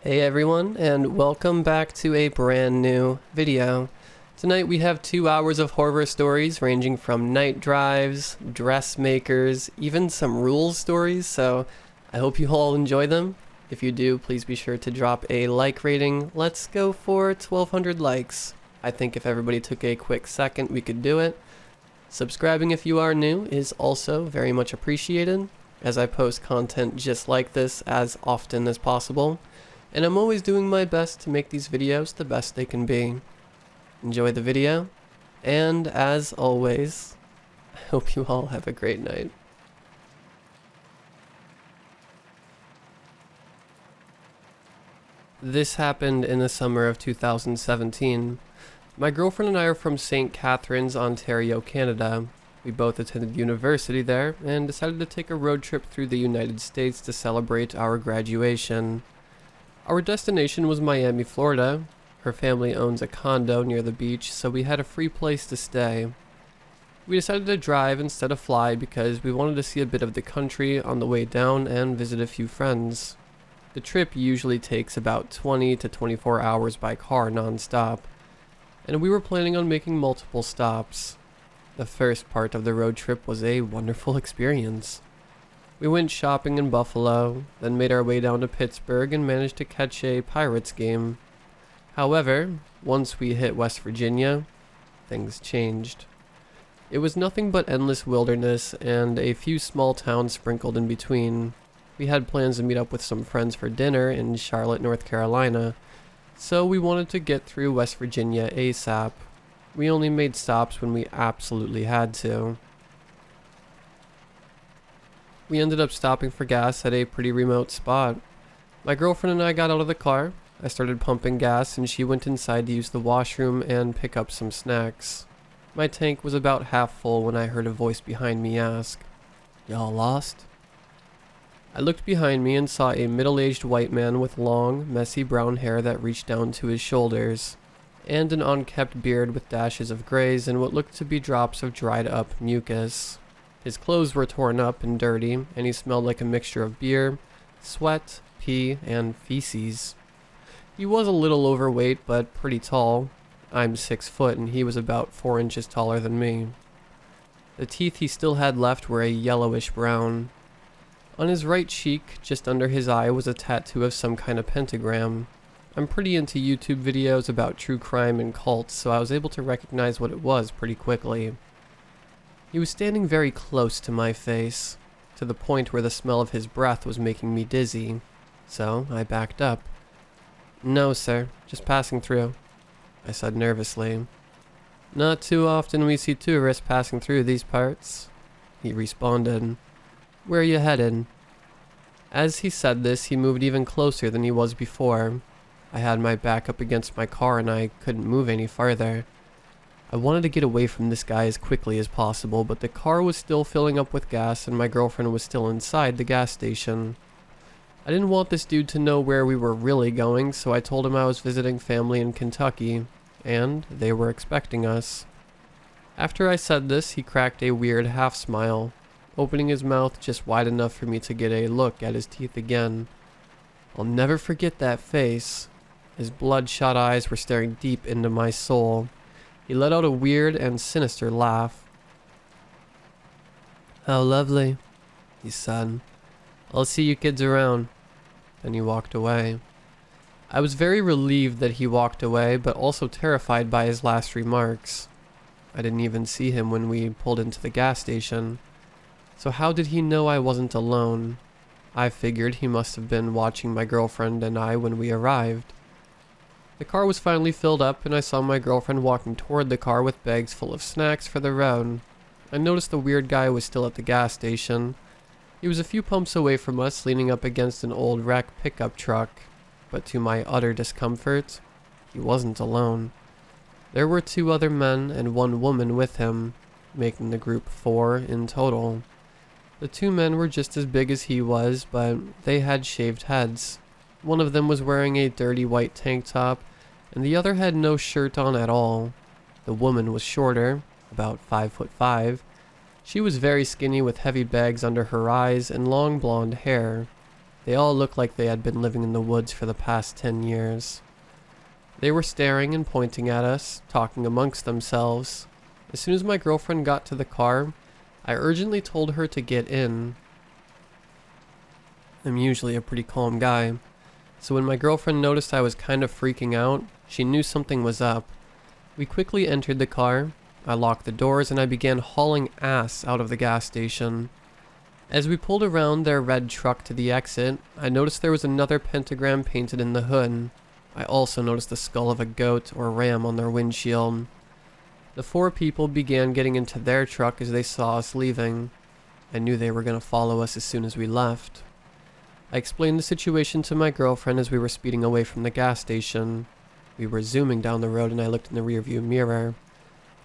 Hey everyone, and welcome back to a brand new video. Tonight we have 2 hours of horror stories ranging from night drives, dressmakers, even some rules stories, so I hope you all enjoy them. If you do, please be sure to drop a like rating. Let's go for 1,200 likes. I think if everybody took a quick second, we could do it. Subscribing if you are new is also very much appreciated, as I post content just like this as often as possible. And I'm always doing my best to make these videos the best they can be. Enjoy the video, and as always, I hope you all have a great night. This happened in the summer of 2017. My girlfriend and I are from St. Catharines, Ontario, Canada. We both attended university there and decided to take a road trip through the United States to celebrate our graduation. Our destination was Miami, Florida. Her family owns a condo near the beach, so we had a free place to stay. We decided to drive instead of fly because we wanted to see a bit of the country on the way down and visit a few friends. The trip usually takes about 20 to 24 hours by car non-stop, and we were planning on making multiple stops. The first part of the road trip was a wonderful experience. We went shopping in Buffalo, then made our way down to Pittsburgh and managed to catch a Pirates game. However, once we hit West Virginia, things changed. It was nothing but endless wilderness and a few small towns sprinkled in between. We had plans to meet up with some friends for dinner in Charlotte, North Carolina, so we wanted to get through West Virginia ASAP. We only made stops when we absolutely had to. We ended up stopping for gas at a pretty remote spot. My girlfriend and I got out of the car. I started pumping gas and she went inside to use the washroom and pick up some snacks. My tank was about half full when I heard a voice behind me ask, "Y'all lost?" I looked behind me and saw a middle-aged white man with long, messy brown hair that reached down to his shoulders, and an unkempt beard with dashes of grays and what looked to be drops of dried up mucus. His clothes were torn up and dirty, and he smelled like a mixture of beer, sweat, pee, and feces. He was a little overweight, but pretty tall. I'm 6 foot, and he was about 4 inches taller than me. The teeth he still had left were a yellowish brown. On his right cheek, just under his eye, was a tattoo of some kind of pentagram. I'm pretty into YouTube videos about true crime and cults, so I was able to recognize what it was pretty quickly. He was standing very close to my face, to the point where the smell of his breath was making me dizzy, so I backed up. "No, sir, just passing through," I said nervously. "Not too often we see tourists passing through these parts," he responded. "Where are you headed?" As he said this, he moved even closer than he was before. I had my back up against my car and I couldn't move any farther. I wanted to get away from this guy as quickly as possible, but the car was still filling up with gas and my girlfriend was still inside the gas station. I didn't want this dude to know where we were really going, so I told him I was visiting family in Kentucky, and they were expecting us. After I said this, he cracked a weird half smile, opening his mouth just wide enough for me to get a look at his teeth again. I'll never forget that face. His bloodshot eyes were staring deep into my soul. He let out a weird and sinister laugh. "How lovely," he said. "I'll see you kids around." Then he walked away. I was very relieved that he walked away, but also terrified by his last remarks. I didn't even see him when we pulled into the gas station. So how did he know I wasn't alone? I figured he must have been watching my girlfriend and I when we arrived. The car was finally filled up, and I saw my girlfriend walking toward the car with bags full of snacks for the road. I noticed the weird guy was still at the gas station. He was a few pumps away from us, leaning up against an old wreck pickup truck. But to my utter discomfort, he wasn't alone. There were 2 other men and 1 woman with him, making the group 4 in total. The 2 men were just as big as he was, but they had shaved heads. One of them was wearing a dirty white tank top, and the other had no shirt on at all. The woman was shorter, about 5'5". She was very skinny with heavy bags under her eyes and long blonde hair. They all looked like they had been living in the woods for the past 10 years. They were staring and pointing at us, talking amongst themselves. As soon as my girlfriend got to the car, I urgently told her to get in. I'm usually a pretty calm guy, so when my girlfriend noticed I was kind of freaking out, she knew something was up. We quickly entered the car, I locked the doors, and I began hauling ass out of the gas station. As we pulled around their red truck to the exit, I noticed there was another pentagram painted in the hood. I also noticed the skull of a goat or ram on their windshield. The 4 people began getting into their truck as they saw us leaving. I knew they were going to follow us as soon as we left. I explained the situation to my girlfriend as we were speeding away from the gas station. We were zooming down the road and I looked in the rearview mirror.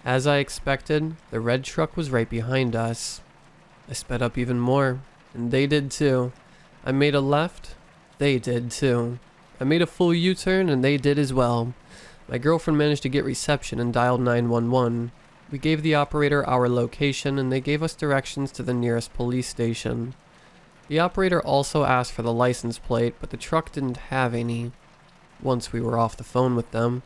As I expected, the red truck was right behind us. I sped up even more, and they did too. I made a left, they did too. I made a full U-turn and they did as well. My girlfriend managed to get reception and dialed 911. We gave the operator our location and they gave us directions to the nearest police station. The operator also asked for the license plate, but the truck didn't have any. Once we were off the phone with them,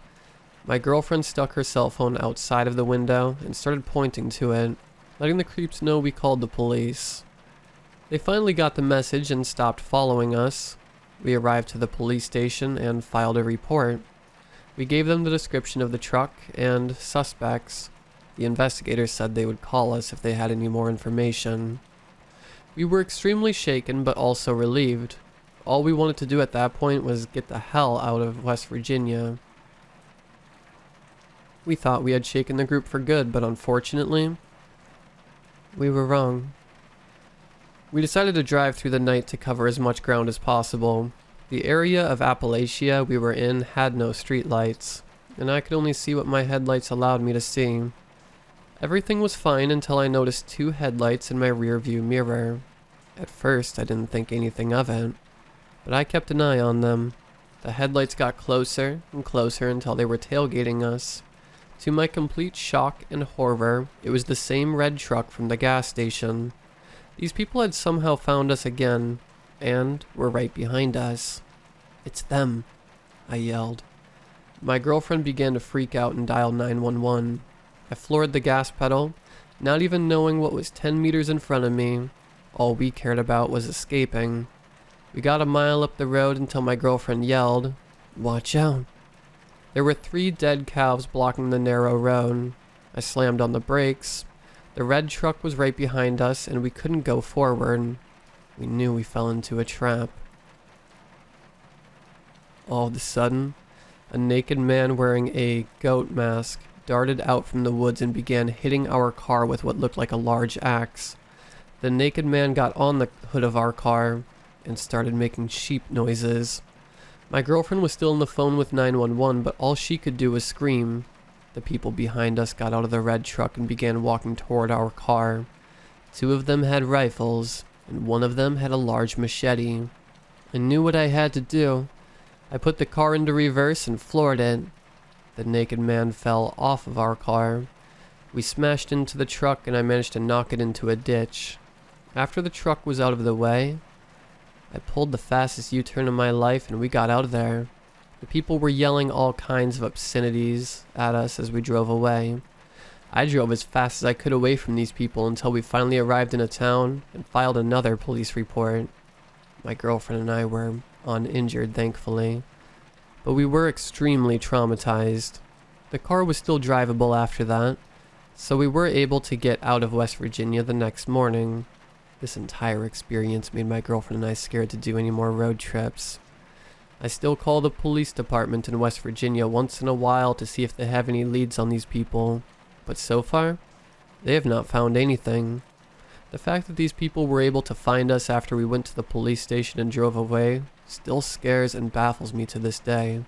my girlfriend stuck her cell phone outside of the window and started pointing to it, letting the creeps know we called the police. They finally got the message and stopped following us. We arrived to the police station and filed a report. We gave them the description of the truck and suspects. The investigators said they would call us if they had any more information. We were extremely shaken but also relieved. All we wanted to do at that point was get the hell out of West Virginia. We thought we had shaken the group for good, but unfortunately, we were wrong. We decided to drive through the night to cover as much ground as possible. The area of Appalachia we were in had no street lights, and I could only see what my headlights allowed me to see. Everything was fine until I noticed 2 headlights in my rear view mirror. At first, I didn't think anything of it, but I kept an eye on them. The headlights got closer and closer until they were tailgating us. To my complete shock and horror, it was the same red truck from the gas station. These people had somehow found us again, and were right behind us. "It's them," I yelled. My girlfriend began to freak out and dialed 911. I floored the gas pedal, not even knowing what was 10 meters in front of me. All we cared about was escaping. We got a mile up the road until my girlfriend yelled, "Watch out." There were 3 dead calves blocking the narrow road. I slammed on the brakes. The red truck was right behind us and we couldn't go forward. We knew we fell into a trap. All of a sudden, a naked man wearing a goat mask darted out from the woods and began hitting our car with what looked like a large axe. The naked man got on the hood of our car and started making sheep noises. My girlfriend was still on the phone with 911, but all she could do was scream. The people behind us got out of the red truck and began walking toward our car. 2 of them had rifles, and 1 of them had a large machete. I knew what I had to do. I put the car into reverse and floored it. The naked man fell off of our car. We smashed into the truck and I managed to knock it into a ditch. After the truck was out of the way, I pulled the fastest U-turn of my life and we got out of there. The people were yelling all kinds of obscenities at us as we drove away. I drove as fast as I could away from these people until we finally arrived in a town and filed another police report. My girlfriend and I were uninjured, thankfully, but we were extremely traumatized. The car was still drivable after that, so we were able to get out of West Virginia the next morning. This entire experience made my girlfriend and I scared to do any more road trips. I still call the police department in West Virginia once in a while to see if they have any leads on these people, but so far, they have not found anything. The fact that these people were able to find us after we went to the police station and drove away still scares and baffles me to this day.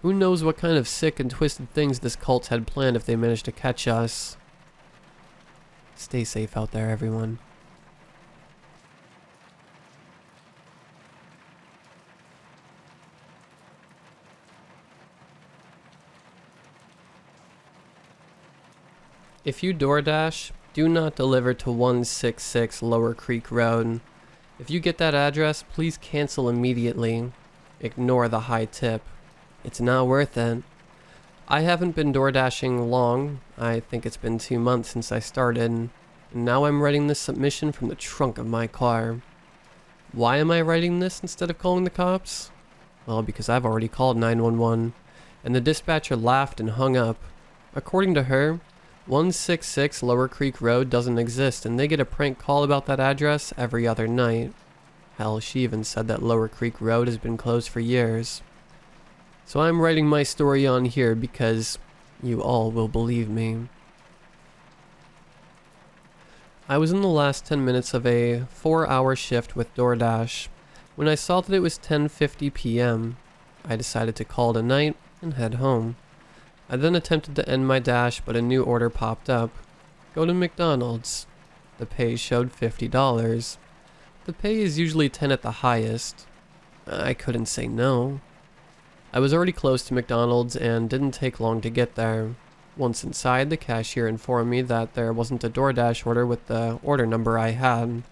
Who knows what kind of sick and twisted things this cult had planned if they managed to catch us. Stay safe out there, everyone. If you DoorDash, do not deliver to 166 Lower Creek Road. If you get that address, please cancel immediately. Ignore the high tip. It's not worth it. I haven't been door dashing long. I think it's been 2 months since I started, and now I'm writing this submission from the trunk of my car. Why am I writing this instead of calling the cops? Well, because I've already called 911, and the dispatcher laughed and hung up. According to her, 166 Lower Creek Road doesn't exist, and they get a prank call about that address every other night. Hell, she even said that Lower Creek Road has been closed for years. So I'm writing my story on here because you all will believe me. I was in the last 10 minutes of a 4-hour shift with DoorDash. When I saw that it was 10:50 p.m., I decided to call it a night and head home. I then attempted to end my dash, but a new order popped up. Go to McDonald's. The pay showed $50. The pay is usually 10 at the highest. I couldn't say no. I was already close to McDonald's and didn't take long to get there. Once inside, the cashier informed me that there wasn't a DoorDash order with the order number I had.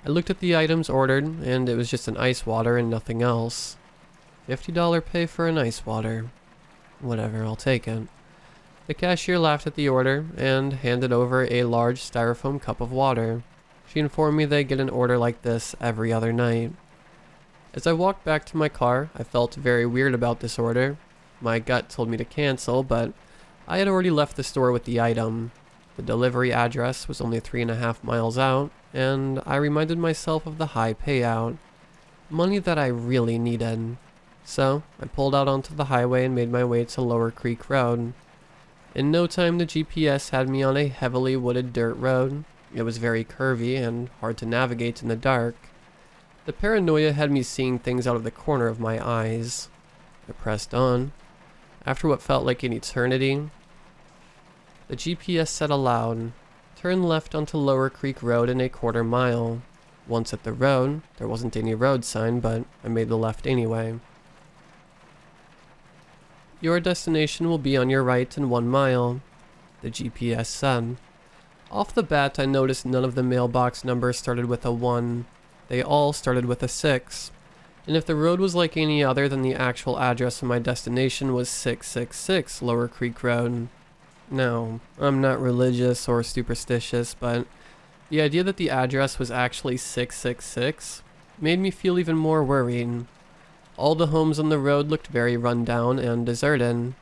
I looked at the items ordered, and it was just an ice water and nothing else. $50 pay for an ice water. Whatever, I'll take it. The cashier laughed at the order and handed over a large styrofoam cup of water. She informed me they get an order like this every other night. As I walked back to my car, I felt very weird about this order. My gut told me to cancel, but I had already left the store with the item. The delivery address was only 3.5 miles out, and I reminded myself of the high payout. Money that I really needed. So, I pulled out onto the highway and made my way to Lower Creek Road. In no time, the GPS had me on a heavily wooded dirt road. It was very curvy and hard to navigate in the dark. The paranoia had me seeing things out of the corner of my eyes. I pressed on. After what felt like an eternity, the GPS said aloud, "Turn left onto Lower Creek Road in a 1/4 mile." Once at the road, there wasn't any road sign, but I made the left anyway. "Your destination will be on your right in 1 mile," the GPS said. Off the bat, I noticed none of the mailbox numbers started with a 1. They all started with a 6. And if the road was like any other, then the actual address of my destination was 666 Lower Creek Road. Now, I'm not religious or superstitious, but the idea that the address was actually 666 made me feel even more worried. All the homes on the road looked very run down and deserted.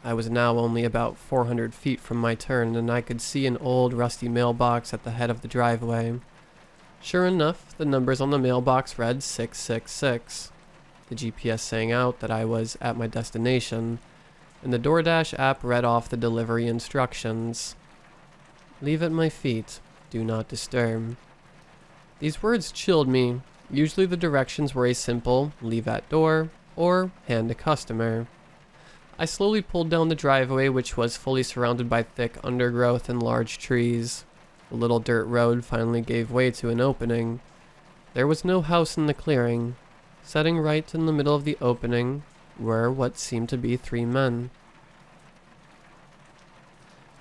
I was now only about 400 feet from my turn, and I could see an old rusty mailbox at the head of the driveway. Sure enough, the numbers on the mailbox read 666. The GPS sang out that I was at my destination, and the DoorDash app read off the delivery instructions. "Leave at my feet. Do not disturb." These words chilled me. Usually the directions were a simple "leave at door" or "hand to customer." I slowly pulled down the driveway, which was fully surrounded by thick undergrowth and large trees. The little dirt road finally gave way to an opening. There was no house in the clearing. Setting right in the middle of the opening were what seemed to be 3 men.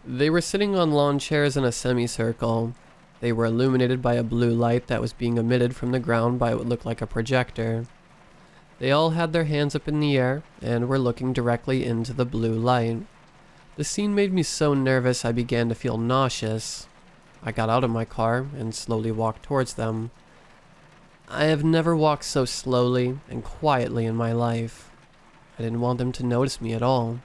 They were sitting on lawn chairs in a semicircle. They were illuminated by a blue light that was being emitted from the ground by what looked like a projector. They all had their hands up in the air and were looking directly into the blue light. The scene made me so nervous I began to feel nauseous. I got out of my car and slowly walked towards them. I have never walked so slowly and quietly in my life. I didn't want them to notice me at all.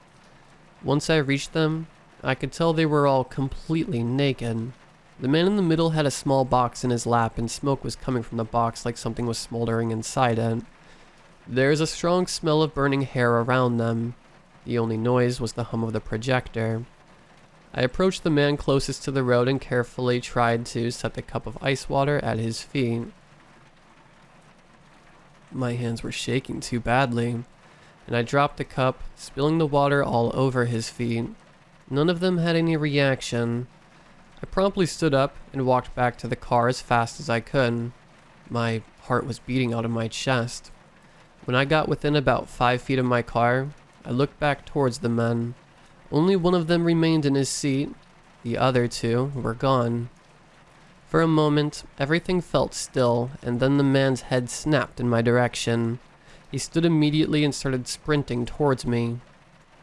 Once I reached them, I could tell they were all completely naked. The man in the middle had a small box in his lap, and smoke was coming from the box like something was smoldering inside it. There is a strong smell of burning hair around them. The only noise was the hum of the projector. I approached the man closest to the road and carefully tried to set the cup of ice water at his feet. My hands were shaking too badly, and I dropped the cup, spilling the water all over his feet. None of them had any reaction. I promptly stood up and walked back to the car as fast as I could. My heart was beating out of my chest. When I got within about 5 feet of my car, I looked back towards the men. Only one of them remained in his seat. The other 2 were gone. For a moment, everything felt still, and then the man's head snapped in my direction. He stood immediately and started sprinting towards me.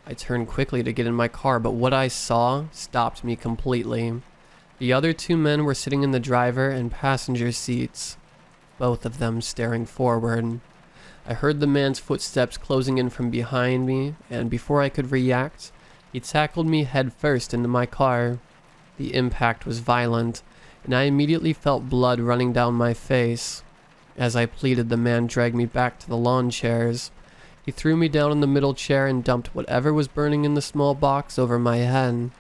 I turned quickly to get in my car, but what I saw stopped me completely. The other two men were sitting in the driver and passenger seats, both of them staring forward. I heard the man's footsteps closing in from behind me, and before I could react, he tackled me head first into my car. The impact was violent, and I immediately felt blood running down my face. As I pleaded, the man dragged me back to the lawn chairs. He threw me down in the middle chair and dumped whatever was burning in the small box over my head.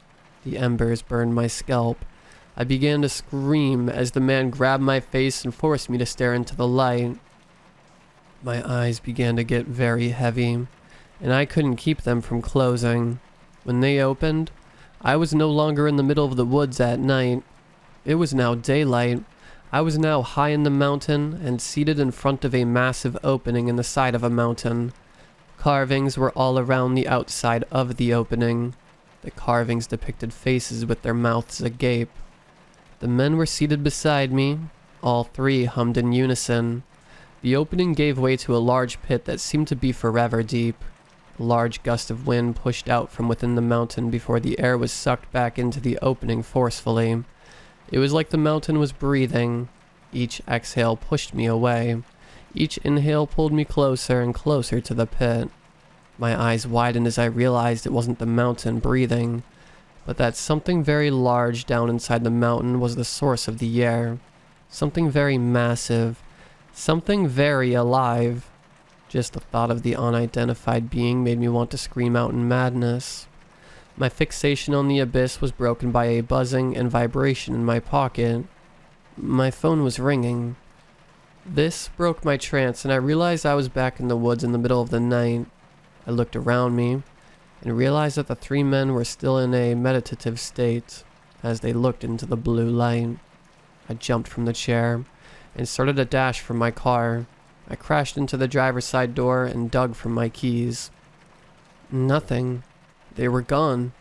The embers burned my scalp. I began to scream as the man grabbed my face and forced me to stare into the light. My eyes began to get very heavy, and I couldn't keep them from closing. When they opened, I was no longer in the middle of the woods at night. It was now daylight. I was now high in the mountain and seated in front of a massive opening in the side of a mountain. Carvings were all around the outside of the opening. The carvings depicted faces with their mouths agape. The men were seated beside me. All three hummed in unison. The opening gave way to a large pit that seemed to be forever deep. A large gust of wind pushed out from within the mountain before the air was sucked back into the opening forcefully. It was like the mountain was breathing. Each exhale pushed me away. Each inhale pulled me closer and closer to the pit. My eyes widened as I realized it wasn't the mountain breathing, but that something very large down inside the mountain was the source of the air. Something very massive. Something very alive. Just the thought of the unidentified being made me want to scream out in madness. My fixation on the abyss was broken by a buzzing and vibration in my pocket. My phone was ringing. This broke my trance, and I realized I was back in the woods in the middle of the night. I looked around me and realized that the three men were still in a meditative state as they looked into the blue light. I jumped from the chair and started a dash for my car. I crashed into the driver's side door and dug for my keys. Nothing. They were gone.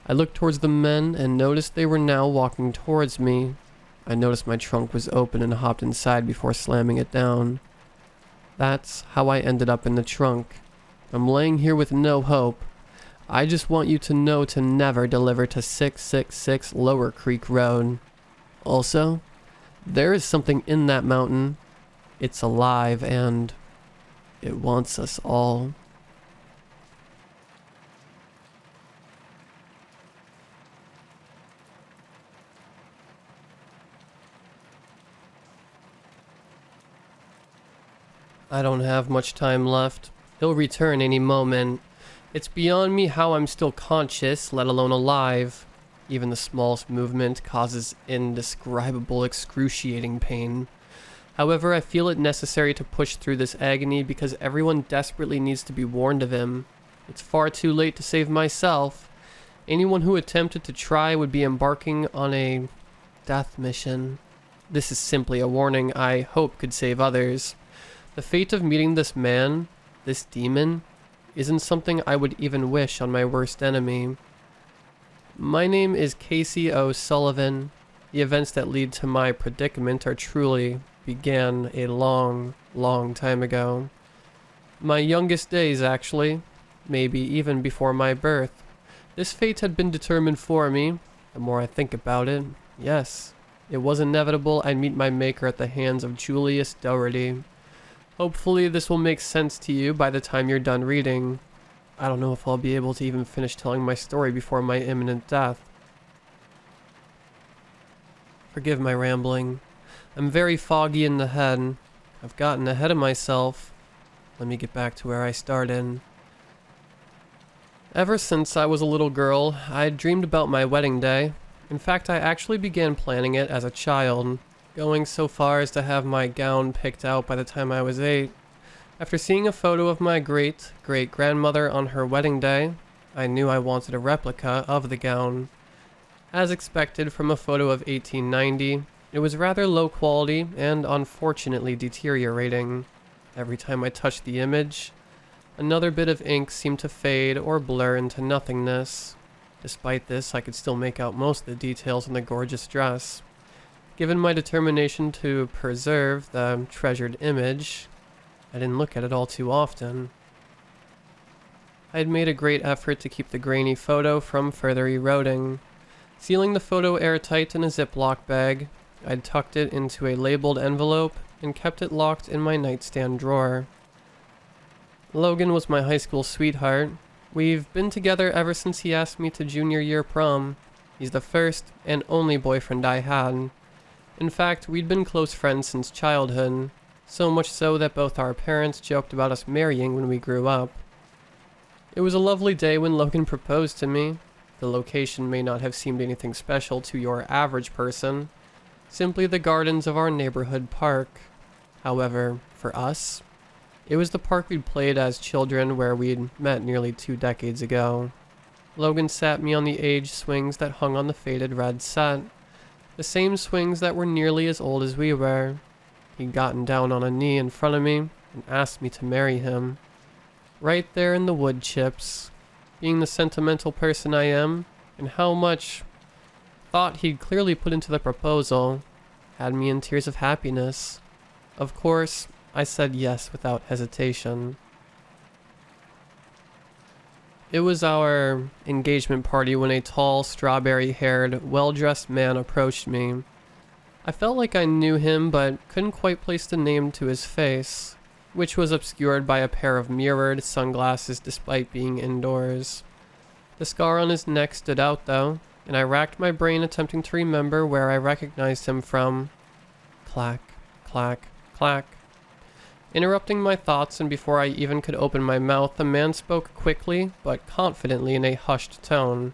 I looked towards the men and noticed they were now walking towards me. I noticed my trunk was open and hopped inside before slamming it down. That's how I ended up in the trunk. I'm laying here with no hope. I just want you to know to never deliver to 666 Lower Creek Road. Also, there is something in that mountain. It's alive and it wants us all. I don't have much time left. He'll return any moment. It's beyond me how I'm still conscious, let alone alive. Even the smallest movement causes indescribable, excruciating pain. However, I feel it necessary to push through this agony because everyone desperately needs to be warned of him. It's far too late to save myself. Anyone who attempted to try would be embarking on a death mission. This is simply a warning I hope could save others. The fate of meeting this man, this demon, isn't something I would even wish on my worst enemy. My name is Casey O'Sullivan. The events that lead to my predicament began a long, long time ago. My youngest days, actually. Maybe even before my birth. This fate had been determined for me. The more I think about it, yes, it was inevitable I'd meet my maker at the hands of Julius Dougherty. Hopefully this will make sense to you by the time you're done reading. I don't know if I'll be able to even finish telling my story before my imminent death. Forgive my rambling. I'm very foggy in the head. I've gotten ahead of myself. Let me get back to where I started. Ever since I was a little girl, I dreamed about my wedding day. In fact, I actually began planning it as a child, going so far as to have my gown picked out by the time I was 8. After seeing a photo of my great-great-grandmother on her wedding day, I knew I wanted a replica of the gown. As expected from a photo of 1890, it was rather low quality and unfortunately deteriorating. Every time I touched the image, another bit of ink seemed to fade or blur into nothingness. Despite this, I could still make out most of the details on the gorgeous dress. Given my determination to preserve the treasured image, I didn't look at it all too often. I had made a great effort to keep the grainy photo from further eroding. Sealing the photo airtight in a Ziploc bag, I'd tucked it into a labeled envelope and kept it locked in my nightstand drawer. Logan was my high school sweetheart. We've been together ever since he asked me to junior year prom. He's the first and only boyfriend I had. In fact, we'd been close friends since childhood, so much so that both our parents joked about us marrying when we grew up. It was a lovely day when Logan proposed to me. The location may not have seemed anything special to your average person, simply the gardens of our neighborhood park. However, for us, it was the park we'd played as children where we'd met nearly 2 decades ago. Logan sat me on the age swings that hung on the faded red set, the same swings that were nearly as old as we were. He'd gotten down on a knee in front of me and asked me to marry him. Right there in the wood chips, being the sentimental person I am, and how much thought he'd clearly put into the proposal, had me in tears of happiness. Of course, I said yes without hesitation. It was our engagement party when a tall, strawberry-haired, well-dressed man approached me. I felt like I knew him, but couldn't quite place the name to his face, which was obscured by a pair of mirrored sunglasses despite being indoors. The scar on his neck stood out though, and I racked my brain attempting to remember where I recognized him from. Clack, clack, clack. Interrupting my thoughts, and before I even could open my mouth, the man spoke quickly, but confidently in a hushed tone.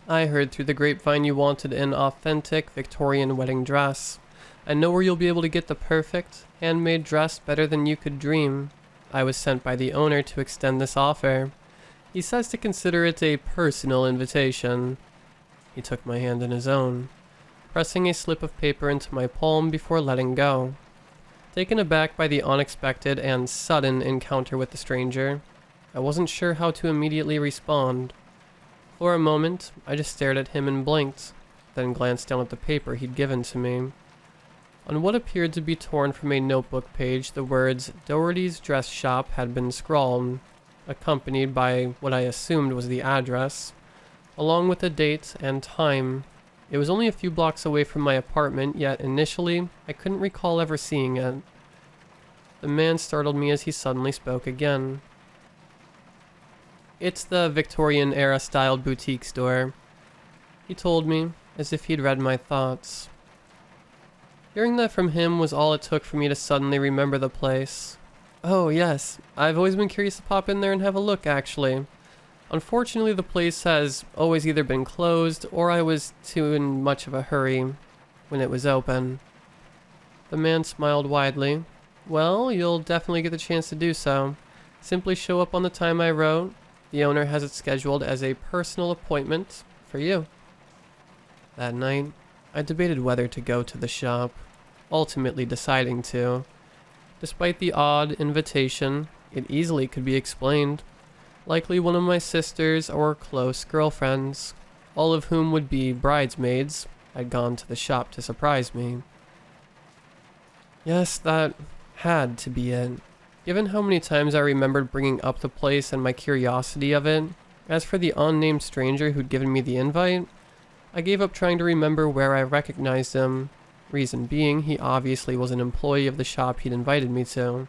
I heard through the grapevine you wanted an authentic Victorian wedding dress. I know where you'll be able to get the perfect, handmade dress better than you could dream. I was sent by the owner to extend this offer. He says to consider it a personal invitation. He took my hand in his own, pressing a slip of paper into my palm before letting go. Taken aback by the unexpected and sudden encounter with the stranger, I wasn't sure how to immediately respond. For a moment, I just stared at him and blinked, then glanced down at the paper he'd given to me. On what appeared to be torn from a notebook page, the words Doherty's Dress Shop had been scrawled, accompanied by what I assumed was the address, along with the date and time. It was only a few blocks away from my apartment, yet initially, I couldn't recall ever seeing it. The man startled me as he suddenly spoke again. It's the Victorian-era styled boutique store, he told me, as if he'd read my thoughts. Hearing that from him was all it took for me to suddenly remember the place. Oh yes, I've always been curious to pop in there and have a look, actually. Unfortunately, the place has always either been closed or I was too in much of a hurry when it was open. The man smiled widely. Well, you'll definitely get the chance to do so. Simply show up on the time I wrote. The owner has it scheduled as a personal appointment for you. That night, I debated whether to go to the shop, ultimately deciding to. Despite the odd invitation, it easily could be explained. Likely one of my sisters or close girlfriends, all of whom would be bridesmaids, had gone to the shop to surprise me. Yes, that had to be it. Given how many times I remembered bringing up the place and my curiosity of it, as for the unnamed stranger who'd given me the invite, I gave up trying to remember where I recognized him, reason being he obviously was an employee of the shop he'd invited me to.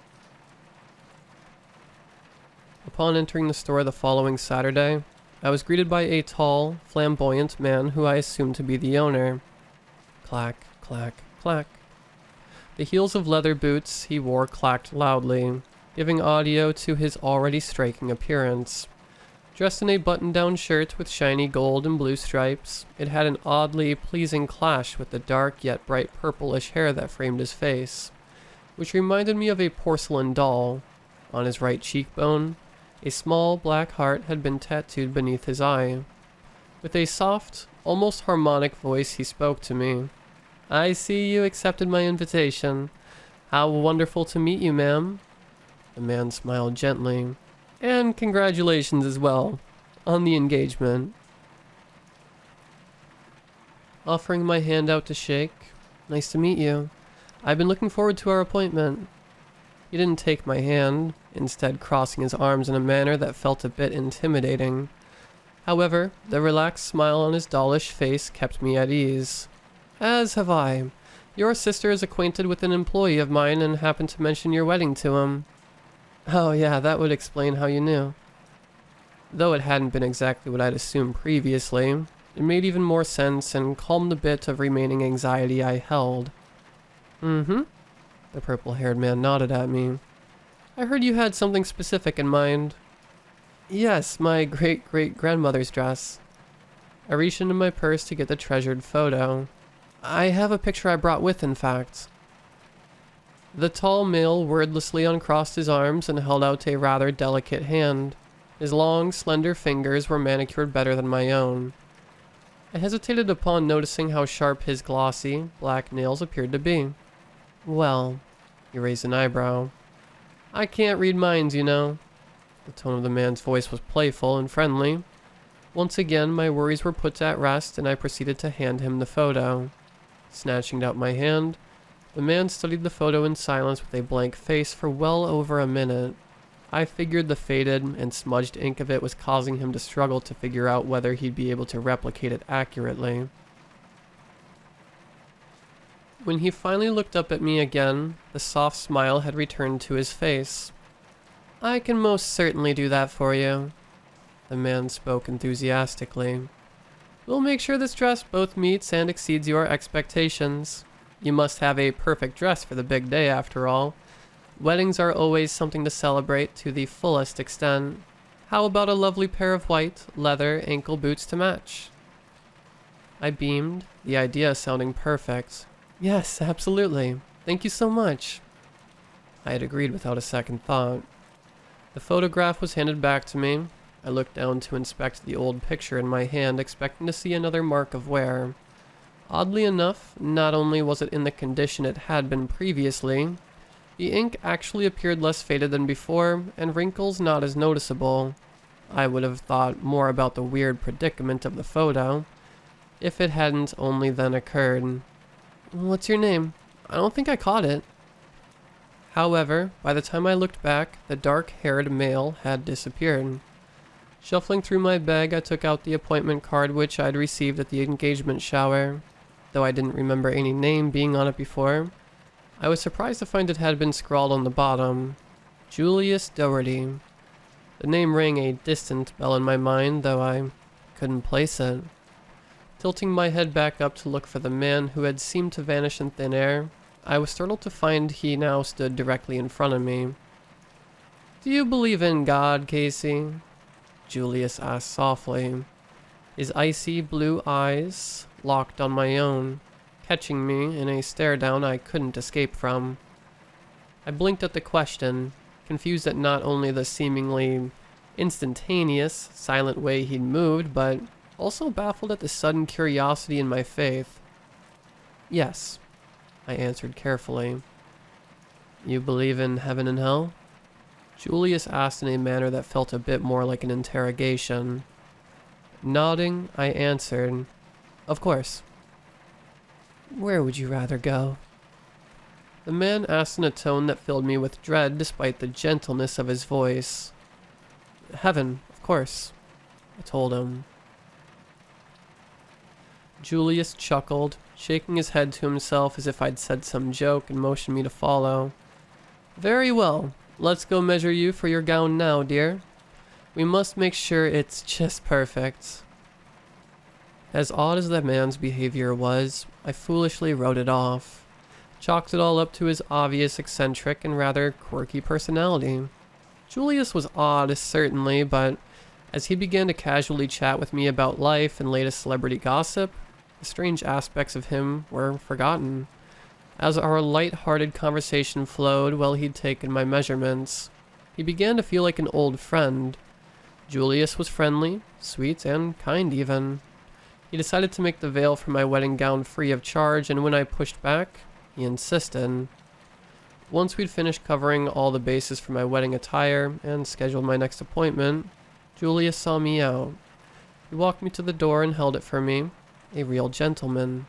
Upon entering the store the following Saturday, I was greeted by a tall, flamboyant man who I assumed to be the owner. Clack, clack, clack. The heels of leather boots he wore clacked loudly, giving audio to his already striking appearance. Dressed in a button-down shirt with shiny gold and blue stripes, it had an oddly pleasing clash with the dark yet bright purplish hair that framed his face, which reminded me of a porcelain doll. On his right cheekbone, a small black heart had been tattooed beneath his eye. With a soft, almost harmonic voice he spoke to me. I see you accepted my invitation. How wonderful to meet you, ma'am. The man smiled gently. And congratulations as well, on the engagement. Offering my hand out to shake, Nice to meet you. I've been looking forward to our appointment. He didn't take my hand, instead crossing his arms in a manner that felt a bit intimidating. However, the relaxed smile on his dollish face kept me at ease. As have I. Your sister is acquainted with an employee of mine and happened to mention your wedding to him. Oh yeah, that would explain how you knew. Though it hadn't been exactly what I'd assumed previously, it made even more sense and calmed the bit of remaining anxiety I held. Mm-hmm. The purple-haired man nodded at me. I heard you had something specific in mind. Yes, my great-great-grandmother's dress. I reached into my purse to get the treasured photo. I have a picture I brought with, in fact. The tall male wordlessly uncrossed his arms and held out a rather delicate hand. His long, slender fingers were manicured better than my own. I hesitated upon noticing how sharp his glossy, black nails appeared to be. Well, he raised an eyebrow. I can't read minds, you know. The tone of the man's voice was playful and friendly. Once again, my worries were put at rest, and I proceeded to hand him the photo. Snatching it out my hand, the man studied the photo in silence with a blank face for well over a minute. I figured the faded and smudged ink of it was causing him to struggle to figure out whether he'd be able to replicate it accurately. When he finally looked up at me again, the soft smile had returned to his face. I can most certainly do that for you. The man spoke enthusiastically. We'll make sure this dress both meets and exceeds your expectations. You must have a perfect dress for the big day, after all. Weddings are always something to celebrate to the fullest extent. How about a lovely pair of white, leather ankle boots to match? I beamed, the idea sounding perfect. Yes, absolutely. Thank you so much. I had agreed without a second thought. The photograph was handed back to me. I looked down to inspect the old picture in my hand, expecting to see another mark of wear. Oddly enough, not only was it in the condition it had been previously, the ink actually appeared less faded than before, and wrinkles not as noticeable. I would have thought more about the weird predicament of the photo, if it hadn't only then occurred. What's your name? I don't think I caught it. However, by the time I looked back, the dark-haired male had disappeared. Shuffling through my bag, I took out the appointment card which I'd received at the engagement shower. Though I didn't remember any name being on it before, I was surprised to find it had been scrawled on the bottom. Julius Doherty. The name rang a distant bell in my mind, though I couldn't place it. Tilting my head back up to look for the man who had seemed to vanish in thin air, I was startled to find he now stood directly in front of me. Do you believe in God, Casey? Julius asked softly, his icy blue eyes locked on my own, catching me in a stare down I couldn't escape from. I blinked at the question, confused at not only the seemingly instantaneous, silent way he'd moved, but also baffled at the sudden curiosity in my faith. Yes, I answered carefully. You believe in heaven and hell? Julius asked in a manner that felt a bit more like an interrogation. Nodding, I answered, Of course. Where would you rather go? The man asked in a tone that filled me with dread despite the gentleness of his voice. Heaven, of course, I told him. Julius chuckled, shaking his head to himself as if I'd said some joke, and motioned me to follow. Very well, let's go measure you for your gown now, dear. We must make sure it's just perfect. As odd as that man's behavior was, I foolishly wrote it off. Chalked it all up to his obvious eccentric and rather quirky personality. Julius was odd, certainly, but as he began to casually chat with me about life and latest celebrity gossip, the strange aspects of him were forgotten. As our light-hearted conversation flowed while he'd taken my measurements, he began to feel like an old friend. Julius was friendly, sweet, and kind even. He decided to make the veil for my wedding gown free of charge, and when I pushed back, he insisted. Once we'd finished covering all the bases for my wedding attire and scheduled my next appointment, Julius saw me out. He walked me to the door and held it for me. A real gentleman.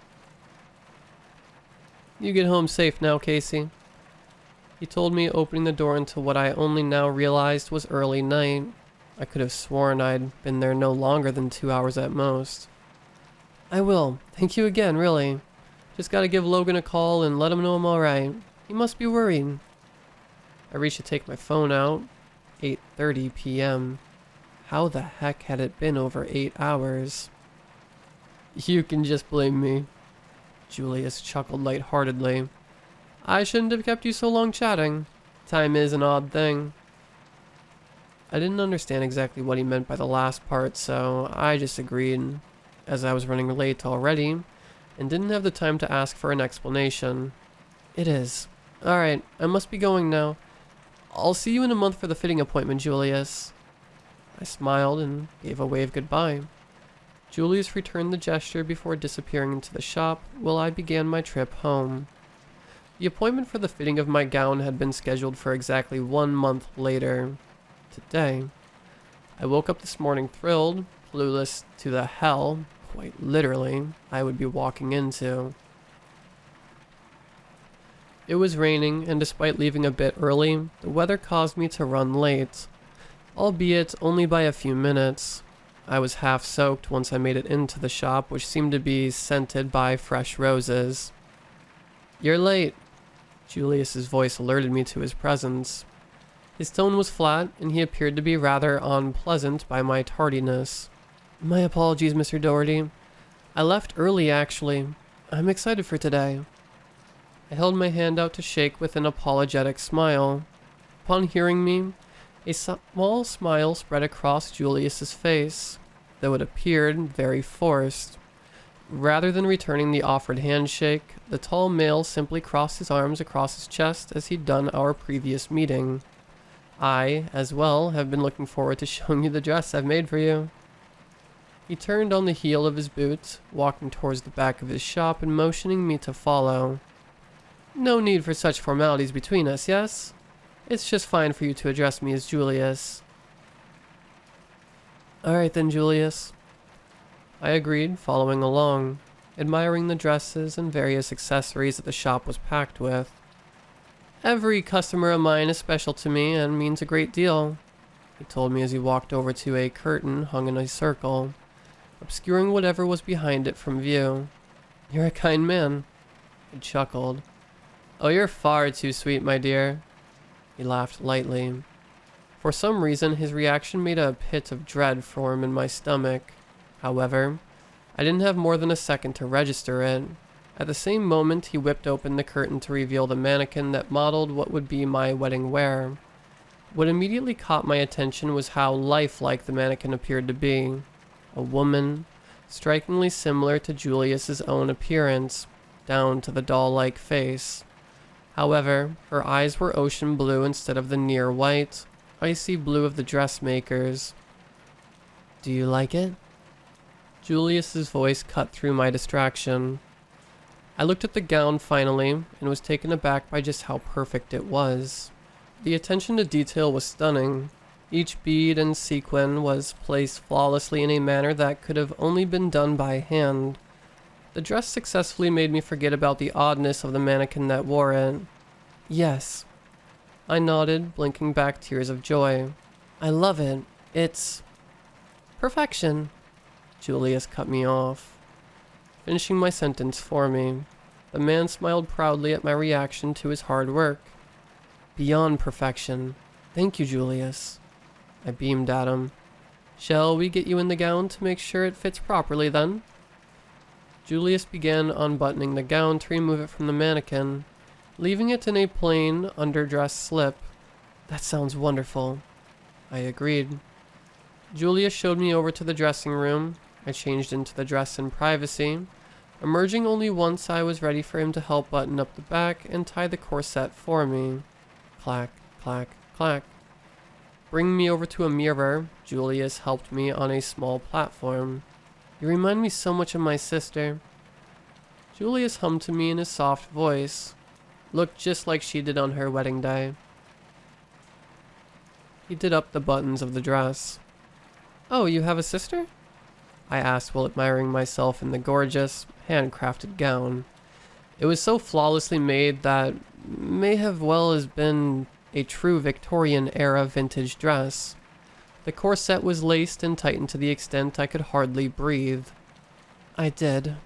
You get home safe now, Casey. He told me, opening the door into what I only now realized was early night. I could have sworn I'd been there no longer than 2 hours at most. I will. Thank you again, really. Just gotta give Logan a call and let him know I'm alright. He must be worried. I reached to take my phone out. 8:30 p.m. How the heck had it been over 8 hours? You can just blame me. Julius chuckled lightheartedly. I shouldn't have kept you so long chatting. Time is an odd thing. I didn't understand exactly what he meant by the last part, so I just agreed, as I was running late already, and didn't have the time to ask for an explanation. It is. Alright, I must be going now. I'll see you in a month for the fitting appointment, Julius. I smiled and gave a wave goodbye. Julius returned the gesture before disappearing into the shop while I began my trip home. The appointment for the fitting of my gown had been scheduled for exactly 1 month later. Today. I woke up this morning thrilled, clueless to the hell, quite literally, I would be walking into. It was raining, and despite leaving a bit early, the weather caused me to run late, albeit only by a few minutes. I was half soaked once I made it into the shop, which seemed to be scented by fresh roses. You're late. Julius's voice alerted me to his presence. His tone was flat, and he appeared to be rather unpleasant by my tardiness. My apologies, Mr. Doherty. I left early, actually. I'm excited for today. I held my hand out to shake with an apologetic smile. Upon hearing me, a small smile spread across Julius's face, though it appeared very forced. Rather than returning the offered handshake, the tall male simply crossed his arms across his chest as he'd done our previous meeting. I, as well, have been looking forward to showing you the dress I've made for you. He turned on the heel of his boot, walking towards the back of his shop and motioning me to follow. No need for such formalities between us, yes? It's just fine for you to address me as Julius. Alright then, Julius. I agreed, following along, admiring the dresses and various accessories that the shop was packed with. Every customer of mine is special to me and means a great deal, he told me as he walked over to a curtain hung in a circle, obscuring whatever was behind it from view. You're a kind man. I chuckled. Oh, you're far too sweet, my dear. He laughed lightly. For some reason, his reaction made a pit of dread form in my stomach. However, I didn't have more than a second to register it. At the same moment, he whipped open the curtain to reveal the mannequin that modeled what would be my wedding wear. What immediately caught my attention was how lifelike the mannequin appeared to be. A woman, strikingly similar to Julius's own appearance, down to the doll-like face. However, her eyes were ocean blue instead of the near white, icy blue of the dressmakers. Do you like it? Julius's voice cut through my distraction. I looked at the gown finally, and was taken aback by just how perfect it was. The attention to detail was stunning. Each bead and sequin was placed flawlessly in a manner that could have only been done by hand. The dress successfully made me forget about the oddness of the mannequin that wore it. Yes. I nodded, blinking back tears of joy. I love it. It's perfection. Julius cut me off, finishing my sentence for me. The man smiled proudly at my reaction to his hard work. Beyond perfection. Thank you, Julius. I beamed at him. Shall we get you in the gown to make sure it fits properly, then? Julius began unbuttoning the gown to remove it from the mannequin, leaving it in a plain, underdress slip. That sounds wonderful. I agreed. Julius showed me over to the dressing room. I changed into the dress in privacy, emerging only once I was ready for him to help button up the back and tie the corset for me. Clack, clack, clack. Bringing me over to a mirror, Julius helped me on a small platform. You remind me so much of my sister. Julius hummed to me in his soft voice. Looked just like she did on her wedding day. He did up the buttons of the dress. Oh, you have a sister? I asked while admiring myself in the gorgeous, handcrafted gown. It was so flawlessly made that may have well as been a true Victorian-era vintage dress. The corset was laced and tightened to the extent I could hardly breathe. I did.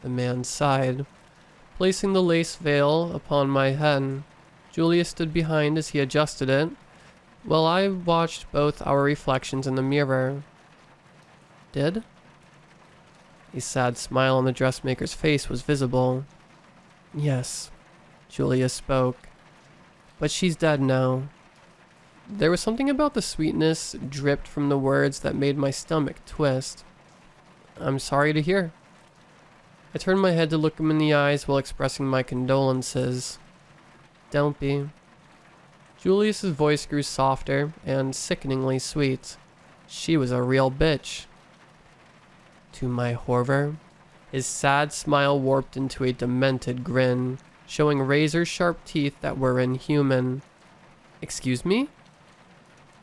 The man sighed, placing the lace veil upon my head. Julius stood behind as he adjusted it, while I watched both our reflections in the mirror. Did? A sad smile on the dressmaker's face was visible. Yes, Julius spoke. But she's dead now. There was something about the sweetness dripped from the words that made my stomach twist. I'm sorry to hear. I turned my head to look him in the eyes while expressing my condolences. Don't be. Julius's voice grew softer and sickeningly sweet. She was a real bitch. To my horror, his sad smile warped into a demented grin, showing razor-sharp teeth that were inhuman. Excuse me?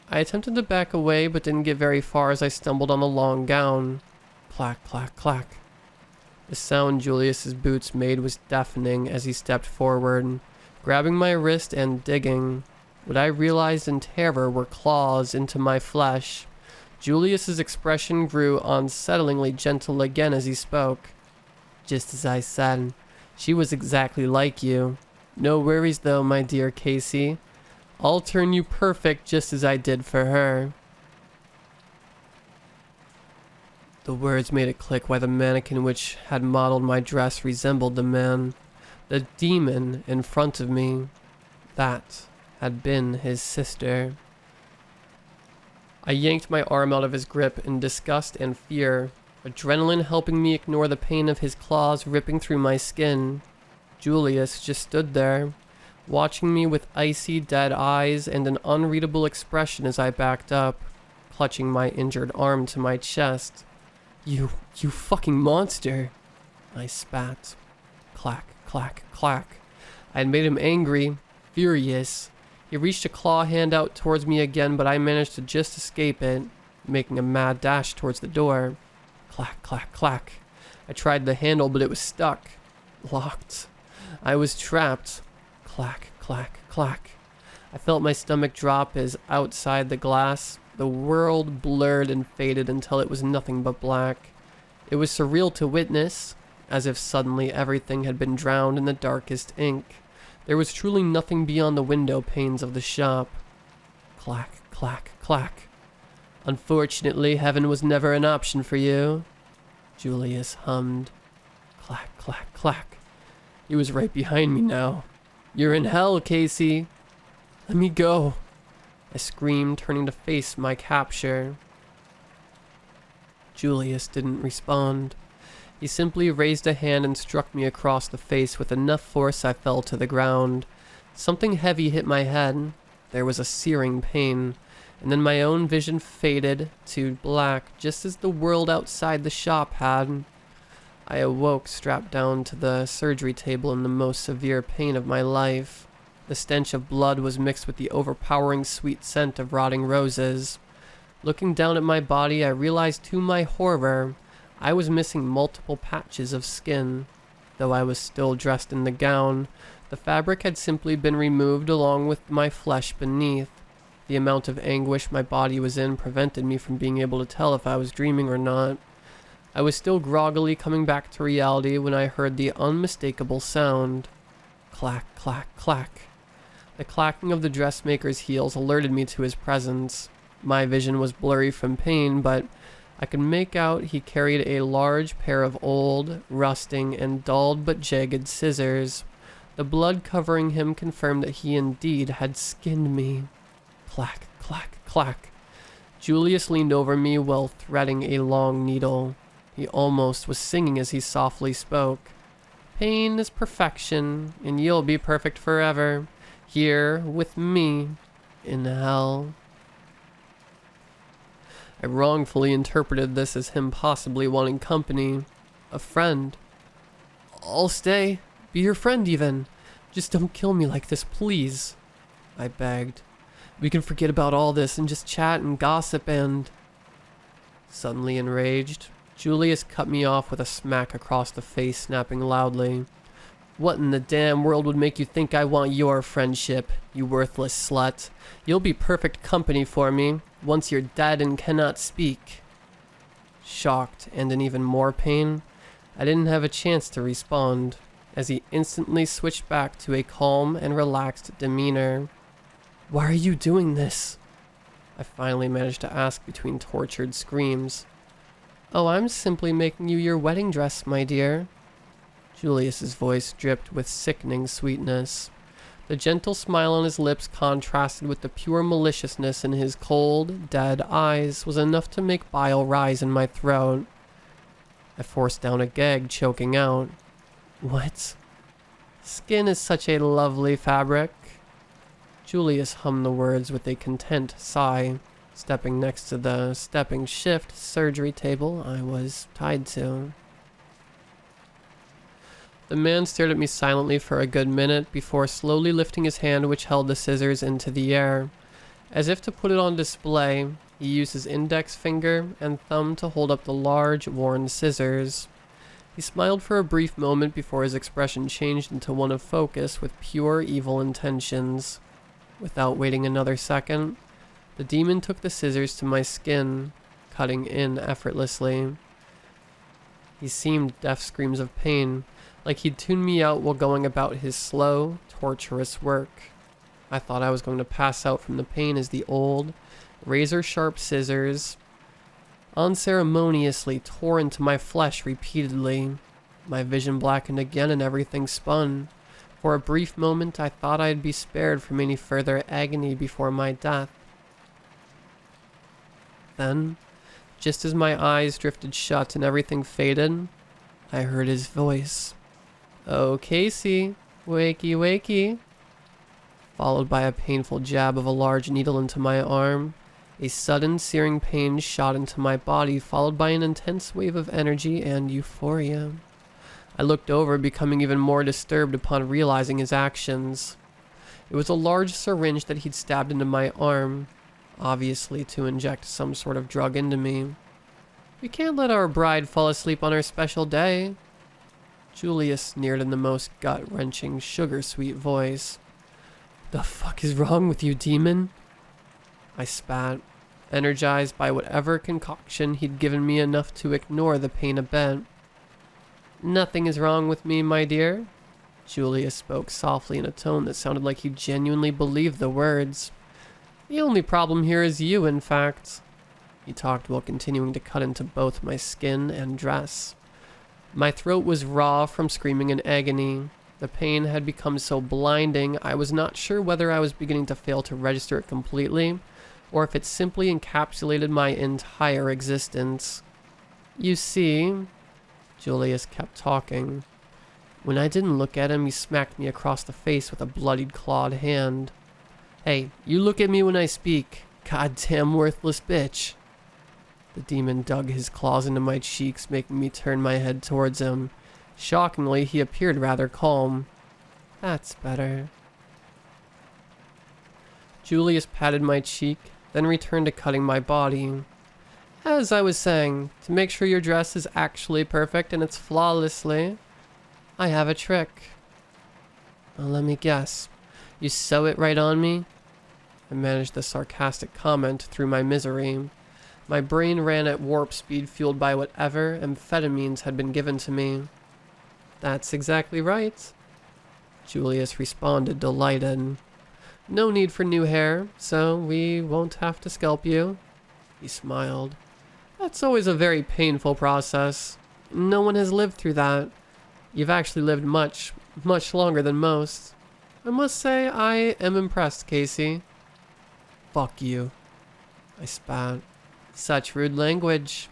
I attempted to back away but didn't get very far as I stumbled on the long gown. Clack, clack, clack. The sound Julius's boots made was deafening as he stepped forward, grabbing my wrist and digging. What I realized in terror were claws into my flesh. Julius's expression grew unsettlingly gentle again as he spoke. Just as I said, she was exactly like you. No worries though, my dear Casey. I'll turn you perfect just as I did for her. The words made it click why the mannequin which had modeled my dress resembled the man, the demon in front of me. That had been his sister. I yanked my arm out of his grip in disgust and fear, adrenaline helping me ignore the pain of his claws ripping through my skin. Julius just stood there, watching me with icy dead eyes and an unreadable expression as I backed up, clutching my injured arm to my chest. You fucking monster, I spat. Clack, clack, clack. I had made him angry, furious. He reached a claw hand out towards me again, but I managed to just escape it, making a mad dash towards the door. Clack, clack, clack. I tried the handle, but it was stuck. Locked. I was trapped. Clack, clack, clack. I felt my stomach drop as outside the glass, the world blurred and faded until it was nothing but black. It was surreal to witness, as if suddenly everything had been drowned in the darkest ink. There was truly nothing beyond the window panes of the shop. Clack, clack, clack. Unfortunately, heaven was never an option for you, Julius hummed. Clack, clack, clack. He was right behind me now. You're in hell, Casey. Let me go, I screamed, turning to face my capture. Julius didn't respond. He simply raised a hand and struck me across the face with enough force I fell to the ground. Something heavy hit my head. There was a searing pain, and then my own vision faded to black just as the world outside the shop had. I awoke strapped down to the surgery table in the most severe pain of my life. The stench of blood was mixed with the overpowering sweet scent of rotting roses. Looking down at my body, I realized to my horror, I was missing multiple patches of skin. Though I was still dressed in the gown, the fabric had simply been removed along with my flesh beneath. The amount of anguish my body was in prevented me from being able to tell if I was dreaming or not. I was still groggily coming back to reality when I heard the unmistakable sound. Clack, clack, clack. The clacking of the dressmaker's heels alerted me to his presence. My vision was blurry from pain, but I could make out he carried a large pair of old, rusting, and dulled but jagged scissors. The blood covering him confirmed that he indeed had skinned me. Clack, clack, clack. Julius leaned over me while threading a long needle. He almost was singing as he softly spoke. Pain is perfection, and you'll be perfect forever. Here with me in hell. I wrongfully interpreted this as him possibly wanting company. A friend. I'll stay. Be your friend even. Just don't kill me like this, please, I begged. We can forget about all this and just chat and gossip and... Suddenly enraged, Julius cut me off with a smack across the face, snapping loudly. What in the damn world would make you think I want your friendship, you worthless slut? You'll be perfect company for me, once you're dead and cannot speak. Shocked and in even more pain, I didn't have a chance to respond, as he instantly switched back to a calm and relaxed demeanor. Why are you doing this? I finally managed to ask between tortured screams. Oh, I'm simply making you your wedding dress, my dear. Julius's voice dripped with sickening sweetness. The gentle smile on his lips contrasted with the pure maliciousness in his cold, dead eyes was enough to make bile rise in my throat. I forced down a gag, choking out. What? Skin is such a lovely fabric. Julius hummed the words with a content sigh, stepping next to the stepping shift surgery table I was tied to. The man stared at me silently for a good minute before slowly lifting his hand which held the scissors into the air. As if to put it on display, he used his index finger and thumb to hold up the large, worn scissors. He smiled for a brief moment before his expression changed into one of focus with pure evil intentions. Without waiting another second, the demon took the scissors to my skin, cutting in effortlessly. He seemed deaf screams of pain, like he'd tuned me out while going about his slow, torturous work. I thought I was going to pass out from the pain as the old, razor-sharp scissors unceremoniously tore into my flesh repeatedly. My vision blackened again and everything spun. For a brief moment, I thought I'd be spared from any further agony before my death. Then, just as my eyes drifted shut and everything faded, I heard his voice. Oh, Casey, wakey, wakey. Followed by a painful jab of a large needle into my arm. A sudden searing pain shot into my body, followed by an intense wave of energy and euphoria. I looked over, becoming even more disturbed upon realizing his actions. It was a large syringe that he'd stabbed into my arm, obviously to inject some sort of drug into me. We can't let our bride fall asleep on her special day. Julius sneered in the most gut-wrenching, sugar-sweet voice. The fuck is wrong with you, demon? I spat, energized by whatever concoction he'd given me enough to ignore the pain a bit. Nothing is wrong with me, my dear. Julius spoke softly in a tone that sounded like he genuinely believed the words. The only problem here is you, in fact. He talked while continuing to cut into both my skin and dress. My throat was raw from screaming in agony. The pain had become so blinding, I was not sure whether I was beginning to fail to register it completely, or if it simply encapsulated my entire existence. You see, Julius kept talking. When I didn't look at him, he smacked me across the face with a bloodied clawed hand. Hey, you look at me when I speak, goddamn worthless bitch. The demon dug his claws into my cheeks, making me turn my head towards him. Shockingly, he appeared rather calm. That's better. Julius patted my cheek, then returned to cutting my body. As I was saying, to make sure your dress is actually perfect and it's flawlessly, I have a trick. Well, let me guess. You sew it right on me? I managed the sarcastic comment through my misery. My brain ran at warp speed, fueled by whatever amphetamines had been given to me. That's exactly right. Julius responded, delighted. No need for new hair, so we won't have to scalp you. He smiled. That's always a very painful process. No one has lived through that. You've actually lived much, much longer than most. I must say, I am impressed, Casey. Fuck you. I spat. Such rude language.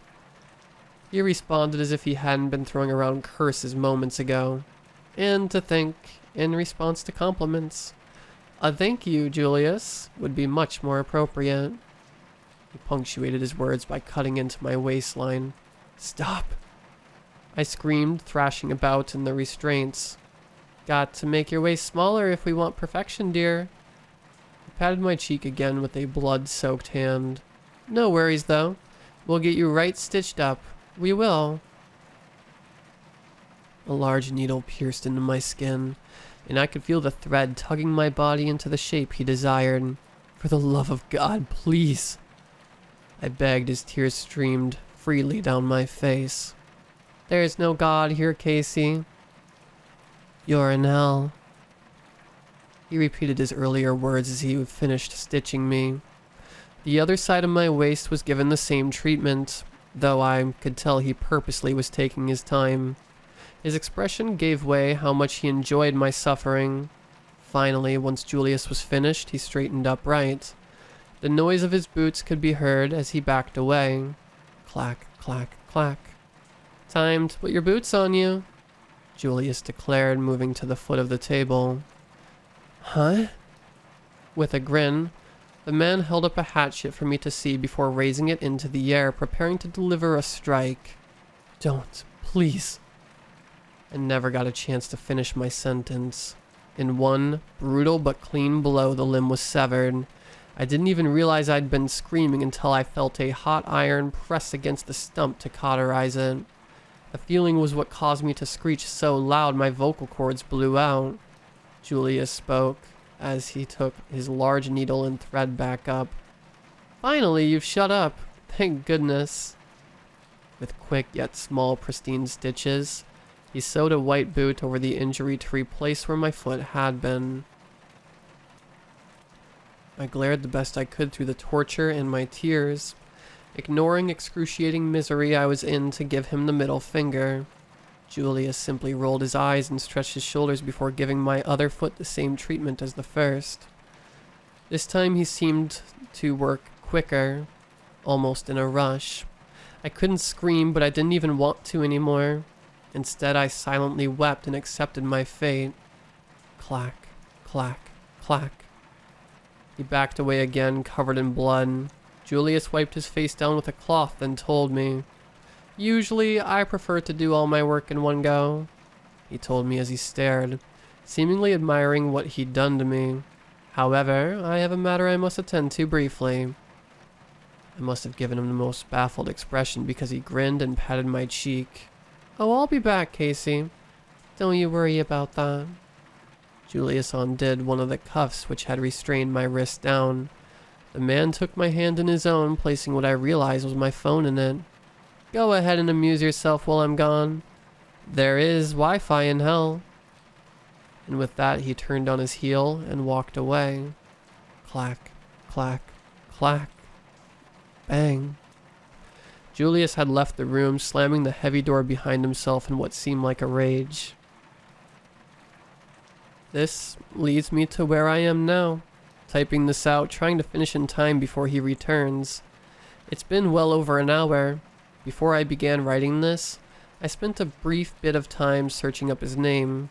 He responded as if he hadn't been throwing around curses moments ago. And to think, in response to compliments. A thank you, Julius, would be much more appropriate. He punctuated his words by cutting into my waistline. Stop! I screamed, thrashing about in the restraints. Got to make your waist smaller if we want perfection, dear. He patted my cheek again with a blood-soaked hand. No worries, though. We'll get you right stitched up. We will. A large needle pierced into my skin, and I could feel the thread tugging my body into the shape he desired. For the love of God, please! I begged as tears streamed freely down my face. There is no God here, Casey. You're in hell. He repeated his earlier words as he finished stitching me. The other side of my waist was given the same treatment, though I could tell he purposely was taking his time. His expression gave way how much he enjoyed my suffering. Finally, once Julius was finished, he straightened upright. The noise of his boots could be heard as he backed away. Clack, clack, clack. Time to put your boots on you, Julius declared, moving to the foot of the table. Huh? With a grin, the man held up a hatchet for me to see before raising it into the air, preparing to deliver a strike. Don't, please. I never got a chance to finish my sentence. In one brutal but clean blow, the limb was severed. I didn't even realize I'd been screaming until I felt a hot iron press against the stump to cauterize it. The feeling was what caused me to screech so loud my vocal cords blew out. Julius spoke as he took his large needle and thread back up. Finally, you've shut up. Thank goodness. With quick yet small pristine stitches, he sewed a white boot over the injury to replace where my foot had been. I glared the best I could through the torture and my tears, ignoring excruciating misery I was in to give him the middle finger. Julius simply rolled his eyes and stretched his shoulders before giving my other foot the same treatment as the first. This time he seemed to work quicker, almost in a rush. I couldn't scream, but I didn't even want to anymore. Instead, I silently wept and accepted my fate. Clack, clack, clack. He backed away again, covered in blood. Julius wiped his face down with a cloth, then told me, Usually, I prefer to do all my work in one go, he told me as he stared, seemingly admiring what he'd done to me. However, I have a matter I must attend to briefly. I must have given him the most baffled expression because he grinned and patted my cheek. Oh, I'll be back, Casey. Don't you worry about that. Julius undid one of the cuffs which had restrained my wrist down. The man took my hand in his own, placing what I realized was my phone in it. Go ahead and amuse yourself while I'm gone. There is Wi-Fi in hell. And with that, he turned on his heel and walked away. Clack, clack, clack. Bang. Julius had left the room, slamming the heavy door behind himself in what seemed like a rage. This leads me to where I am now, typing this out, trying to finish in time before he returns. It's been well over an hour. Before I began writing this, I spent a brief bit of time searching up his name.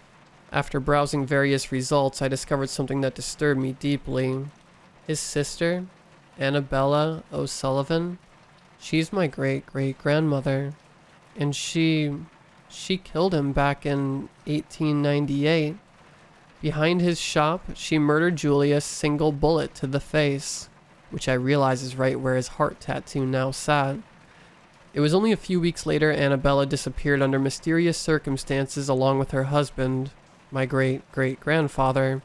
After browsing various results, I discovered something that disturbed me deeply. His sister, Annabella O'Sullivan, she's my great-great-grandmother, and she killed him back in 1898. Behind his shop, she murdered Julius single bullet to the face, which I realize is right where his heart tattoo now sat. It was only a few weeks later Annabella disappeared under mysterious circumstances along with her husband, my great-great-grandfather.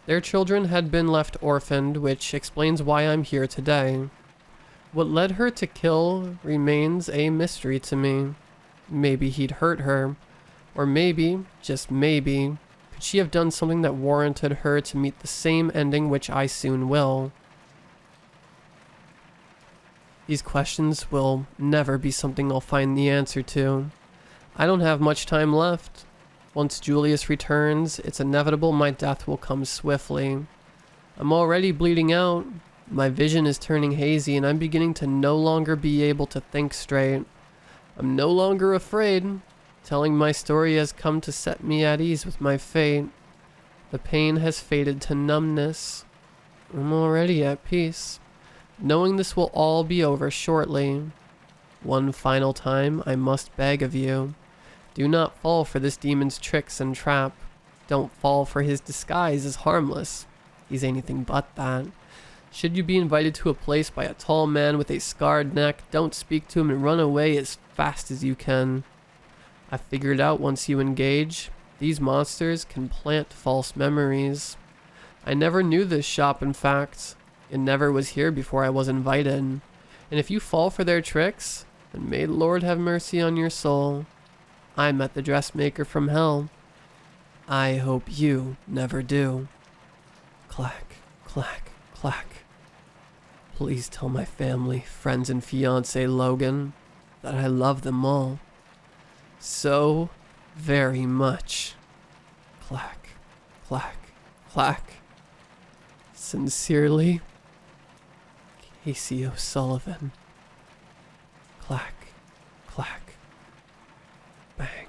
Their children had been left orphaned, which explains why I'm here today. What led her to kill remains a mystery to me. Maybe he'd hurt her, or maybe, just maybe, could she have done something that warranted her to meet the same ending which I soon will? These questions will never be something I'll find the answer to. I don't have much time left. Once Julius returns, it's inevitable my death will come swiftly. I'm already bleeding out. My vision is turning hazy and I'm beginning to no longer be able to think straight. I'm no longer afraid. Telling my story has come to set me at ease with my fate. The pain has faded to numbness. I'm already at peace, knowing this will all be over shortly. One final time, I must beg of you. Do not fall for this demon's tricks and trap. Don't fall for his disguise as harmless. He's anything but that. Should you be invited to a place by a tall man with a scarred neck, don't speak to him and run away as fast as you can. I figured out once you engage, these monsters can plant false memories. I never knew this shop, in fact. It never was here before I was invited. And if you fall for their tricks, then may the Lord have mercy on your soul. I met the dressmaker from hell. I hope you never do. Clack, clack, clack. Please tell my family, friends, and fiancé Logan that I love them all so very much. Clack, clack, clack. Sincerely, Casey O'Sullivan. Clack, clack, bang.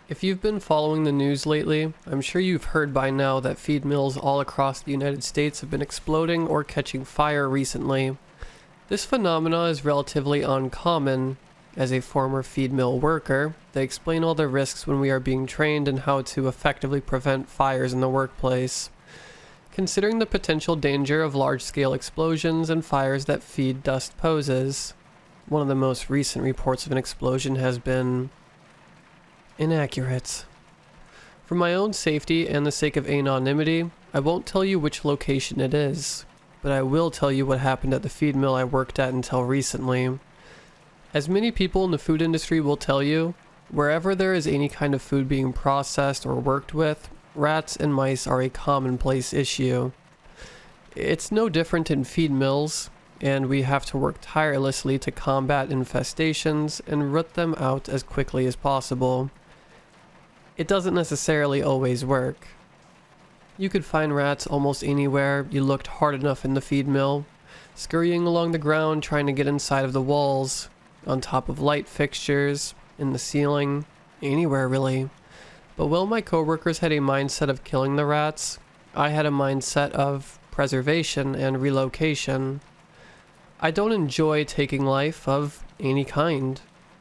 If you've been following the news lately, I'm sure you've heard by now that feed mills all across the United States have been exploding or catching fire recently. This phenomena is relatively uncommon. As a former feed mill worker, they explain all the risks when we are being trained in how to effectively prevent fires in the workplace. Considering the potential danger of large-scale explosions and fires that feed dust poses, one of the most recent reports of an explosion has been inaccurate. For my own safety and the sake of anonymity, I won't tell you which location it is, but I will tell you what happened at the feed mill I worked at until recently. As many people in the food industry will tell you, wherever there is any kind of food being processed or worked with, rats and mice are a commonplace issue. It's no different in feed mills, and we have to work tirelessly to combat infestations and root them out as quickly as possible. It doesn't necessarily always work. You could find rats almost anywhere you looked hard enough in the feed mill, scurrying along the ground trying to get inside of the walls, on top of light fixtures, in the ceiling, anywhere really. But while my coworkers had a mindset of killing the rats, I had a mindset of preservation and relocation. I don't enjoy taking life of any kind.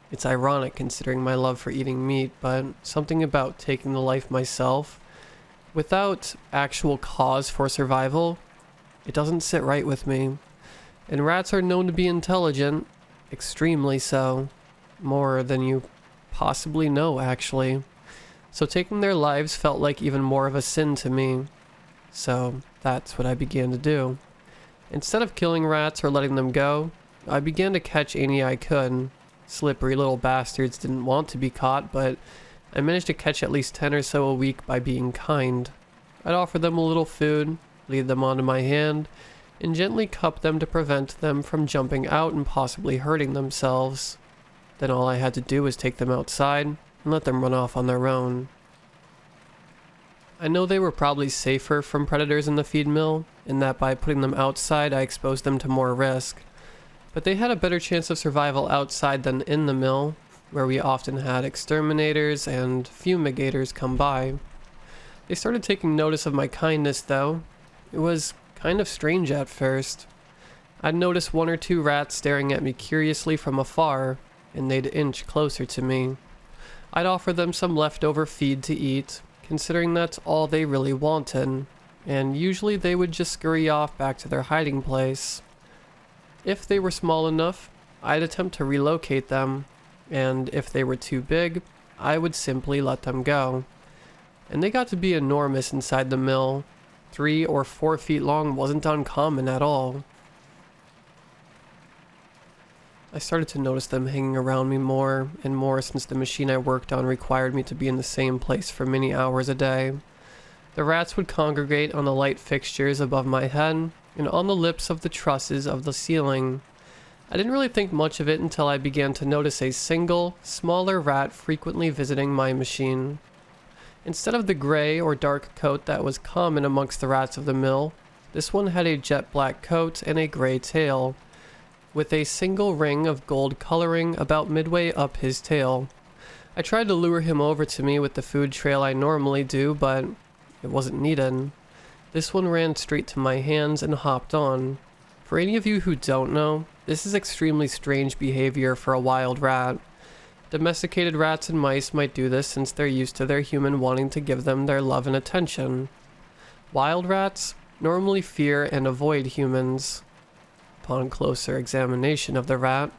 It's ironic considering my love for eating meat, but something about taking the life myself, without actual cause for survival, it doesn't sit right with me. And rats are known to be intelligent, extremely so, more than you possibly know actually. So taking their lives felt like even more of a sin to me. So that's what I began to do. Instead of killing rats or letting them go, I began to catch any I could. Slippery little bastards didn't want to be caught, but I managed to catch at least 10 or so a week by being kind. I'd offer them a little food, lead them onto my hand, and gently cup them to prevent them from jumping out and possibly hurting themselves. Then all I had to do was take them outside and let them run off on their own. I know they were probably safer from predators in the feed mill, in that by putting them outside I exposed them to more risk. But they had a better chance of survival outside than in the mill, where we often had exterminators and fumigators come by. They started taking notice of my kindness though. It was kind of strange at first. I'd notice one or two rats staring at me curiously from afar, and they'd inch closer to me. I'd offer them some leftover feed to eat, considering that's all they really wanted, and usually they would just scurry off back to their hiding place. If they were small enough, I'd attempt to relocate them, and if they were too big, I would simply let them go. And they got to be enormous inside the mill. 3 or 4 feet long wasn't uncommon at all. I started to notice them hanging around me more and more since the machine I worked on required me to be in the same place for many hours a day. The rats would congregate on the light fixtures above my head and on the lips of the trusses of the ceiling. I didn't really think much of it until I began to notice a single, smaller rat frequently visiting my machine. Instead of the gray or dark coat that was common amongst the rats of the mill, this one had a jet black coat and a gray tail, with a single ring of gold coloring about midway up his tail. I tried to lure him over to me with the food trail I normally do, but it wasn't needed. This one ran straight to my hands and hopped on. For any of you who don't know, this is extremely strange behavior for a wild rat. Domesticated rats and mice might do this since they're used to their human wanting to give them their love and attention. Wild rats normally fear and avoid humans. Upon closer examination of the rat,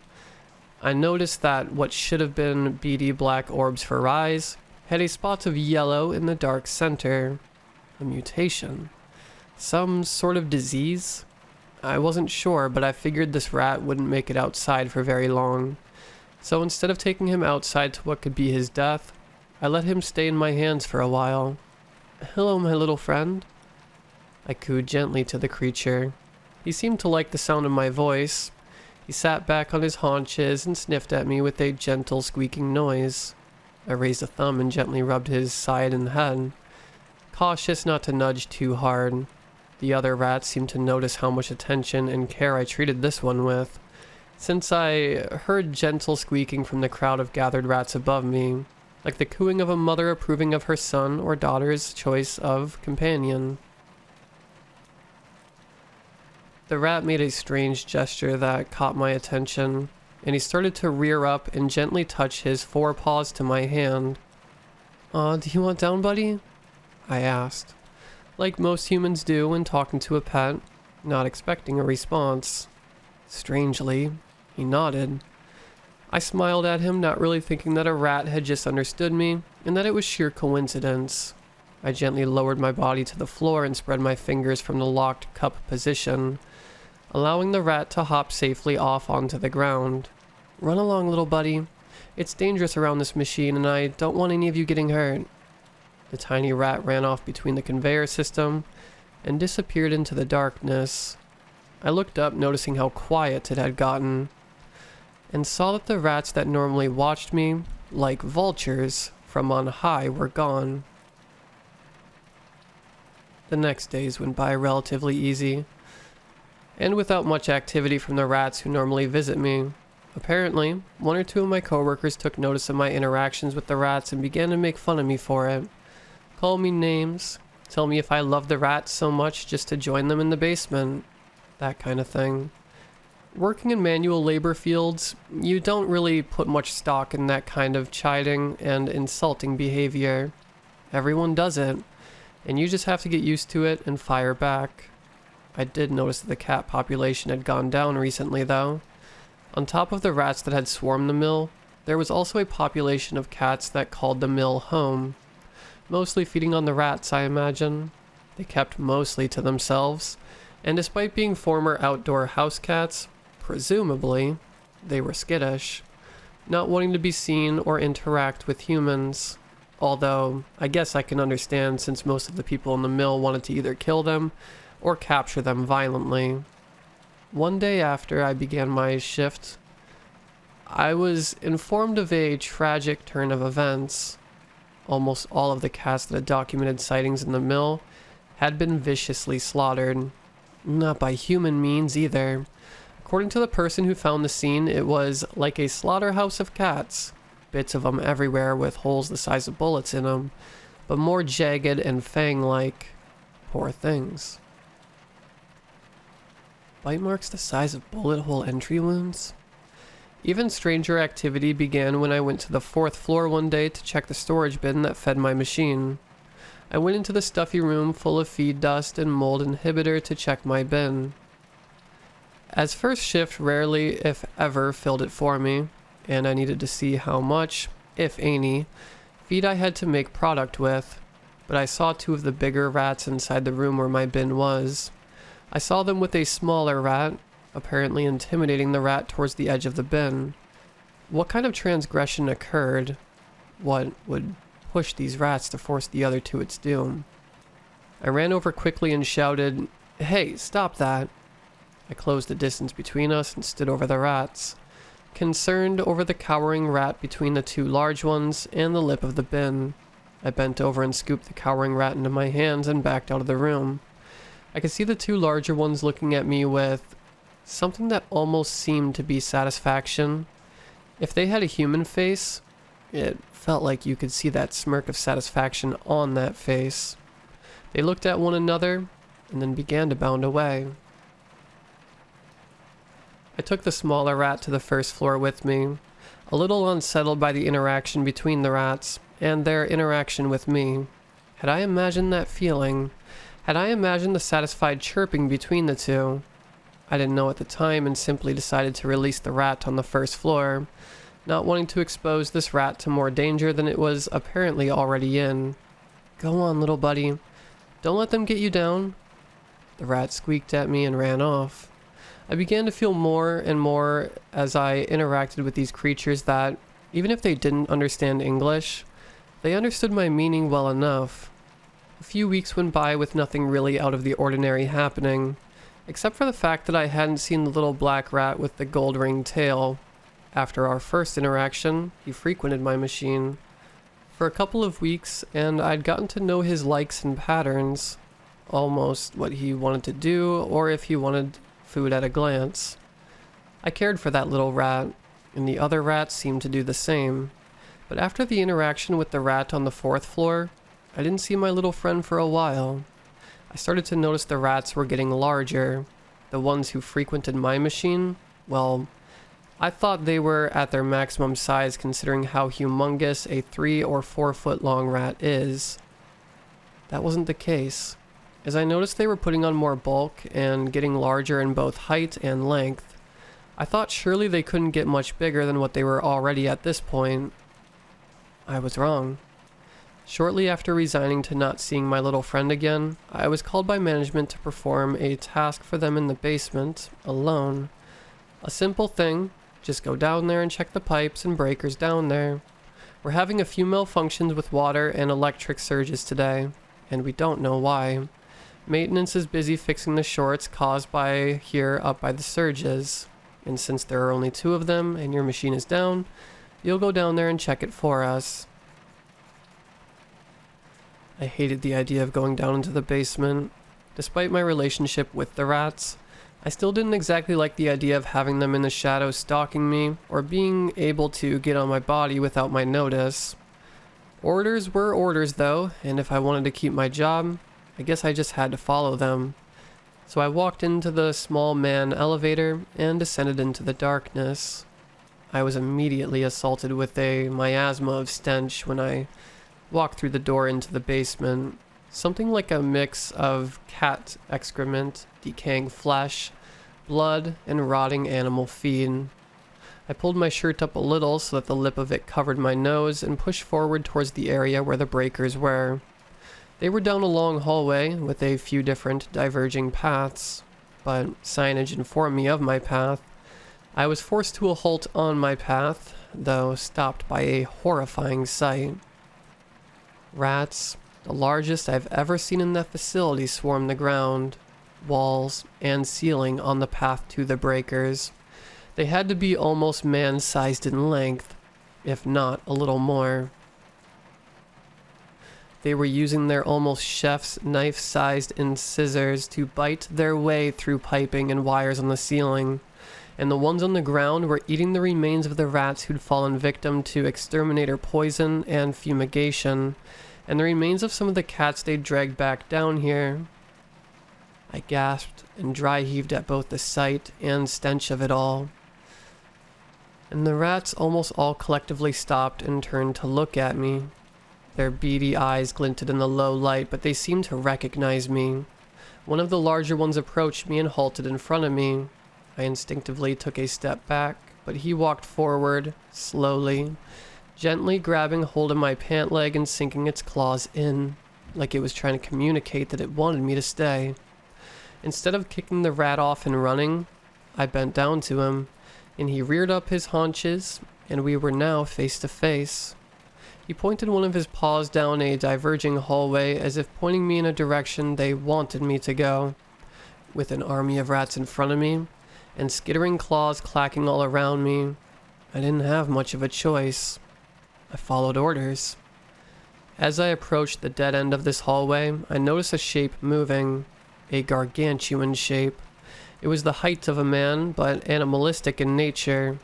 I noticed that what should have been beady black orbs for eyes had a spot of yellow in the dark center. A mutation. Some sort of disease? I wasn't sure, but I figured this rat wouldn't make it outside for very long. So instead of taking him outside to what could be his death, I let him stay in my hands for a while. "Hello, my little friend." I cooed gently to the creature. He seemed to like the sound of my voice. He sat back on his haunches and sniffed at me with a gentle squeaking noise. I raised a thumb and gently rubbed his side and head, cautious not to nudge too hard. The other rats seemed to notice how much attention and care I treated this one with, since I heard gentle squeaking from the crowd of gathered rats above me, like the cooing of a mother approving of her son or daughter's choice of companion. The rat made a strange gesture that caught my attention, and he started to rear up and gently touch his forepaws to my hand. Do you want down, buddy?" I asked, like most humans do when talking to a pet, not expecting a response. Strangely, he nodded. I smiled at him, not really thinking that a rat had just understood me, and that it was sheer coincidence. I gently lowered my body to the floor and spread my fingers from the locked cup position, allowing the rat to hop safely off onto the ground. "Run along, little buddy. It's dangerous around this machine, and I don't want any of you getting hurt." The tiny rat ran off between the conveyor system and disappeared into the darkness. I looked up, noticing how quiet it had gotten, and saw that the rats that normally watched me, like vultures, from on high were gone. The next days went by relatively easy, and without much activity from the rats who normally visit me. Apparently, one or two of my coworkers took notice of my interactions with the rats and began to make fun of me for it. Call me names, tell me if I love the rats so much just to join them in the basement, that kind of thing. Working in manual labor fields, you don't really put much stock in that kind of chiding and insulting behavior. Everyone does it, and you just have to get used to it and fire back. I did notice that the cat population had gone down recently, though. On top of the rats that had swarmed the mill, there was also a population of cats that called the mill home. Mostly feeding on the rats, I imagine. They kept mostly to themselves, and despite being former outdoor house cats, presumably, they were skittish, not wanting to be seen or interact with humans. Although, I guess I can understand since most of the people in the mill wanted to either kill them or capture them violently. One day after I began my shift, I was informed of a tragic turn of events. Almost all of the cats that had documented sightings in the mill had been viciously slaughtered. Not by human means either. According to the person who found the scene, it was like a slaughterhouse of cats. Bits of them everywhere with holes the size of bullets in them, but more jagged and fang-like. Poor things. Bite marks the size of bullet hole entry wounds? Even stranger activity began when I went to the 4th floor one day to check the storage bin that fed my machine. I went into the stuffy room full of feed dust and mold inhibitor to check my bin. As first shift rarely, if ever, filled it for me, and I needed to see how much, if any, feed I had to make product with, but I saw two of the bigger rats inside the room where my bin was. I saw them with a smaller rat, apparently intimidating the rat towards the edge of the bin. What kind of transgression occurred? What would push these rats to force the other to its doom? I ran over quickly and shouted, "Hey, stop that!" I closed the distance between us and stood over the rats, concerned over the cowering rat between the two large ones and the lip of the bin. I bent over and scooped the cowering rat into my hands and backed out of the room. I could see the two larger ones looking at me with something that almost seemed to be satisfaction. If they had a human face, it felt like you could see that smirk of satisfaction on that face. They looked at one another and then began to bound away. I took the smaller rat to the 1st floor with me. a little unsettled by the interaction between the rats and their interaction with me. Had I imagined that feeling? Had I imagined the satisfied chirping between the two? I didn't know at the time and simply decided to release the rat on the first floor, not wanting to expose this rat to more danger than it was apparently already in. "Go on, little buddy. Don't let them get you down." The rat squeaked at me and ran off. I began to feel more and more as I interacted with these creatures that, even if they didn't understand English, they understood my meaning well enough. A few weeks went by with nothing really out of the ordinary happening, except for the fact that I hadn't seen the little black rat with the gold ring tail. After our first interaction, he frequented my machine for a couple of weeks, and I'd gotten to know his likes and patterns, almost what he wanted to do or if he wanted food at a glance. I cared for that little rat, and the other rats seemed to do the same. But after the interaction with the rat on the 4th floor, I didn't see my little friend for a while. I started to notice the rats were getting larger. The ones who frequented my machine, well, I thought they were at their maximum size considering how humongous a 3 or 4 foot long rat is. That wasn't the case, as I noticed they were putting on more bulk and getting larger in both height and length. I thought surely they couldn't get much bigger than what they were already at this point. I was wrong. Shortly after resigning to not seeing my little friend again, I was called by management to perform a task for them in the basement, alone. A simple thing, just go down there and check the pipes and breakers down there. We're having a few malfunctions with water and electric surges today, and we don't know why. Maintenance is busy fixing the shorts caused by here up by the surges, and since there are only 2 of them and your machine is down, you'll go down there and check it for us. I hated the idea of going down into the basement. Despite my relationship with the rats, I still didn't exactly like the idea of having them in the shadows stalking me, or being able to get on my body without my notice. Orders were orders though, and if I wanted to keep my job, I guess I just had to follow them. So I walked into the small man elevator and descended into the darkness. I was immediately assaulted with a miasma of stench when I walked through the door into the basement. Something like a mix of cat excrement, decaying flesh, blood, and rotting animal feed. I pulled my shirt up a little so that the lip of it covered my nose and pushed forward towards the area where the breakers were. They were down a long hallway with a few different diverging paths, but signage informed me of my path. I was forced to a halt on my path, though stopped by a horrifying sight. Rats, the largest I've ever seen in that facility, swarmed the ground, walls, and ceiling on the path to the breakers. They had to be almost man-sized in length, if not a little more. They were using their almost chef's knife-sized incisors to bite their way through piping and wires on the ceiling, and the ones on the ground were eating the remains of the rats who'd fallen victim to exterminator poison and fumigation, and the remains of some of the cats they'd dragged back down here. I gasped and dry heaved at both the sight and stench of it all. And the rats almost all collectively stopped and turned to look at me. Their beady eyes glinted in the low light, but they seemed to recognize me. One of the larger ones approached me and halted in front of me. I instinctively took a step back, but he walked forward, slowly, gently grabbing hold of my pant leg and sinking its claws in, like it was trying to communicate that it wanted me to stay. Instead of kicking the rat off and running, I bent down to him, and he reared up his haunches, and we were now face to face. He pointed one of his paws down a diverging hallway as if pointing me in a direction they wanted me to go. With an army of rats in front of me, and skittering claws clacking all around me, I didn't have much of a choice. I followed orders. As I approached the dead end of this hallway, I noticed a shape moving, a gargantuan shape. It was the height of a man, but animalistic in nature.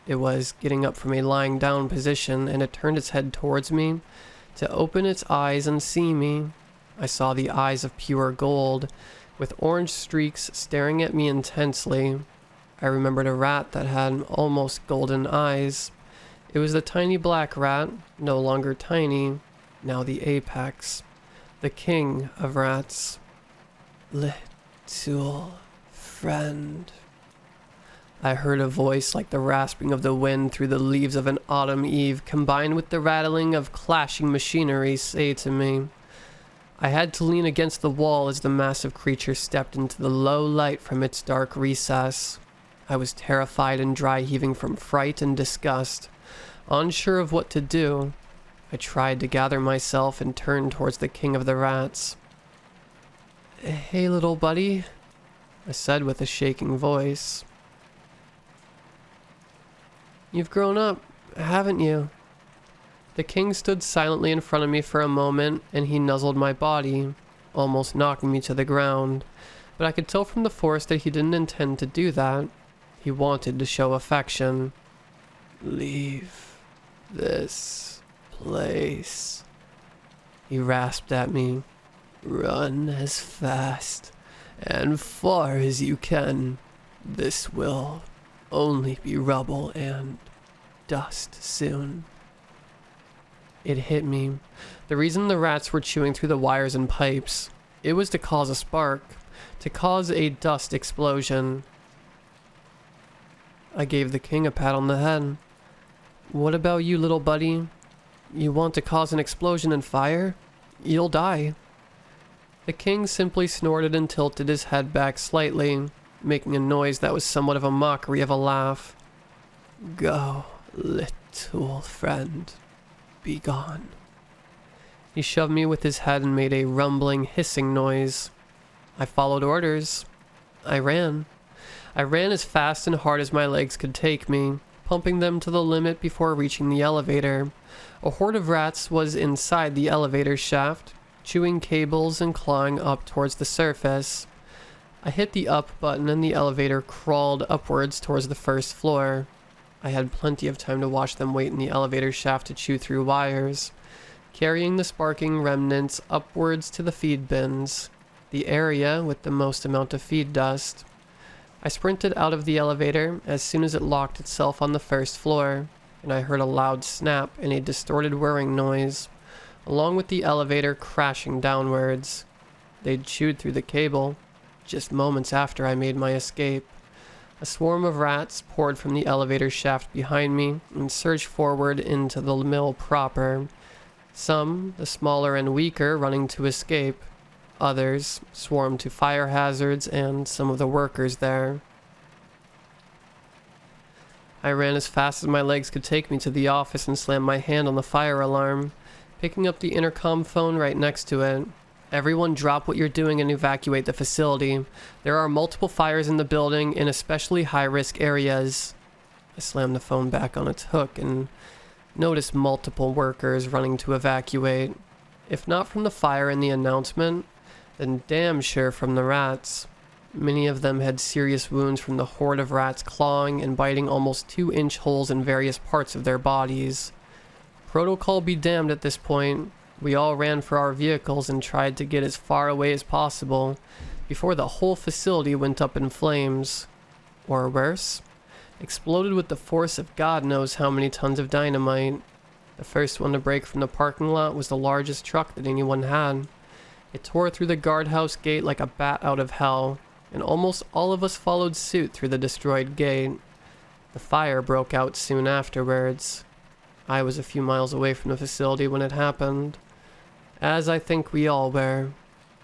It was getting up from a lying down position, and it turned its head towards me to open its eyes and see me. I saw the eyes of pure gold, with orange streaks staring at me intensely. I remembered a rat that had almost golden eyes, It was the tiny black rat, no longer tiny, now the apex, the king of rats. Little friend. I heard a voice like the rasping of the wind through the leaves of an autumn eve, combined with the rattling of clashing machinery, say to me. I had to lean against the wall as the massive creature stepped into the low light from its dark recess. I was terrified and dry-heaving from fright and disgust. Unsure of what to do, I tried to gather myself and turned towards the king of the rats. "Hey, little buddy," I said with a shaking voice. "You've grown up, haven't you?" The king stood silently in front of me for a moment, and he nuzzled my body, almost knocking me to the ground. But I could tell from the force that he didn't intend to do that. He wanted to show affection. "Leave this place," he rasped at me. "Run as fast and far as you can. This will only be rubble and dust soon." It hit me. The reason the rats were chewing through the wires and pipes, it was to cause a spark, to cause a dust explosion. I gave the king a pat on the head. "What about you, little buddy? You want to cause an explosion and fire? You'll die." The king simply snorted and tilted his head back slightly, making a noise that was somewhat of a mockery of a laugh. "Go, little friend. Be gone." He shoved me with his head and made a rumbling, hissing noise. I followed orders. I ran. I ran as fast and hard as my legs could take me, pumping them to the limit before reaching the elevator. A horde of rats was inside the elevator shaft, chewing cables and clawing up towards the surface. I hit the up button and the elevator crawled upwards towards the first floor. I had plenty of time to watch them wait in the elevator shaft to chew through wires, carrying the sparking remnants upwards to the feed bins, the area with the most amount of feed dust. I sprinted out of the elevator as soon as it locked itself on the first floor, and I heard a loud snap and a distorted whirring noise, along with the elevator crashing downwards. They'd chewed through the cable, just moments after I made my escape. A swarm of rats poured from the elevator shaft behind me and surged forward into the mill proper. Some, the smaller and weaker, running to escape. Others swarmed to fire hazards and some of the workers there. I ran as fast as my legs could take me to the office and slammed my hand on the fire alarm, picking up the intercom phone right next to it. "Everyone drop what you're doing and evacuate the facility. There are multiple fires in the building in especially high-risk areas." I slammed the phone back on its hook and noticed multiple workers running to evacuate. If not from the fire and the announcement, then damn sure from the rats. Many of them had serious wounds from the horde of rats clawing and biting almost 2-inch holes in various parts of their bodies. Protocol be damned at this point. We all ran for our vehicles and tried to get as far away as possible before the whole facility went up in flames. Or worse, exploded with the force of God knows how many tons of dynamite. The first one to break from the parking lot was the largest truck that anyone had. It tore through the guardhouse gate like a bat out of hell, and almost all of us followed suit through the destroyed gate. The fire broke out soon afterwards. I was a few miles away from the facility when it happened, as I think we all were.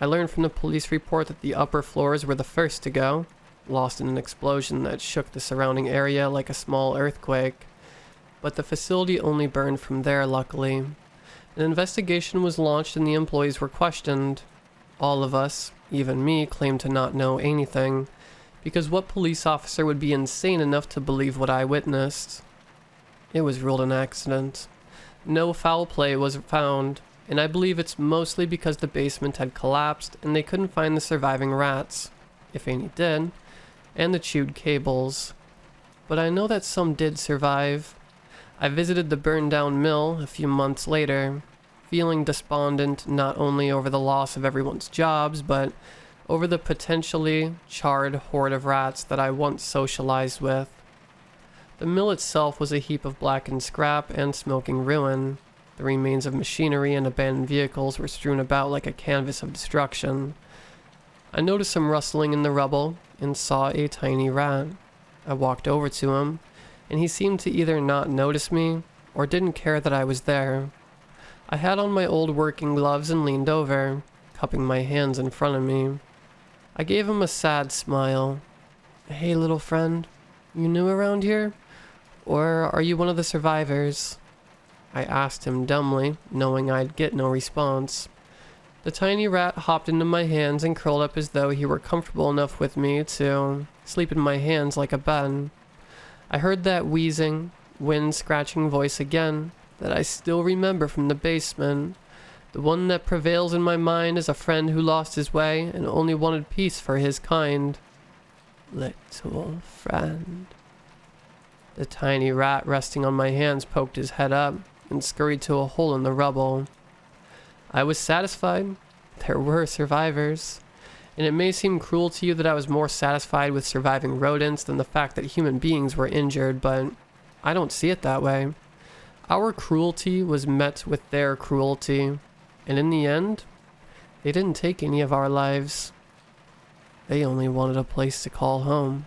I learned from the police report that the upper floors were the first to go, lost in an explosion that shook the surrounding area like a small earthquake. But the facility only burned from there, luckily. An investigation was launched and the employees were questioned. All of us, even me, claimed to not know anything, because what police officer would be insane enough to believe what I witnessed? It was ruled an accident. No foul play was found, and I believe it's mostly because the basement had collapsed and they couldn't find the surviving rats, if any did, and the chewed cables. But I know that some did survive. I visited the burned down mill a few months later, feeling despondent not only over the loss of everyone's jobs, but over the potentially charred horde of rats that I once socialized with. The mill itself was a heap of blackened scrap and smoking ruin. The remains of machinery and abandoned vehicles were strewn about like a canvas of destruction. I noticed some rustling in the rubble and saw a tiny rat. I walked over to him, and he seemed to either not notice me or didn't care that I was there. I had on my old working gloves and leaned over, cupping my hands in front of me. I gave him a sad smile. "Hey, little friend, you new around here? Or are you one of the survivors?" I asked him dumbly, knowing I'd get no response. The tiny rat hopped into my hands and curled up as though he were comfortable enough with me to sleep in my hands like a bed. I heard that wheezing, wind-scratching voice again that I still remember from the basement. The one that prevails in my mind is a friend who lost his way and only wanted peace for his kind. "Little friend." The tiny rat resting on my hands poked his head up and scurried to a hole in the rubble. I was satisfied. There were survivors. And it may seem cruel to you that I was more satisfied with surviving rodents than the fact that human beings were injured, but I don't see it that way. Our cruelty was met with their cruelty, and in the end, they didn't take any of our lives. They only wanted a place to call home.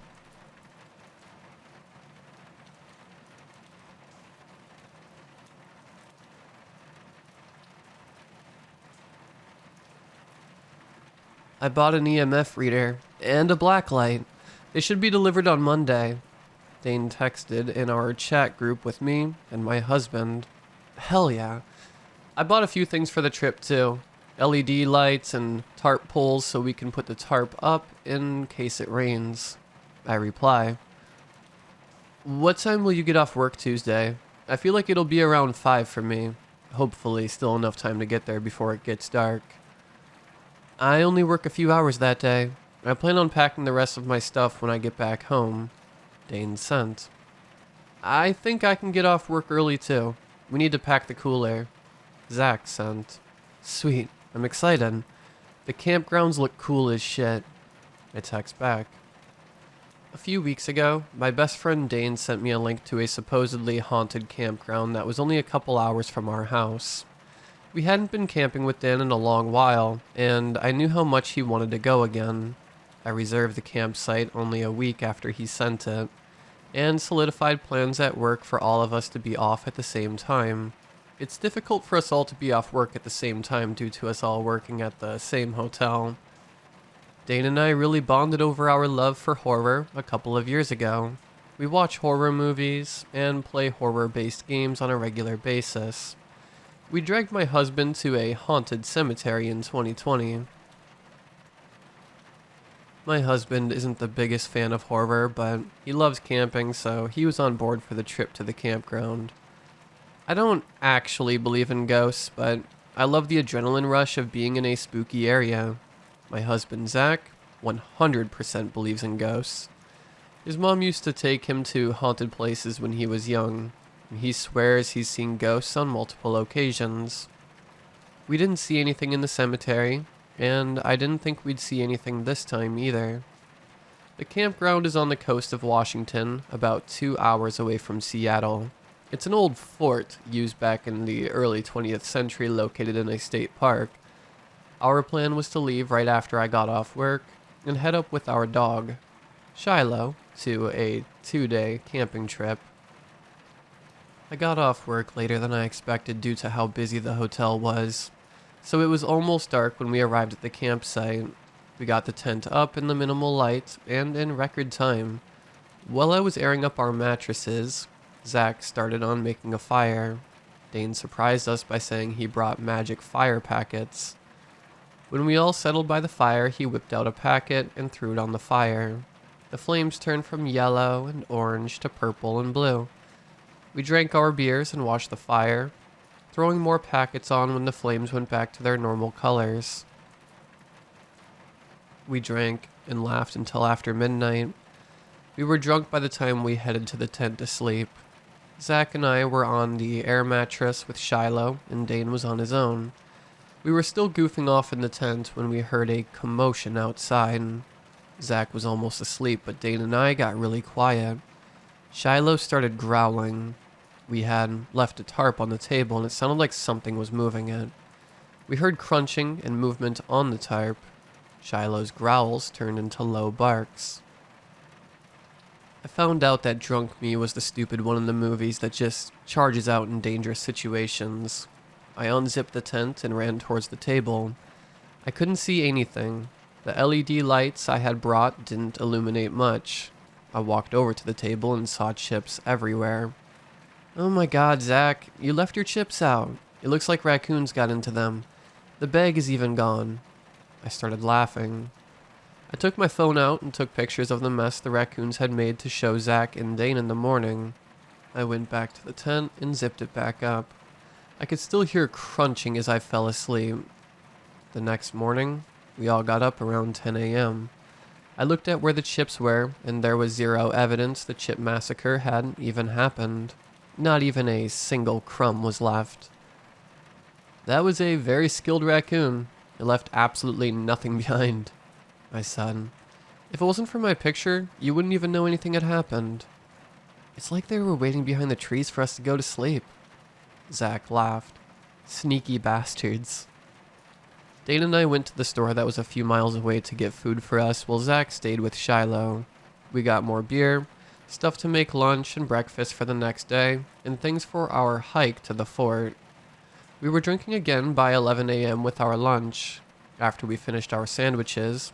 I bought an EMF reader and a blacklight. They should be delivered on Monday. Dane texted in our chat group with me and my husband. Hell yeah. I bought a few things for the trip too. LED lights and tarp poles so we can put the tarp up in case it rains. I reply, "What time will you get off work Tuesday? I feel like it'll be around 5 for me. Hopefully still enough time to get there before it gets dark." "I only work a few hours that day. I plan on packing the rest of my stuff when I get back home." Dane sent. "I think I can get off work early too. We need to pack the cooler." Zach sent. "Sweet, I'm excited. The campgrounds look cool as shit." I text back. A few weeks ago, my best friend Dane sent me a link to a supposedly haunted campground that was only a couple hours from our house. We hadn't been camping with Dan in a long while, and I knew how much he wanted to go again. I reserved the campsite only a week after he sent it, and solidified plans at work for all of us to be off at the same time. It's difficult for us all to be off work at the same time due to us all working at the same hotel. Dane and I really bonded over our love for horror a couple of years ago. We watch horror movies and play horror-based games on a regular basis. We dragged my husband to a haunted cemetery in 2020. My husband isn't the biggest fan of horror, but he loves camping, so he was on board for the trip to the campground. I don't actually believe in ghosts, but I love the adrenaline rush of being in a spooky area. My husband, Zach, 100% believes in ghosts. His mom used to take him to haunted places when he was young. He swears he's seen ghosts on multiple occasions. We didn't see anything in the cemetery, and I didn't think we'd see anything this time either. The campground is on the coast of Washington, about 2 hours away from Seattle. It's an old fort used back in the early 20th century located in a state park. Our plan was to leave right after I got off work and head up with our dog, Shiloh, to a 2-day camping trip. I got off work later than I expected due to how busy the hotel was, so it was almost dark when we arrived at the campsite. We got the tent up in the minimal light and in record time. While I was airing up our mattresses, Zach started on making a fire. Dane surprised us by saying he brought magic fire packets. When we all settled by the fire, he whipped out a packet and threw it on the fire. The flames turned from yellow and orange to purple and blue. We drank our beers and watched the fire, throwing more packets on when the flames went back to their normal colors. We drank and laughed until after midnight. We were drunk by the time we headed to the tent to sleep. Zach and I were on the air mattress with Shiloh, and Dane was on his own. We were still goofing off in the tent when we heard a commotion outside. Zach was almost asleep, but Dane and I got really quiet. Shiloh started growling. We had left a tarp on the table and it sounded like something was moving it. We heard crunching and movement on the tarp. Shiloh's growls turned into low barks. I found out that drunk me was the stupid one in the movies that just charges out in dangerous situations. I unzipped the tent and ran towards the table. I couldn't see anything. The LED lights I had brought didn't illuminate much. I walked over to the table and saw chips everywhere. Oh my god, Zach, you left your chips out. It looks like raccoons got into them. The bag is even gone. I started laughing. I took my phone out and took pictures of the mess the raccoons had made to show Zach and Dane in the morning. I went back to the tent and zipped it back up. I could still hear crunching as I fell asleep. The next morning, we all got up around 10 a.m. I looked at where the chips were, and there was zero evidence the chip massacre had even happened. Not even a single crumb was left. That was a very skilled raccoon. It left absolutely nothing behind, I said. If it wasn't for my picture, you wouldn't even know anything had happened. It's like they were waiting behind the trees for us to go to sleep. Zach laughed. Sneaky bastards. Dane and I went to the store that was a few miles away to get food for us, while Zach stayed with Shiloh. We got more beer, stuff to make lunch and breakfast for the next day, and things for our hike to the fort. We were drinking again by 11 a.m. with our lunch. After we finished our sandwiches,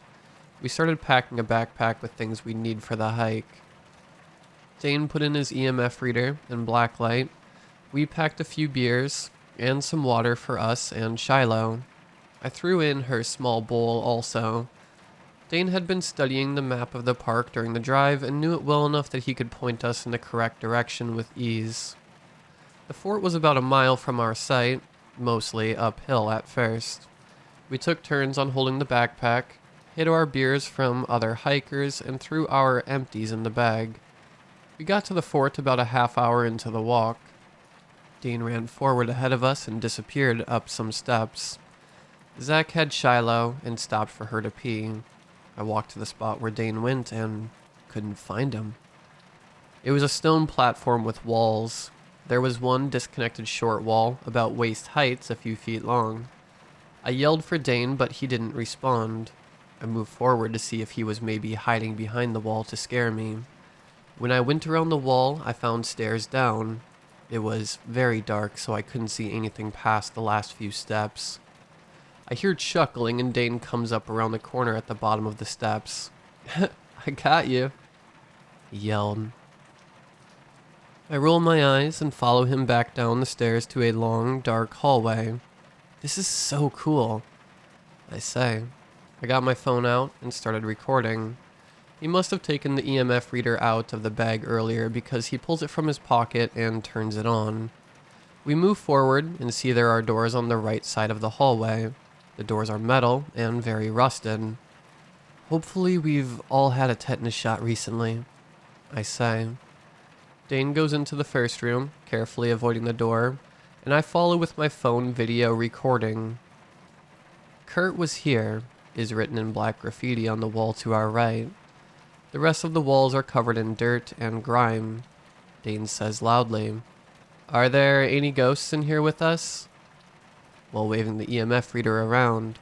we started packing a backpack with things we need for the hike. Dane put in his EMF reader and blacklight. We packed a few beers and some water for us and Shiloh. I threw in her small bowl also. Dane had been studying the map of the park during the drive and knew it well enough that he could point us in the correct direction with ease. The fort was about a mile from our site, mostly uphill at first. We took turns on holding the backpack, hid our beers from other hikers, and threw our empties in the bag. We got to the fort about a half hour into the walk. Dane ran forward ahead of us and disappeared up some steps. Zach had Shiloh and stopped for her to pee. I walked to the spot where Dane went and couldn't find him. It was a stone platform with walls. There was one disconnected short wall, about waist height, a few feet long. I yelled for Dane, but he didn't respond. I moved forward to see if he was maybe hiding behind the wall to scare me. When I went around the wall, I found stairs down. It was very dark, so I couldn't see anything past the last few steps. I hear chuckling and Dane comes up around the corner at the bottom of the steps. I got you, he yelled. I roll my eyes and follow him back down the stairs to a long, dark hallway. This is so cool, I say. I got my phone out and started recording. He must have taken the EMF reader out of the bag earlier because he pulls it from his pocket and turns it on. We move forward and see there are doors on the right side of the hallway. The doors are metal and very rusted. Hopefully we've all had a tetanus shot recently, I say. Dane goes into the first room, carefully avoiding the door, and I follow with my phone video recording. Kurt was here is written in black graffiti on the wall to our right. The rest of the walls are covered in dirt and grime. Dane says loudly, "Are there any ghosts in here with us?" while waving the EMF reader around.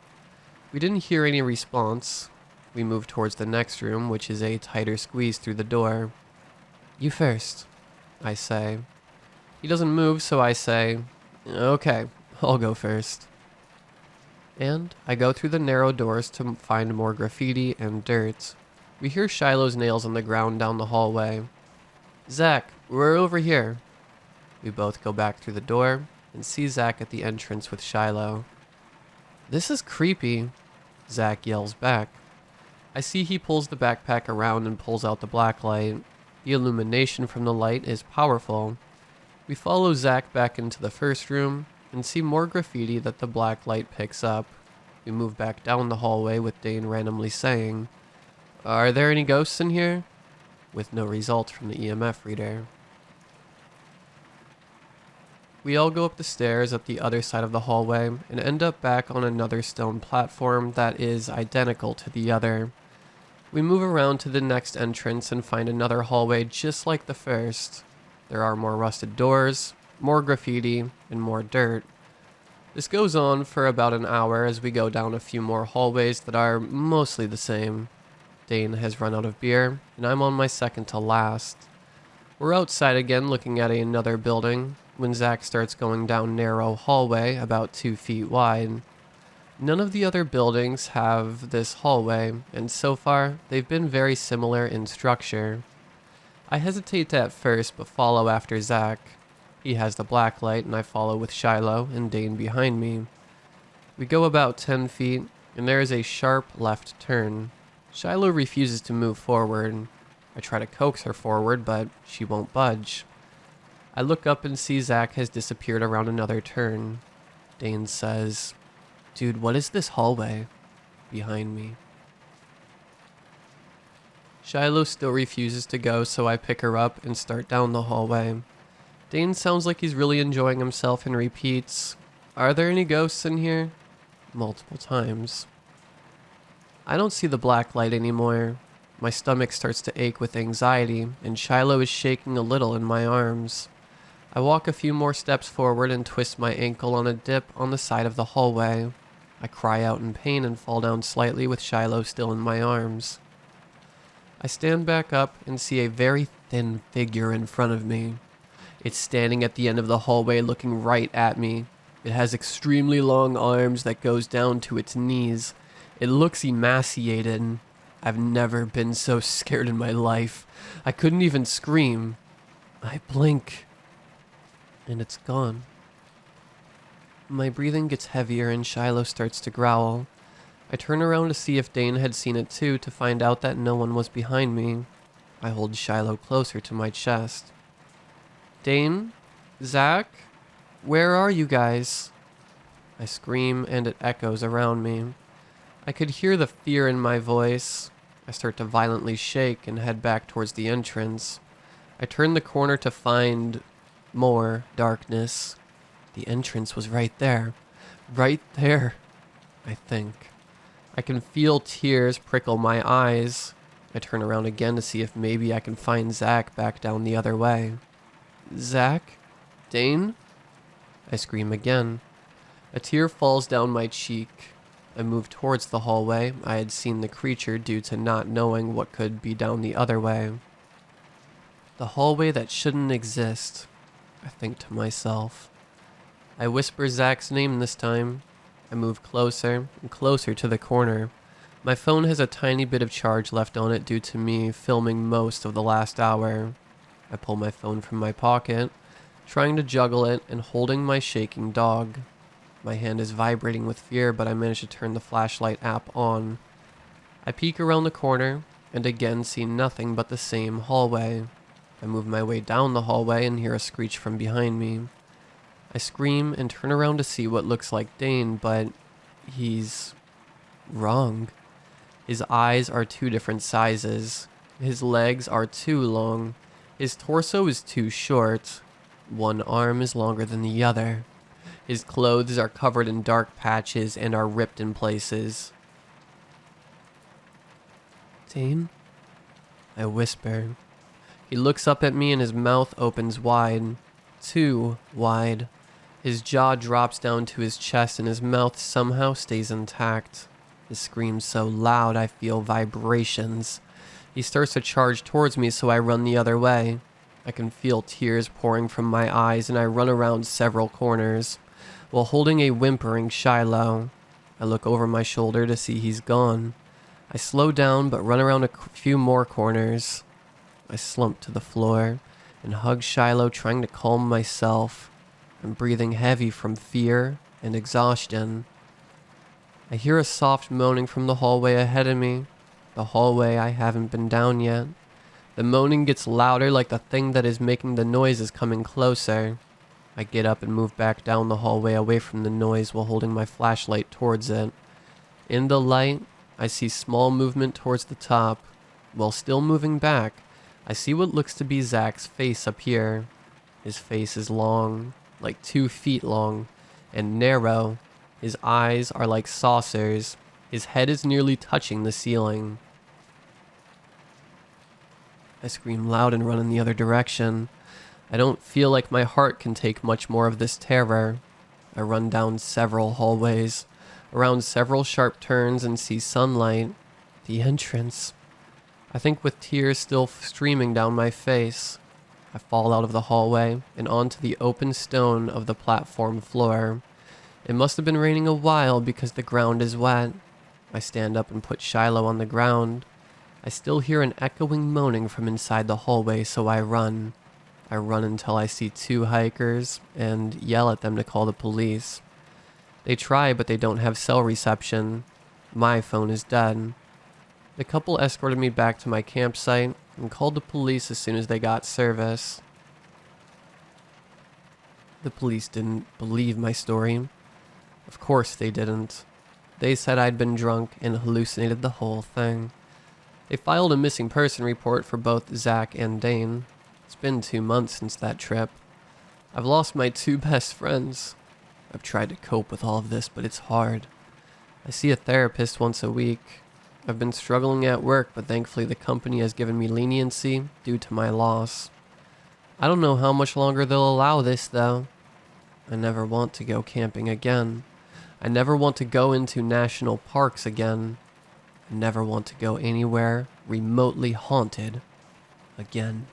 We didn't hear any response. We moved towards the next room, which is a tighter squeeze through the door. "You first," I say. He doesn't move, so I say, "Okay, I'll go first." And I go through the narrow doors to find more graffiti and dirt. We hear Shiloh's nails on the ground down the hallway. "Zach, we're over here." We both go back through the door and see Zach at the entrance with Shiloh. "This is creepy," Zach yells back. I see he pulls the backpack around and pulls out the blacklight. The illumination from the light is powerful. We follow Zach back into the first room and see more graffiti that the black light picks up. We move back down the hallway with Dane randomly saying, "Are there any ghosts in here?" with no result from the EMF reader. We all go up the stairs at the other side of the hallway and end up back on another stone platform that is identical to the other. We move around to the next entrance and find another hallway just like the first. There are more rusted doors, more graffiti, and more dirt. This goes on for about an hour as we go down a few more hallways that are mostly the same. Dane has run out of beer, and I'm on my second to last. We're outside again looking at another building when Zach starts going down narrow hallway about 2 feet wide. None of the other buildings have this hallway, and so far, they've been very similar in structure. I hesitate at first, but follow after Zach. He has the black light, and I follow with Shiloh and Dane behind me. We go about 10 feet, and there is a sharp left turn. Shiloh refuses to move forward. I try to coax her forward, but she won't budge. I look up and see Zach has disappeared around another turn. Dane says, "Dude, what is this hallway?" behind me. Shiloh still refuses to go, so I pick her up and start down the hallway. Dane sounds like he's really enjoying himself and repeats, "Are there any ghosts in here?" multiple times. I don't see the black light anymore. My stomach starts to ache with anxiety, and Shiloh is shaking a little in my arms. I walk a few more steps forward and twist my ankle on a dip on the side of the hallway. I cry out in pain and fall down slightly with Shiloh still in my arms. I stand back up and see a very thin figure in front of me. It's standing at the end of the hallway looking right at me. It has extremely long arms that goes down to its knees. It looks emaciated. I've never been so scared in my life. I couldn't even scream. I blink, and it's gone. My breathing gets heavier and Shiloh starts to growl. I turn around to see if Dane had seen it too, to find out that no one was behind me. I hold Shiloh closer to my chest. "Dane? Zach? Where are you guys?" I scream and it echoes around me. I could hear the fear in my voice. I start to violently shake and head back towards the entrance. I turn the corner to find more darkness. The entrance was right there. Right there, I think. I can feel tears prickle my eyes. I turn around again to see if maybe I can find Zach back down the other way. "Zach? Dane?" I scream again. A tear falls down my cheek. I move towards the hallway. I had seen the creature due to not knowing what could be down the other way. The hallway that shouldn't exist, I think to myself. I whisper Zach's name this time. I move closer and closer to the corner. My phone has a tiny bit of charge left on it due to me filming most of the last hour. I pull my phone from my pocket, trying to juggle it and holding my shaking dog. My hand is vibrating with fear, but I manage to turn the flashlight app on. I peek around the corner and again see nothing but the same hallway. I move my way down the hallway and hear a screech from behind me. I scream and turn around to see what looks like Dane, but he's wrong. His eyes are 2 different sizes. His legs are too long. His torso is too short. One arm is longer than the other. His clothes are covered in dark patches and are ripped in places. "Dane?" I whisper. He looks up at me and his mouth opens wide. Too wide. His jaw drops down to his chest and his mouth somehow stays intact. His scream's so loud I feel vibrations. He starts to charge towards me, so I run the other way. I can feel tears pouring from my eyes and I run around several corners while holding a whimpering Shiloh. I look over my shoulder to see he's gone. I slow down but run around a few more corners. I slump to the floor and hug Shiloh, trying to calm myself. I'm breathing heavy from fear and exhaustion. I hear a soft moaning from the hallway ahead of me, the hallway I haven't been down yet. The moaning gets louder, like the thing that is making the noise is coming closer. I get up and move back down the hallway away from the noise while holding my flashlight towards it. In the light, I see small movement towards the top. While still moving back, I see what looks to be Zach's face up here. His face is long, like 2 feet long, and narrow. His eyes are like saucers. His head is nearly touching the ceiling. I scream loud and run in the other direction. I don't feel like my heart can take much more of this terror. I run down several hallways, around several sharp turns, and see sunlight. The entrance. I think with tears still streaming down my face. I fall out of the hallway and onto the open stone of the platform floor. It must have been raining a while because the ground is wet. I stand up and put Shiloh on the ground. I still hear an echoing moaning from inside the hallway, so I run. I run until I see two hikers and yell at them to call the police. They try, but they don't have cell reception. My phone is dead. The couple escorted me back to my campsite and called the police as soon as they got service. The police didn't believe my story. Of course they didn't. They said I'd been drunk and hallucinated the whole thing. They filed a missing person report for both Zach and Dane. It's been 2 months since that trip. I've lost my 2 best friends. I've tried to cope with all of this, but it's hard. I see a therapist once a week. I've been struggling at work, but thankfully the company has given me leniency due to my loss. I don't know how much longer they'll allow this, though. I never want to go camping again. I never want to go into national parks again. I never want to go anywhere remotely haunted again.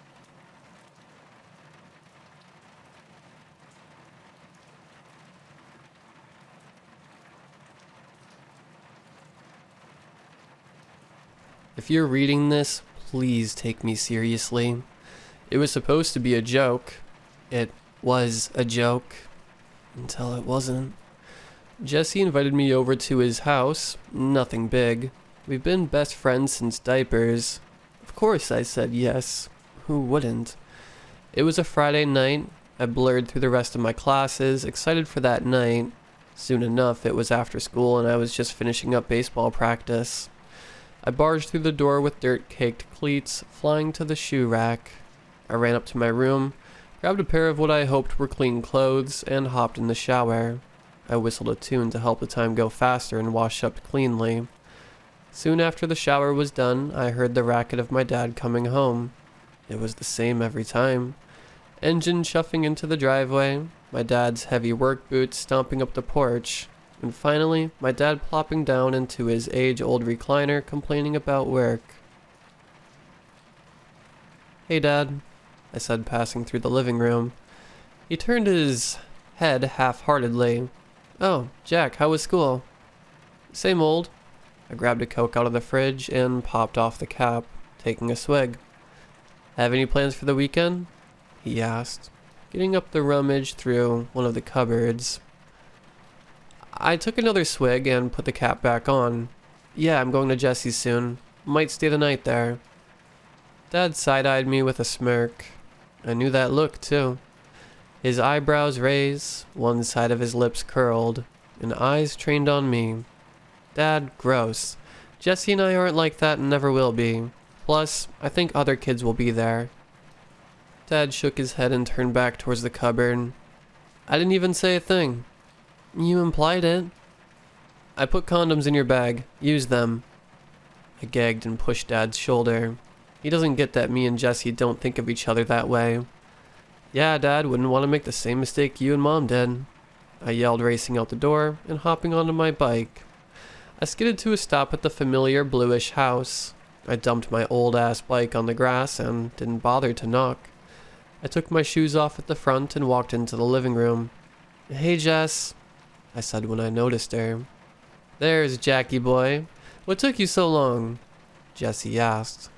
If you're reading this, please take me seriously. It was supposed to be a joke. It was a joke. Until it wasn't. Jesse invited me over to his house. Nothing big. We've been best friends since diapers. Of course I said yes. Who wouldn't? It was a Friday night. I blurred through the rest of my classes, excited for that night. Soon enough, it was after school and I was just finishing up baseball practice. I barged through the door with dirt-caked cleats flying to the shoe rack. I ran up to my room, grabbed a pair of what I hoped were clean clothes, and hopped in the shower. I whistled a tune to help the time go faster and wash up cleanly. Soon after the shower was done, I heard the racket of my dad coming home. It was the same every time. Engine chuffing into the driveway, my dad's heavy work boots stomping up the porch, and finally, my dad plopping down into his age-old recliner complaining about work. "Hey, Dad," I said, passing through the living room. He turned his head half-heartedly. "Oh, Jack, how was school?" "Same old." I grabbed a Coke out of the fridge and popped off the cap, taking a swig. "Have any plans for the weekend?" he asked, getting up the rummage through one of the cupboards. I took another swig and put the cap back on. "Yeah, I'm going to Jesse's soon. Might stay the night there." Dad side-eyed me with a smirk. I knew that look, too. His eyebrows raised, one side of his lips curled, and eyes trained on me. "Dad, gross. Jesse and I aren't like that and never will be. Plus, I think other kids will be there." Dad shook his head and turned back towards the cupboard. "I didn't even say a thing." "You implied it." "I put condoms in your bag. Use them." I gagged and pushed Dad's shoulder. He doesn't get that me and Jesse don't think of each other that way. "Yeah, Dad, wouldn't want to make the same mistake you and Mom did." I yelled, racing out the door and hopping onto my bike. I skidded to a stop at the familiar bluish house. I dumped my old-ass bike on the grass and didn't bother to knock. I took my shoes off at the front and walked into the living room. "Hey, Jess," I said when I noticed her. "There's Jackie boy. What took you so long?" Jessie asked.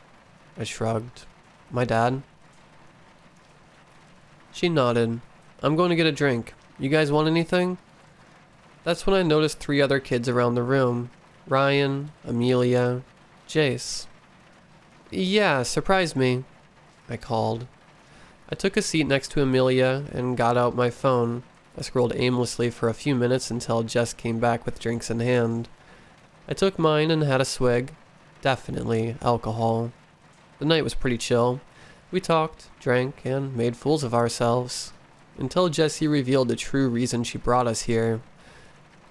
I shrugged. "My dad?" She nodded. "I'm going to get a drink. You guys want anything?" That's when I noticed 3 other kids around the room. Ryan, Amelia, Jace. "Yeah, surprise me," I called. I took a seat next to Amelia and got out my phone. I scrolled aimlessly for a few minutes until Jess came back with drinks in hand. I took mine and had a swig. Definitely alcohol. The night was pretty chill. We talked, drank, and made fools of ourselves. Until Jessie revealed the true reason she brought us here.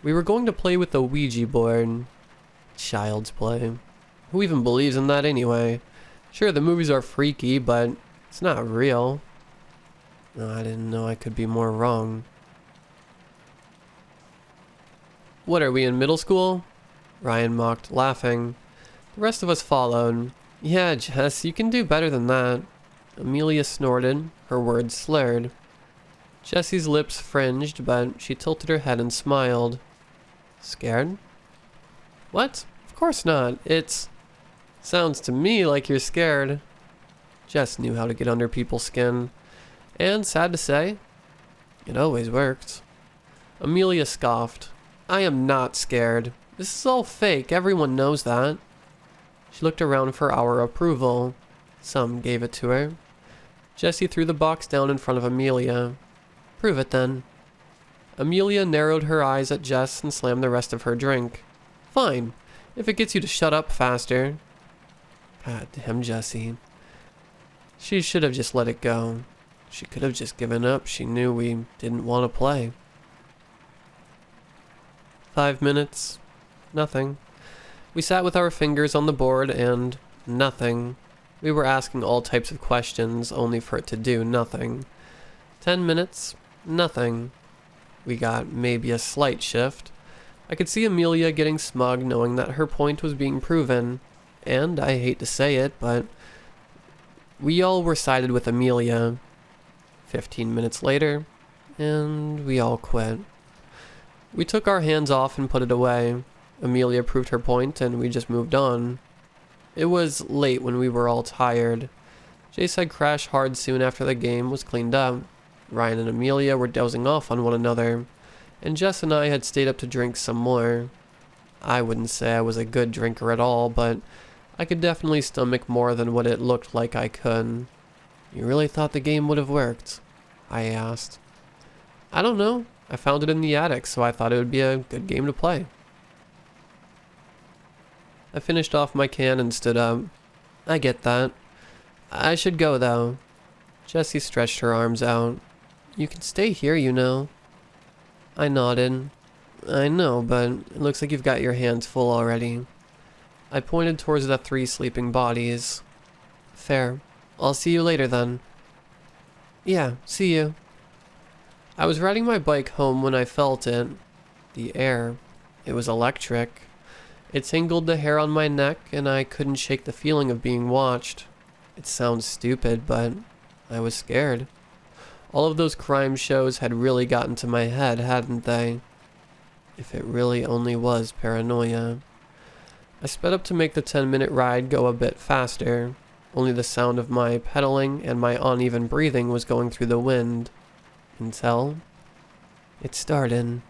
We were going to play with the Ouija board. Child's play. Who even believes in that anyway? Sure, the movies are freaky, but it's not real. No, I didn't know I could be more wrong. What, are we in middle school? Ryan mocked, laughing. The rest of us followed. Yeah, Jess, you can do better than that. Amelia snorted, her words slurred. Jessie's lips fringed, but she tilted her head and smiled. Scared? What? Of course not. Sounds to me like you're scared. Jess knew how to get under people's skin. And, sad to say, it always worked. Amelia scoffed. I am not scared. This is all fake. Everyone knows that. She looked around for our approval. Some gave it to her. Jessie threw the box down in front of Amelia. Prove it then. Amelia narrowed her eyes at Jess and slammed the rest of her drink. Fine, if it gets you to shut up faster. God damn Jessie. She should have just let it go. She could have just given up. She knew we didn't want to play. 5 minutes. Nothing. We sat with our fingers on the board and nothing. We were asking all types of questions, only for it to do nothing. 10 minutes. Nothing. We got maybe a slight shift. I could see Amelia getting smug, knowing that her point was being proven. And I hate to say it, but we all were sided with Amelia. 15 minutes later, and we all quit. We took our hands off and put it away. Amelia proved her point, and we just moved on. It was late when we were all tired. Jace had crashed hard soon after the game was cleaned up. Ryan and Amelia were dozing off on one another, and Jess and I had stayed up to drink some more. I wouldn't say I was a good drinker at all, but I could definitely stomach more than what it looked like I could. You really thought the game would have worked? I asked. I don't know. I found it in the attic, so I thought it would be a good game to play. I finished off my can and stood up. I get that. I should go, though. Jessie stretched her arms out. You can stay here, you know. I nodded. I know, but it looks like you've got your hands full already. I pointed towards the 3 sleeping bodies. Fair. I'll see you later, then. Yeah, see you. I was riding my bike home when I felt it. The air. It was electric. It tingled the hair on my neck, and I couldn't shake the feeling of being watched. It sounds stupid, but I was scared. All of those crime shows had really gotten to my head, hadn't they? If it really only was paranoia. I sped up to make the 10-minute ride go a bit faster. Only the sound of my pedaling and my uneven breathing was going through the wind. Until it started.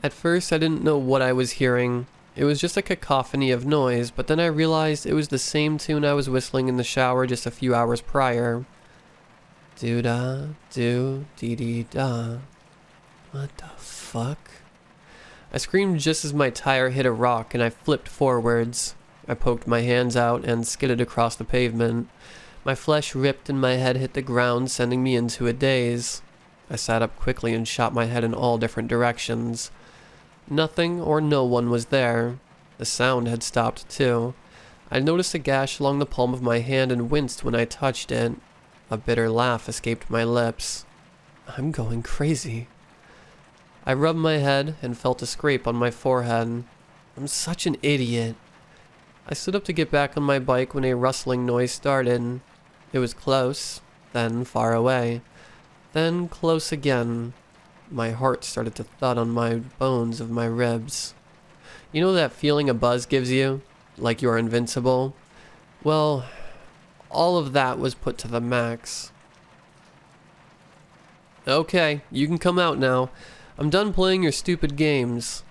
At first, I didn't know what I was hearing. It was just a cacophony of noise, but then I realized it was the same tune I was whistling in the shower just a few hours prior. Do-da, do-dee-dee-da. What the fuck? I screamed just as my tire hit a rock and I flipped forwards. I poked my hands out and skidded across the pavement. My flesh ripped and my head hit the ground, sending me into a daze. I sat up quickly and shot my head in all different directions. Nothing or no one was there. The sound had stopped too. I noticed a gash along the palm of my hand and winced when I touched it. A bitter laugh escaped my lips. I'm going crazy. I rubbed my head and felt a scrape on my forehead. I'm such an idiot. I stood up to get back on my bike when a rustling noise started. It was close, then far away, then close again. My heart started to thud on my bones of my ribs. You know that feeling a buzz gives you? Like you're invincible? Well, all of that was put to the max. Okay, you can come out now. I'm done playing your stupid games,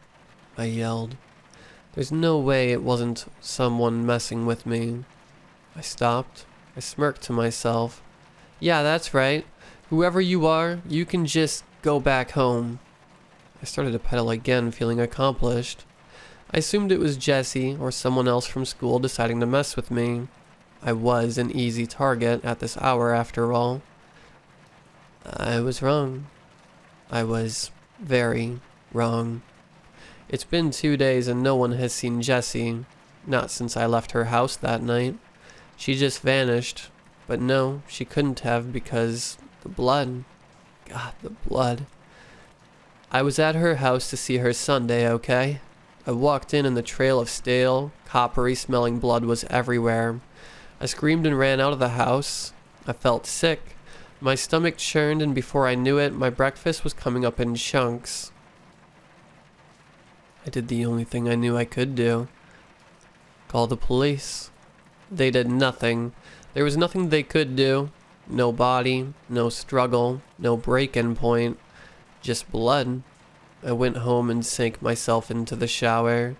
I yelled. There's no way it wasn't someone messing with me. I stopped. I smirked to myself. Yeah, that's right. Whoever you are, you can just go back home. I started to pedal again, feeling accomplished. I assumed it was Jessie or someone else from school deciding to mess with me. I was an easy target at this hour after all. I was wrong. I was very wrong. It's been 2 days and no one has seen Jessie. Not since I left her house that night. She just vanished. But no, she couldn't have because the blood. God, the blood. I was at her house to see her Sunday, okay? I walked in and the trail of stale, coppery smelling blood was everywhere. I screamed and ran out of the house. I felt sick. My stomach churned, and before I knew it, my breakfast was coming up in chunks. I did the only thing I knew I could do. Call the police. They did nothing. There was nothing they could do. No body, no struggle, no break-in point. Just blood. I went home and sank myself into the shower.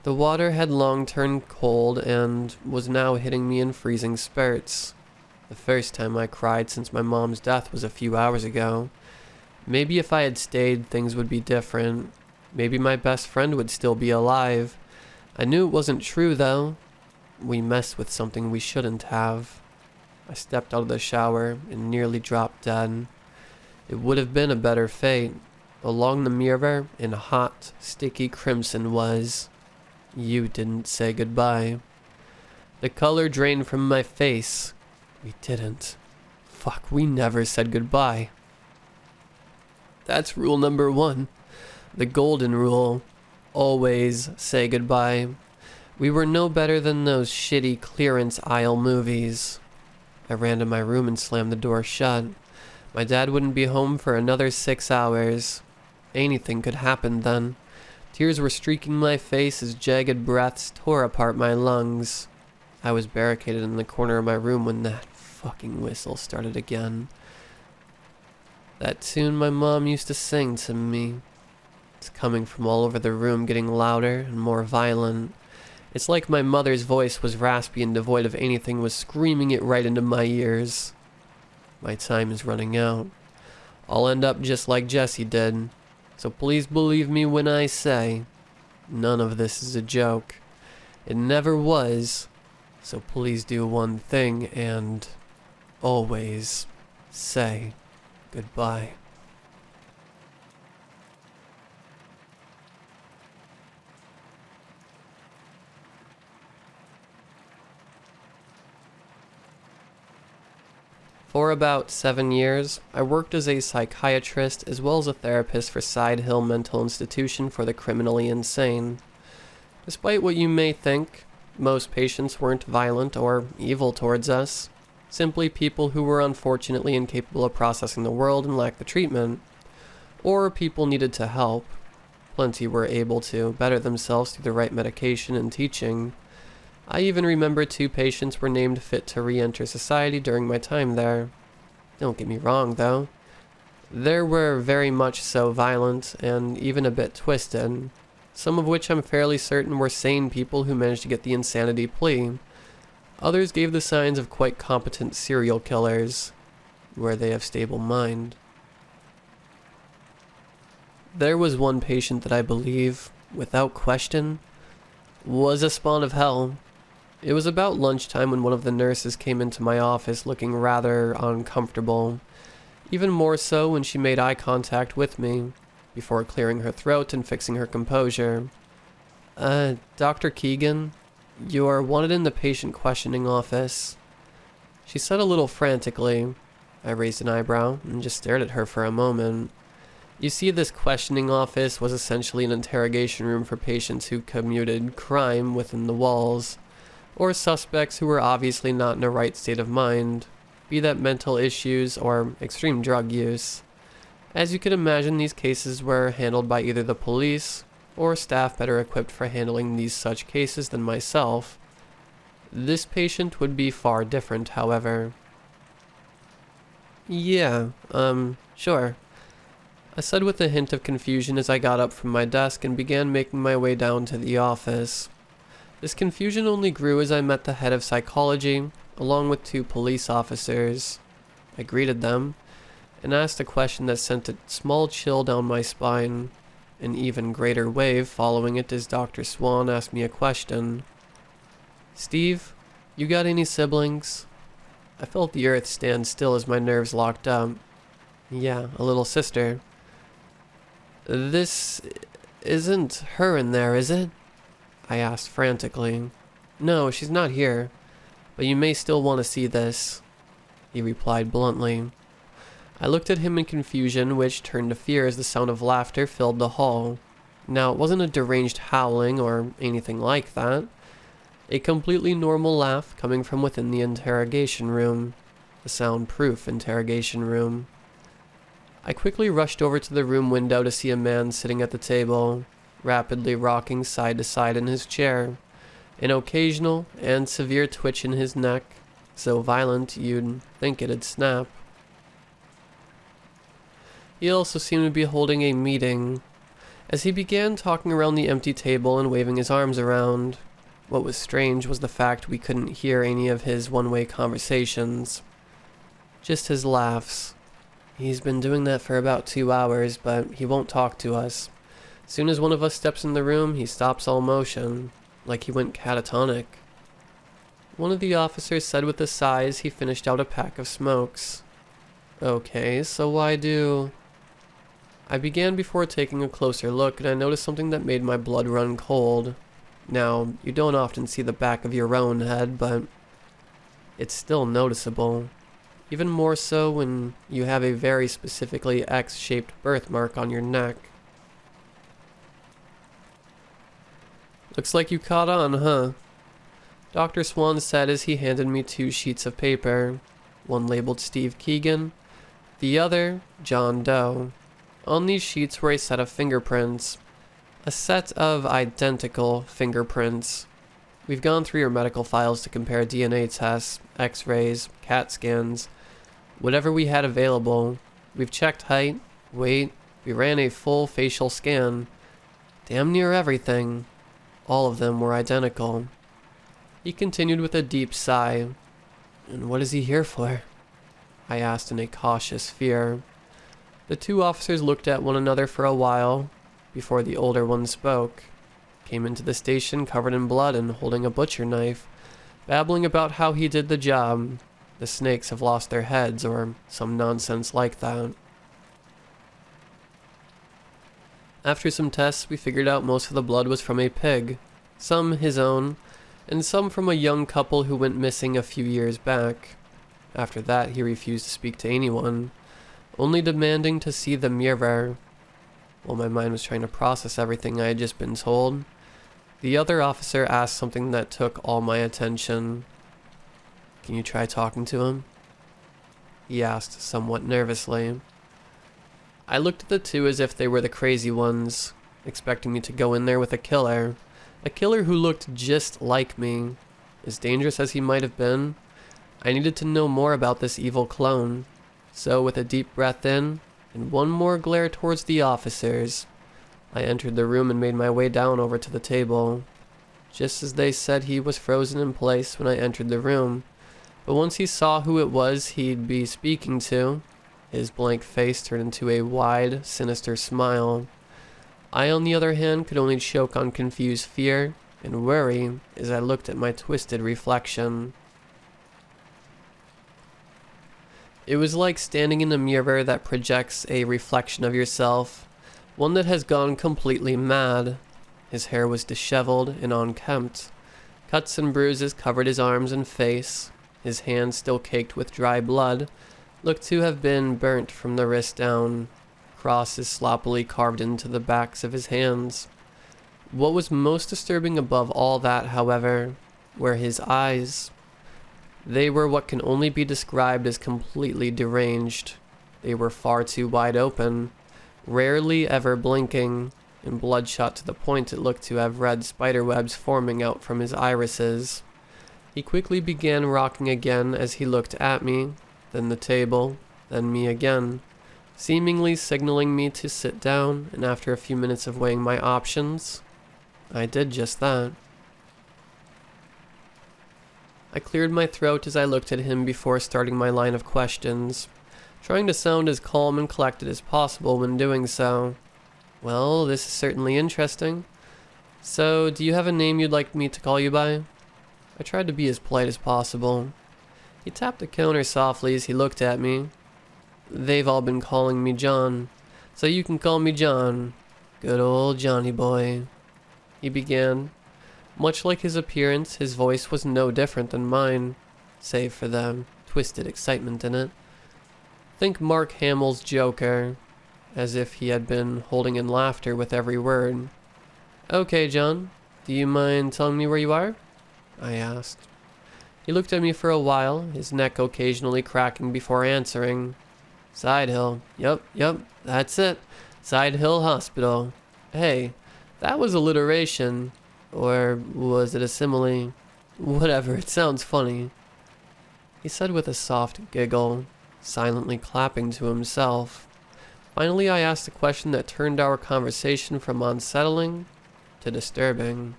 The water had long turned cold and was now hitting me in freezing spurts. The first time I cried since my mom's death was a few hours ago. Maybe if I had stayed, things would be different. Maybe my best friend would still be alive. I knew it wasn't true, though. We messed with something we shouldn't have. I stepped out of the shower and nearly dropped dead. It would have been a better fate. Along the mirror, in hot, sticky crimson was, "You didn't say goodbye." The color drained from my face. We didn't. Fuck, we never said goodbye. That's rule number 1. The golden rule. Always say goodbye. We were no better than those shitty clearance aisle movies. I ran to my room and slammed the door shut. My dad wouldn't be home for another 6 hours. Anything could happen then. Tears were streaking my face as jagged breaths tore apart my lungs. I was barricaded in the corner of my room when that fucking whistle started again. That tune my mom used to sing to me. It's coming from all over the room, getting louder and more violent. It's like my mother's voice was raspy and devoid of anything, was screaming it right into my ears. My time is running out. I'll end up just like Jesse did. So please believe me when I say, none of this is a joke. It never was. So please do one thing and always say goodbye. For about 7 years, I worked as a psychiatrist as well as a therapist for Side Hill Mental Institution for the Criminally Insane. Despite what you may think, most patients weren't violent or evil towards us, simply people who were unfortunately incapable of processing the world and lacked the treatment. Or people needed to help. Plenty were able to better themselves through the right medication and teaching. I even remember 2 patients were named fit to re-enter society during my time there. Don't get me wrong, though. There were very much so violent and even a bit twisted, some of which I'm fairly certain were sane people who managed to get the insanity plea. Others gave the signs of quite competent serial killers, where they have stable mind. There was one patient that I believe, without question, was a spawn of hell. It was about lunchtime when one of the nurses came into my office looking rather uncomfortable, even more so when she made eye contact with me, before clearing her throat and fixing her composure. Dr. Keegan, you are wanted in the patient questioning office." She said a little frantically. I raised an eyebrow and just stared at her for a moment. You see, this questioning office was essentially an interrogation room for patients who committed crime within the walls, or suspects who were obviously not in a right state of mind, be that mental issues or extreme drug use. As you can imagine, these cases were handled by either the police or staff better equipped for handling these such cases than myself. This patient would be far different, however. "Yeah, sure," I said with a hint of confusion as I got up from my desk and began making my way down to the office. This confusion only grew as I met the head of psychology, along with 2 police officers. I greeted them, and asked a question that sent a small chill down my spine, an even greater wave following it as Dr. Swan asked me a question. "Steve, you got any siblings?" I felt the earth stand still as my nerves locked up. "Yeah, a little sister." "This isn't her in there, is it?" I asked frantically. "No, she's not here, but you may still want to see this," he replied bluntly. I looked at him in confusion, which turned to fear as the sound of laughter filled the hall. Now, it wasn't a deranged howling or anything like that. A completely normal laugh coming from within the interrogation room. The soundproof interrogation room. I quickly rushed over to the room window to see a man sitting at the table, rapidly rocking side to side in his chair, an occasional and severe twitch in his neck, so violent you'd think it'd snap. He also seemed to be holding a meeting, as he began talking around the empty table and waving his arms around. What was strange was the fact we couldn't hear any of his one-way conversations. Just his laughs. He's been doing that for about 2 hours, but he won't talk to us. As soon as one of us steps in the room, he stops all motion, like he went catatonic. One of the officers said with a sigh as he finished out a pack of smokes. "Okay, so why do..." I began before taking a closer look, and I noticed something that made my blood run cold. Now, you don't often see the back of your own head, but it's still noticeable. Even more so when you have a very specifically X-shaped birthmark on your neck. "Looks like you caught on, huh?" Dr. Swan said as he handed me 2 sheets of paper, one labeled Steve Keegan, the other John Doe. On these sheets were a set of fingerprints. A set of identical fingerprints. We've gone through your medical files to compare DNA tests, X-rays, CAT scans, whatever we had available. We've checked height, weight, we ran a full facial scan. Damn near everything. All of them were identical. He continued with a deep sigh. "And what is he here for?" I asked in a cautious fear. The 2 officers looked at one another for a while, before the older one spoke. Came into the station covered in blood and holding a butcher knife, babbling about how he did the job. The snakes have lost their heads, or some nonsense like that. After some tests, we figured out most of the blood was from a pig, some his own, and some from a young couple who went missing a few years back. After that, he refused to speak to anyone, only demanding to see the mirror. While my mind was trying to process everything I had just been told, the other officer asked something that took all my attention. "Can you try talking to him?" he asked somewhat nervously. I looked at the 2 as if they were the crazy ones, expecting me to go in there with a killer who looked just like me. As dangerous as he might have been, I needed to know more about this evil clone. So with a deep breath in, and one more glare towards the officers, I entered the room and made my way down over to the table. Just as they said, he was frozen in place when I entered the room, but once he saw who it was he'd be speaking to, his blank face turned into a wide, sinister smile. I, on the other hand, could only choke on confused fear and worry as I looked at my twisted reflection. It was like standing in a mirror that projects a reflection of yourself, one that has gone completely mad. His hair was disheveled and unkempt. Cuts and bruises covered his arms and face. His hands, still caked with dry blood, looked to have been burnt from the wrist down. Crosses sloppily carved into the backs of his hands. What was most disturbing above all that, however, were his eyes. They were what can only be described as completely deranged. They were far too wide open, rarely ever blinking, and bloodshot to the point it looked to have red spiderwebs forming out from his irises. He quickly began rocking again as he looked at me, then the table, then me again, seemingly signaling me to sit down, and after a few minutes of weighing my options, I did just that. I cleared my throat as I looked at him before starting my line of questions, trying to sound as calm and collected as possible when doing so. "Well, this is certainly interesting. So, do you have a name you'd like me to call you by?" I tried to be as polite as possible. He tapped the counter softly as he looked at me. "They've all been calling me John, so you can call me John. Good old Johnny boy," he began. Much like his appearance, his voice was no different than mine, save for the twisted excitement in it. Think Mark Hamill's Joker, as if he had been holding in laughter with every word. "Okay, John, do you mind telling me where you are?" I asked. He looked at me for a while, his neck occasionally cracking before answering. "Side Hill. Yup, that's it. Side Hill Hospital. Hey, that was alliteration. Or was it a simile? Whatever, it sounds funny," he said with a soft giggle, silently clapping to himself. Finally, I asked a question that turned our conversation from unsettling to disturbing.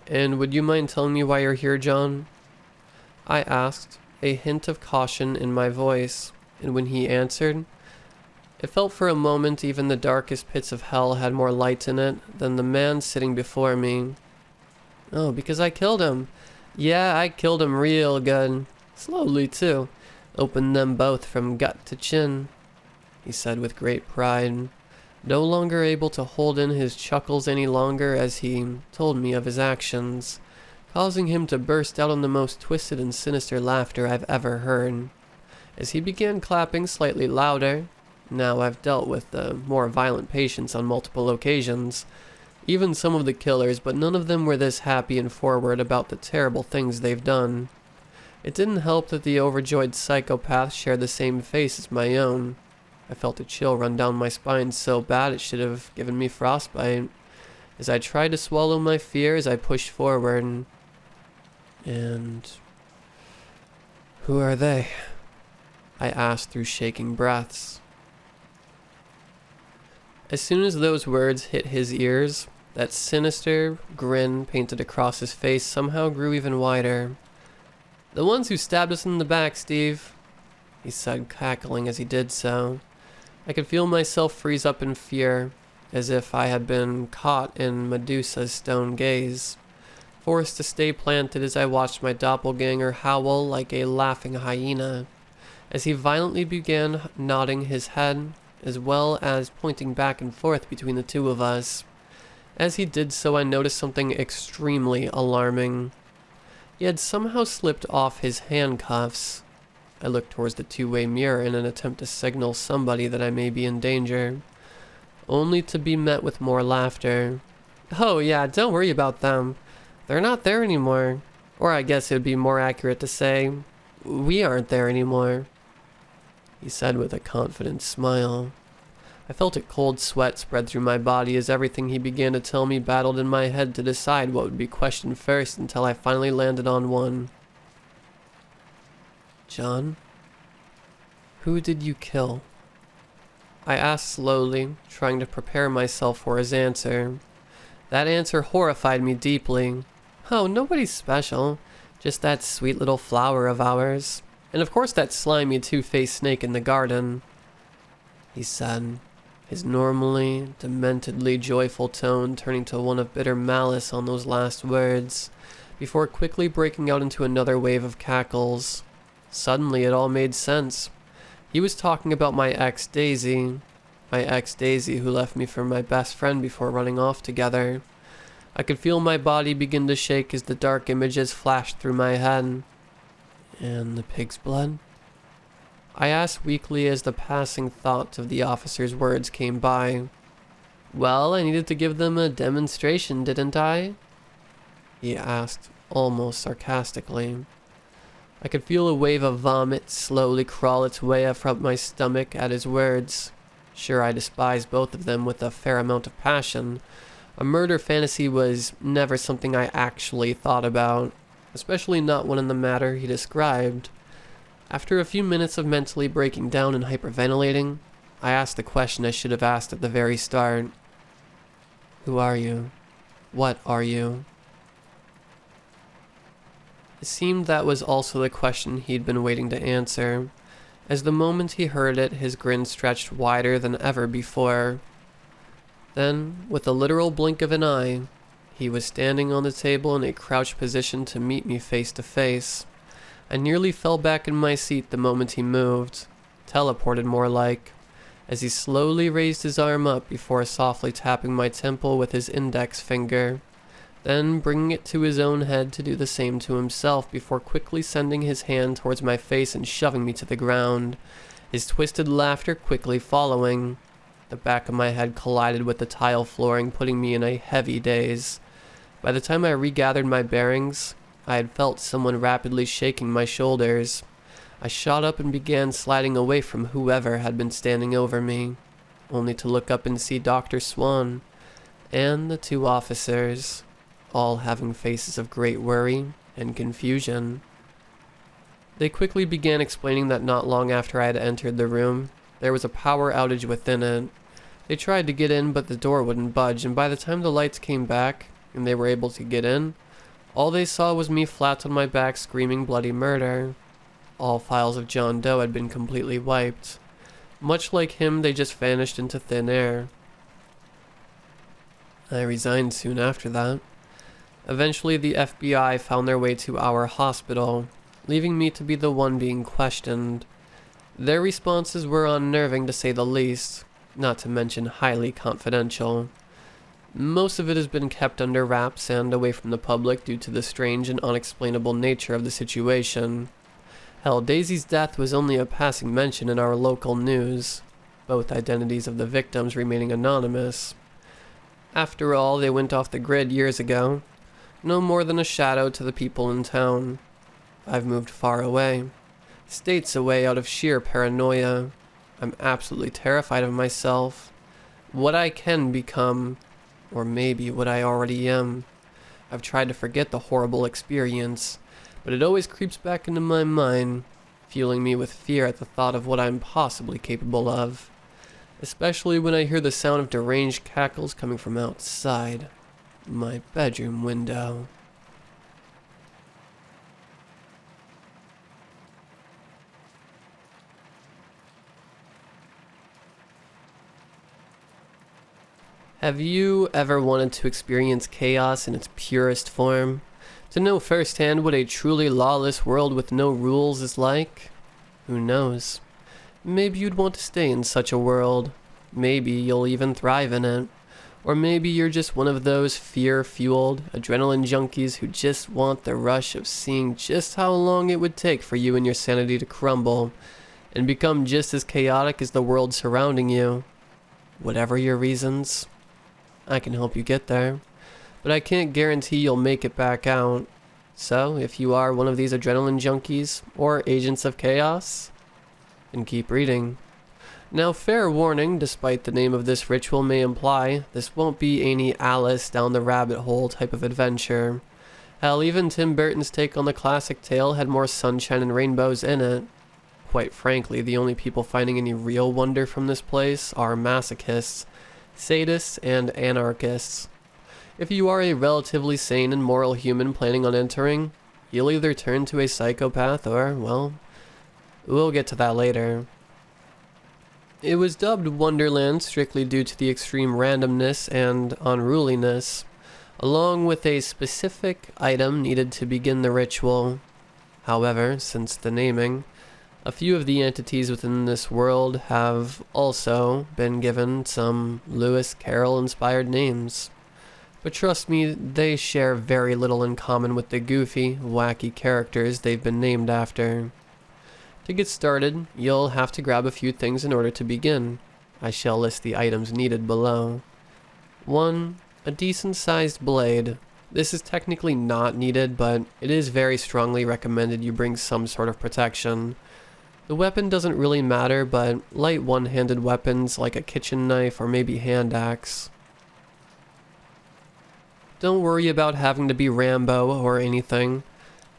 "And would you mind telling me why you're here, John?" I asked, a hint of caution in my voice, and when he answered, it felt for a moment even the darkest pits of hell had more light in it than the man sitting before me. "Oh, because I killed him. Yeah, I killed him real good. Slowly, too. Opened them both from gut to chin," he said with great pride, no longer able to hold in his chuckles any longer as he told me of his actions, causing him to burst out in the most twisted and sinister laughter I've ever heard. As he began clapping slightly louder, now I've dealt with the more violent patients on multiple occasions, even some of the killers, but none of them were this happy and forward about the terrible things they've done. It didn't help that the overjoyed psychopath shared the same face as my own. I felt a chill run down my spine so bad it should have given me frostbite. As I tried to swallow my fears, I pushed forward. "And who are they?" I asked through shaking breaths. As soon as those words hit his ears, that sinister grin painted across his face somehow grew even wider. "The ones who stabbed us in the back, Steve," he said, cackling as he did so. I could feel myself freeze up in fear, as if I had been caught in Medusa's stone gaze, forced to stay planted as I watched my doppelgänger howl like a laughing hyena, as he violently began nodding his head, as well as pointing back and forth between the two of us. As he did so, I noticed something extremely alarming. He had somehow slipped off his handcuffs. I looked towards the two-way mirror in an attempt to signal somebody that I may be in danger, only to be met with more laughter. "Oh yeah, don't worry about them. They're not there anymore. Or I guess it would be more accurate to say, we aren't there anymore," he said with a confident smile. I felt a cold sweat spread through my body as everything he began to tell me battled in my head to decide what would be questioned first until I finally landed on one. "John, who did you kill?" I asked slowly, trying to prepare myself for his answer. That answer horrified me deeply. "Oh, nobody special. Just that sweet little flower of ours. And of course that slimy two-faced snake in the garden," he said, his normally dementedly joyful tone turning to one of bitter malice on those last words, before quickly breaking out into another wave of cackles. Suddenly it all made sense. He was talking about my ex Daisy who left me for my best friend before running off together. I could feel my body begin to shake as the dark images flashed through my head. "And the pig's blood?" I asked weakly as the passing thought of the officer's words came by. "Well, I needed to give them a demonstration, didn't I?" he asked, almost sarcastically. I could feel a wave of vomit slowly crawl its way up from my stomach at his words. Sure, I despised both of them with a fair amount of passion. A murder fantasy was never something I actually thought about, especially not one in the matter he described. After a few minutes of mentally breaking down and hyperventilating, I asked the question I should have asked at the very start. "Who are you? What are you?" It seemed that was also the question he'd been waiting to answer, as the moment he heard it, his grin stretched wider than ever before. Then, with a literal blink of an eye, he was standing on the table in a crouched position to meet me face to face. I nearly fell back in my seat the moment he moved, teleported more like, as he slowly raised his arm up before softly tapping my temple with his index finger, then bringing it to his own head to do the same to himself before quickly sending his hand towards my face and shoving me to the ground, his twisted laughter quickly following. The back of my head collided with the tile flooring, putting me in a heavy daze. By the time I regathered my bearings, I had felt someone rapidly shaking my shoulders. I shot up and began sliding away from whoever had been standing over me, only to look up and see Dr. Swan and the two officers, all having faces of great worry and confusion. They quickly began explaining that not long after I had entered the room, there was a power outage within it. They tried to get in, but the door wouldn't budge, and by the time the lights came back and they were able to get in, all they saw was me flat on my back screaming bloody murder. All files of John Doe had been completely wiped. Much like him, they just vanished into thin air. I resigned soon after that. Eventually, the FBI found their way to our hospital, leaving me to be the one being questioned. Their responses were unnerving to say the least, not to mention highly confidential. Most of it has been kept under wraps and away from the public due to the strange and unexplainable nature of the situation. Hell, Daisy's death was only a passing mention in our local news, both identities of the victims remaining anonymous. After all, they went off the grid years ago, no more than a shadow to the people in town. I've moved far away, states away out of sheer paranoia. I'm absolutely terrified of myself, what I can become, or maybe what I already am. I've tried to forget the horrible experience, but it always creeps back into my mind, fueling me with fear at the thought of what I'm possibly capable of, especially when I hear the sound of deranged cackles coming from outside my bedroom window. Have you ever wanted to experience chaos in its purest form? To know firsthand what a truly lawless world with no rules is like? Who knows? Maybe you'd want to stay in such a world. Maybe you'll even thrive in it. Or maybe you're just one of those fear-fueled, adrenaline junkies who just want the rush of seeing just how long it would take for you and your sanity to crumble and become just as chaotic as the world surrounding you. Whatever your reasons, I can help you get there, but I can't guarantee you'll make it back out. So, if you are one of these adrenaline junkies or agents of chaos, then keep reading. Now, fair warning, despite the name of this ritual may imply, this won't be any Alice down the rabbit hole type of adventure. Hell, even Tim Burton's take on the classic tale had more sunshine and rainbows in it. Quite frankly, the only people finding any real wonder from this place are masochists, sadists, and anarchists. If you are a relatively sane and moral human planning on entering, you'll either turn to a psychopath or, well, we'll get to that later. It was dubbed Wonderland strictly due to the extreme randomness and unruliness, along with a specific item needed to begin the ritual. However, since the naming, a few of the entities within this world have also been given some Lewis Carroll-inspired names. But trust me, they share very little in common with the goofy, wacky characters they've been named after. To get started, you'll have to grab a few things in order to begin. I shall list the items needed below. 1. A decent-sized blade. This is technically not needed, but it is very strongly recommended you bring some sort of protection. The weapon doesn't really matter, but light one-handed weapons like a kitchen knife or maybe hand axe. Don't worry about having to be Rambo or anything.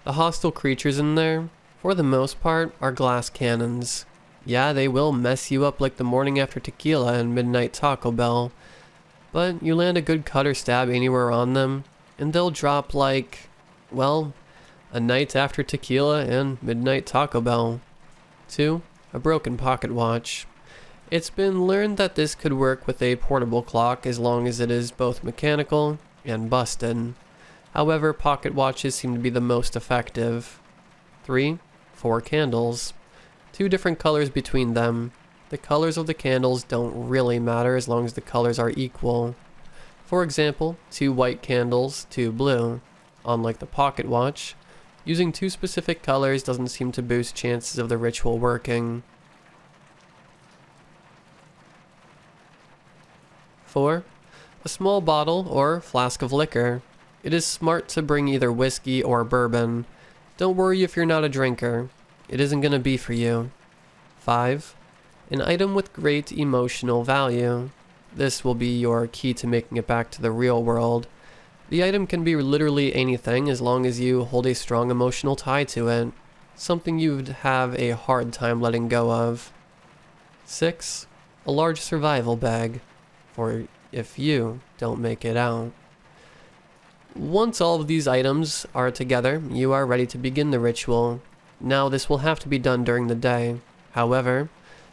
The hostile creatures in there, for the most part, are glass cannons. Yeah, they will mess you up like the morning after tequila and midnight Taco Bell, but you land a good cut or stab anywhere on them, and they'll drop like, well, a night after tequila and midnight Taco Bell. 2. A broken pocket watch. It's been learned that this could work with a portable clock as long as it is both mechanical and busted. However, pocket watches seem to be the most effective. 3. 4 candles. 2 different colors between them. The colors of the candles don't really matter as long as the colors are equal. For example, 2 white candles, 2 blue. Unlike the pocket watch, using 2 specific colors doesn't seem to boost chances of the ritual working. 4. A small bottle or flask of liquor. It is smart to bring either whiskey or bourbon. Don't worry if you're not a drinker. It isn't going to be for you. 5. An item with great emotional value. This will be your key to making it back to the real world. The item can be literally anything as long as you hold a strong emotional tie to it. Something you'd have a hard time letting go of. 6. A large survival bag. For if you don't make it out. Once all of these items are together, you are ready to begin the ritual. Now this will have to be done during the day. However,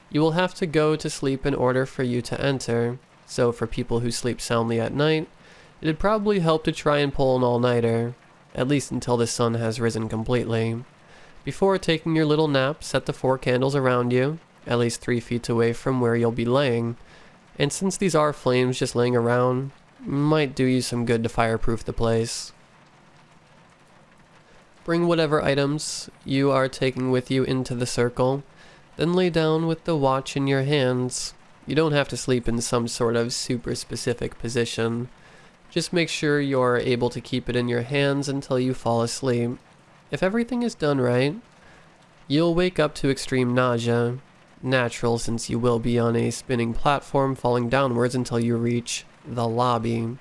you will have to go to sleep in order for you to enter. So for people who sleep soundly at night, it'd probably help to try and pull an all-nighter, at least until the sun has risen completely. Before taking your little nap, set the 4 candles around you, at least 3 feet away from where you'll be laying. And since these are flames just laying around, might do you some good to fireproof the place. Bring whatever items you are taking with you into the circle, then lay down with the watch in your hands. You don't have to sleep in some sort of super specific position. Just make sure you're able to keep it in your hands until you fall asleep. If everything is done right, you'll wake up to extreme nausea. Natural, since you will be on a spinning platform falling downwards until you reach the lobby.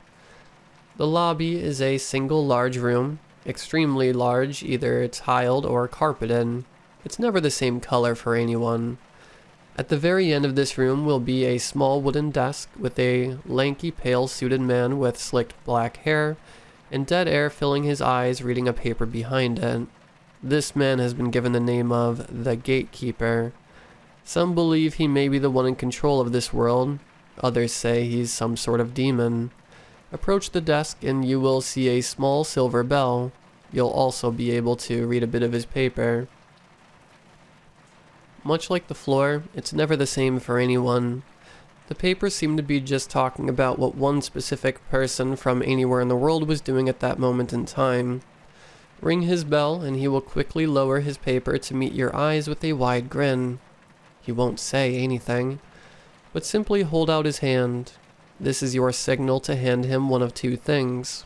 The lobby is a single large room, extremely large, either tiled or carpeted. It's never the same color for anyone. At the very end of this room will be a small wooden desk with a lanky, pale-suited man with slicked black hair and dead air filling his eyes reading a paper behind it. This man has been given the name of the Gatekeeper. Some believe he may be the one in control of this world. Others say he's some sort of demon. Approach the desk and you will see a small silver bell. You'll also be able to read a bit of his paper. Much like the floor, it's never the same for anyone. The papers seem to be just talking about what one specific person from anywhere in the world was doing at that moment in time. Ring his bell and he will quickly lower his paper to meet your eyes with a wide grin. He won't say anything, but simply hold out his hand. This is your signal to hand him one of 2 things.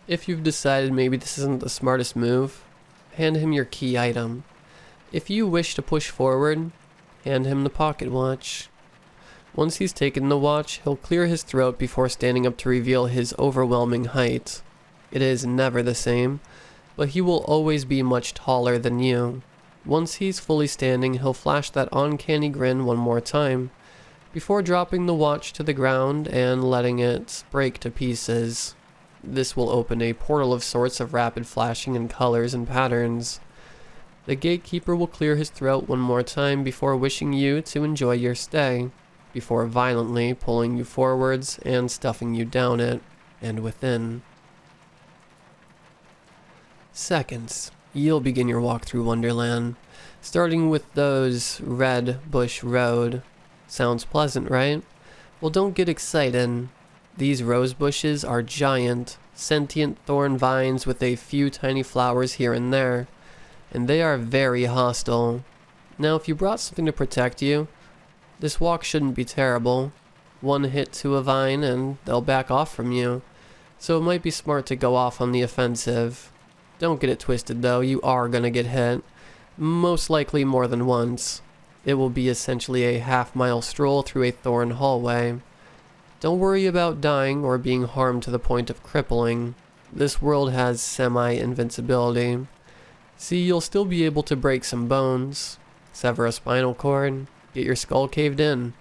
If you've decided maybe this isn't the smartest move, hand him your key item. If you wish to push forward, hand him the pocket watch. Once he's taken the watch, he'll clear his throat before standing up to reveal his overwhelming height. It is never the same, but he will always be much taller than you. Once he's fully standing, he'll flash that uncanny grin one more time, before dropping the watch to the ground and letting it break to pieces. This will open a portal of sorts of rapid flashing in colors and patterns. The Gatekeeper will clear his throat one more time before wishing you to enjoy your stay, before violently pulling you forwards and stuffing you down it and within. Seconds. You'll begin your walk through Wonderland, starting with those red bush road. Sounds pleasant, right? Well, don't get excited. These rose bushes are giant, sentient thorn vines with a few tiny flowers here and there, and they are very hostile. Now, if you brought something to protect you, this walk shouldn't be terrible. One hit to a vine and they'll back off from you, so it might be smart to go off on the offensive. Don't get it twisted though, you are gonna get hit. Most likely more than once. It will be essentially a half-mile stroll through a thorn hallway. Don't worry about dying or being harmed to the point of crippling. This world has semi-invincibility. See, you'll still be able to break some bones, sever a spinal cord, get your skull caved in,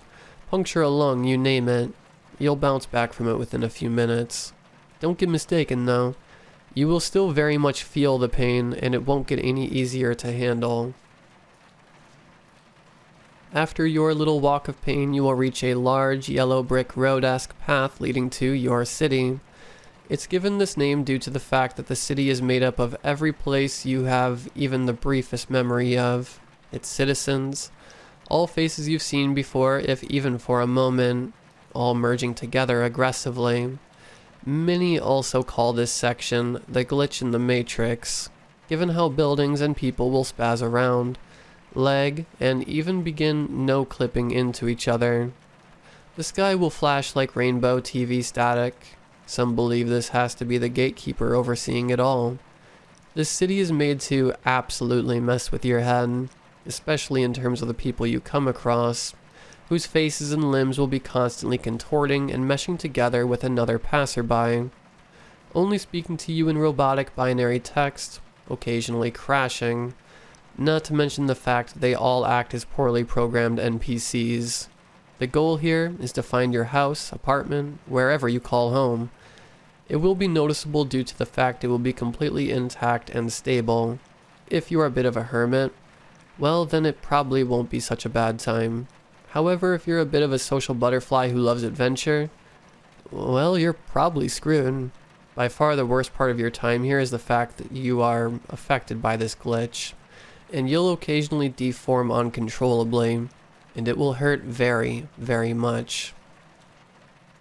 puncture a lung, you name it. You'll bounce back from it within a few minutes. Don't get mistaken though. You will still very much feel the pain, and it won't get any easier to handle. After your little walk of pain, you will reach a large yellow brick road-esque path leading to your city. It's given this name due to the fact that the city is made up of every place you have even the briefest memory of. its citizens, all faces you've seen before, if even for a moment, all merging together aggressively. Many also call this section the glitch in the matrix, given how buildings and people will spaz around, lag, and even begin no-clipping into each other. The sky will flash like rainbow TV static. Some believe this has to be the gatekeeper overseeing it all. This city is made to absolutely mess with your head, especially in terms of the people you come across, whose faces and limbs will be constantly contorting and meshing together with another passerby, only speaking to you in robotic binary text, occasionally crashing, not to mention the fact they all act as poorly programmed NPCs. The goal here is to find your house, apartment, wherever you call home. It will be noticeable due to the fact it will be completely intact and stable. If you are a bit of a hermit, well then it probably won't be such a bad time. However, if you're a bit of a social butterfly who loves adventure, well, you're probably screwed. By far the worst part of your time here is the fact that you are affected by this glitch, and you'll occasionally deform uncontrollably, and it will hurt very, very much.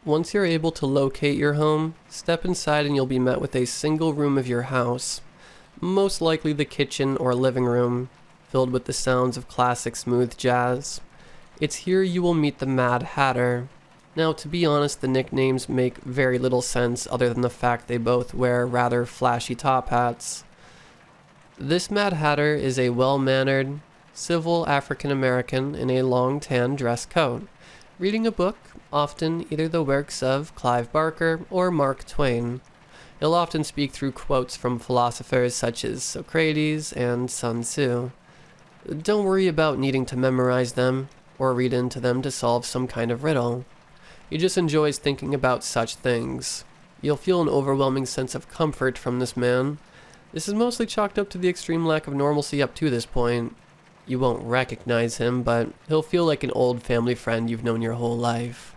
Once you're able to locate your home, step inside and you'll be met with a single room of your house, most likely the kitchen or living room, filled with the sounds of classic smooth jazz. It's here you will meet the Mad Hatter. Now, to be honest, the nicknames make very little sense other than the fact they both wear rather flashy top hats. This Mad Hatter is a well-mannered, civil African-American in a long tan dress coat, reading a book, often either the works of Clive Barker or Mark Twain. He'll often speak through quotes from philosophers such as Socrates and Sun Tzu. Don't worry about needing to memorize them or read into them to solve some kind of riddle. He just enjoys thinking about such things. You'll feel an overwhelming sense of comfort from this man. This is mostly chalked up to the extreme lack of normalcy up to this point. You won't recognize him, but he'll feel like an old family friend you've known your whole life.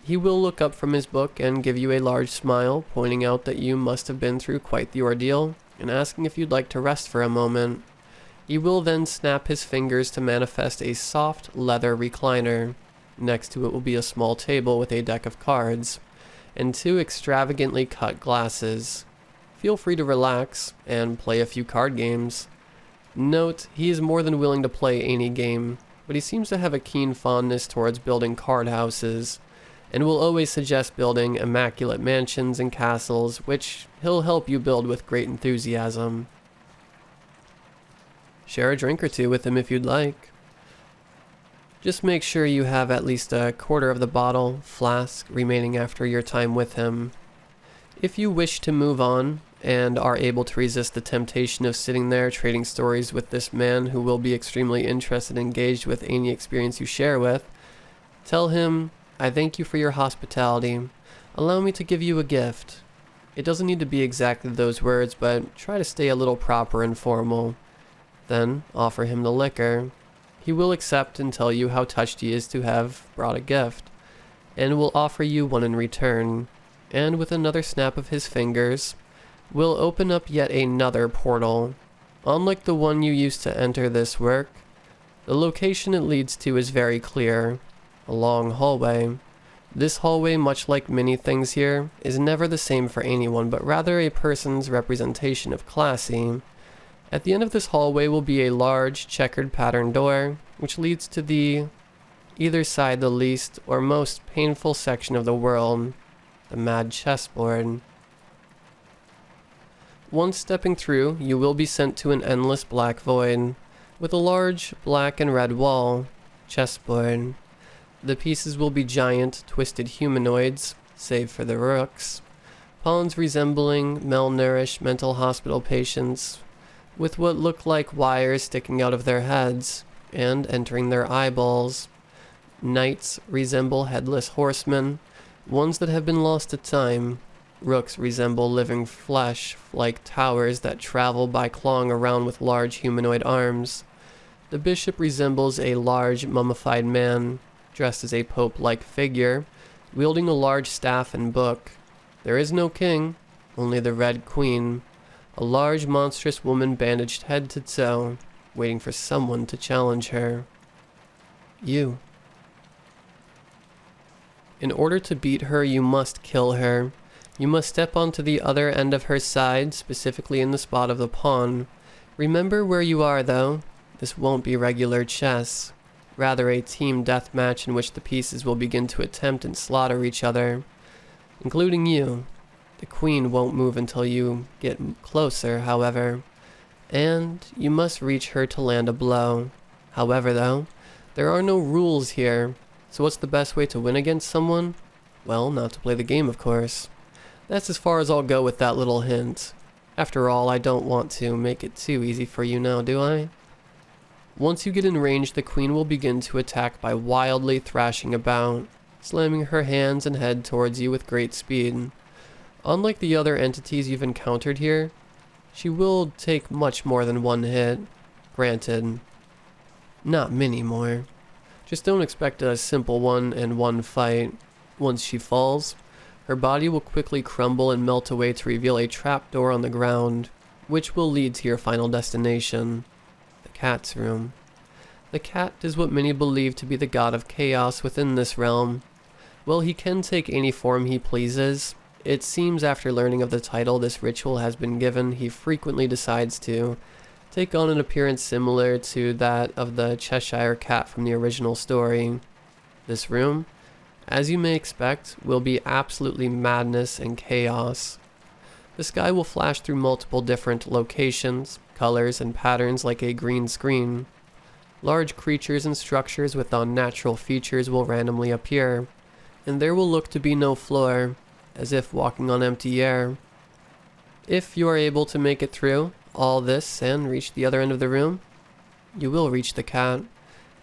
He will look up from his book and give you a large smile, pointing out that you must have been through quite the ordeal, and asking if you'd like to rest for a moment. He will then snap his fingers to manifest a soft leather recliner. Next to it will be a small table with a deck of cards, and 2 extravagantly cut glasses. Feel free to relax and play a few card games. Note, he is more than willing to play any game, but he seems to have a keen fondness towards building card houses, and will always suggest building immaculate mansions and castles, which he'll help you build with great enthusiasm. Share a drink or two with him if you'd like. Just make sure you have at least a quarter of the bottle, flask, remaining after your time with him. If you wish to move on, and are able to resist the temptation of sitting there trading stories with this man who will be extremely interested and engaged with any experience you share with, tell him, "I thank you for your hospitality. Allow me to give you a gift." It doesn't need to be exactly those words, but try to stay a little proper and formal. Then offer him the liquor. He will accept and tell you how touched he is to have brought a gift, and will offer you one in return, and with another snap of his fingers, will open up yet another portal. Unlike the one you used to enter this work, the location it leads to is very clear. A long hallway. This hallway, much like many things here, is never the same for anyone, but rather a person's representation of classy. At the end of this hallway will be a large, checkered pattern door, which leads to the either side the least or most painful section of the world, the Mad Chessboard. Once stepping through, you will be sent to an endless black void, with a large black and red wall, chessboard. The pieces will be giant, twisted humanoids, save for the rooks, pawns resembling malnourished mental hospital patients, with what look like wires sticking out of their heads and entering their eyeballs. Knights resemble headless horsemen, ones that have been lost to time. Rooks resemble living flesh, like towers that travel by clawing around with large humanoid arms. The bishop resembles a large mummified man, dressed as a pope-like figure, wielding a large staff and book. There is no king, only the Red Queen, a large monstrous woman bandaged head to toe. waiting for someone to challenge her. You. In order to beat her, you must kill her. You must step onto the other end of her side, specifically in the spot of the pawn. Remember where you are, though. This won't be regular chess. Rather a team deathmatch in which the pieces will begin to attempt and slaughter each other, including you. The queen won't move until you get closer, however, and you must reach her to land a blow. However, though, there are no rules here, so what's the best way to win against someone? Well, not to play the game, of course. That's as far as I'll go with that little hint. After all, I don't want to make it too easy for you now, do I? Once you get in range, the queen will begin to attack by wildly thrashing about, slamming her hands and head towards you with great speed. Unlike the other entities you've encountered here, she will take much more than one hit. Granted, not many more. Just don't expect a simple one and one fight. Once she falls, her body will quickly crumble and melt away to reveal a trapdoor on the ground, which will lead to your final destination. Cat's room. The cat is what many believe to be the god of chaos within this realm. Well, he can take any form he pleases. It seems after learning of the title this ritual has been given, he frequently decides to take on an appearance similar to that of the Cheshire Cat from the original story. This room, as you may expect, will be absolutely madness and chaos. The sky will flash through multiple different locations, colors, and patterns like a green screen. Large creatures and structures with unnatural features will randomly appear, and there will look to be no floor, as if walking on empty air. If you are able to make it through all this and reach the other end of the room, you will reach the cat,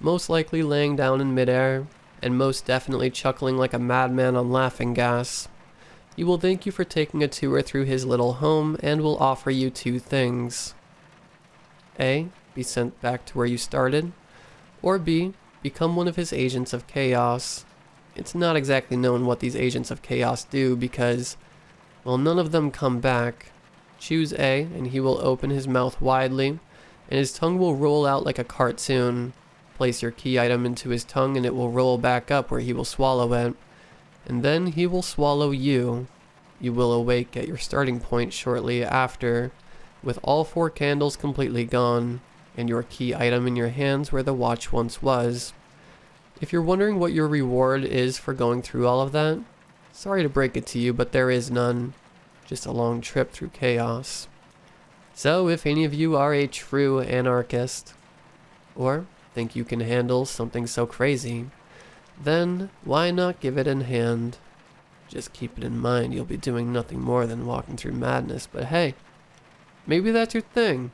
most likely laying down in midair, and most definitely chuckling like a madman on laughing gas. He will thank you for taking a tour through his little home and will offer you two things. A. Be sent back to where you started, or B. Become one of his agents of chaos. It's not exactly known what these agents of chaos do because, well, none of them come back. Choose A and he will open his mouth widely, and his tongue will roll out like a cartoon. Place your key item into his tongue and it will roll back up where he will swallow it. And then he will swallow you. You will awake at your starting point shortly after, with all 4 candles completely gone, and your key item in your hands where the watch once was. If you're wondering what your reward is for going through all of that, sorry to break it to you, but there is none. Just a long trip through chaos. So if any of you are a true anarchist, or think you can handle something so crazy, then why not give it in hand? Just keep it in mind you'll be doing nothing more than walking through madness, but hey, maybe that's your thing.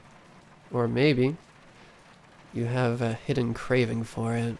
Or maybe you have a hidden craving for it.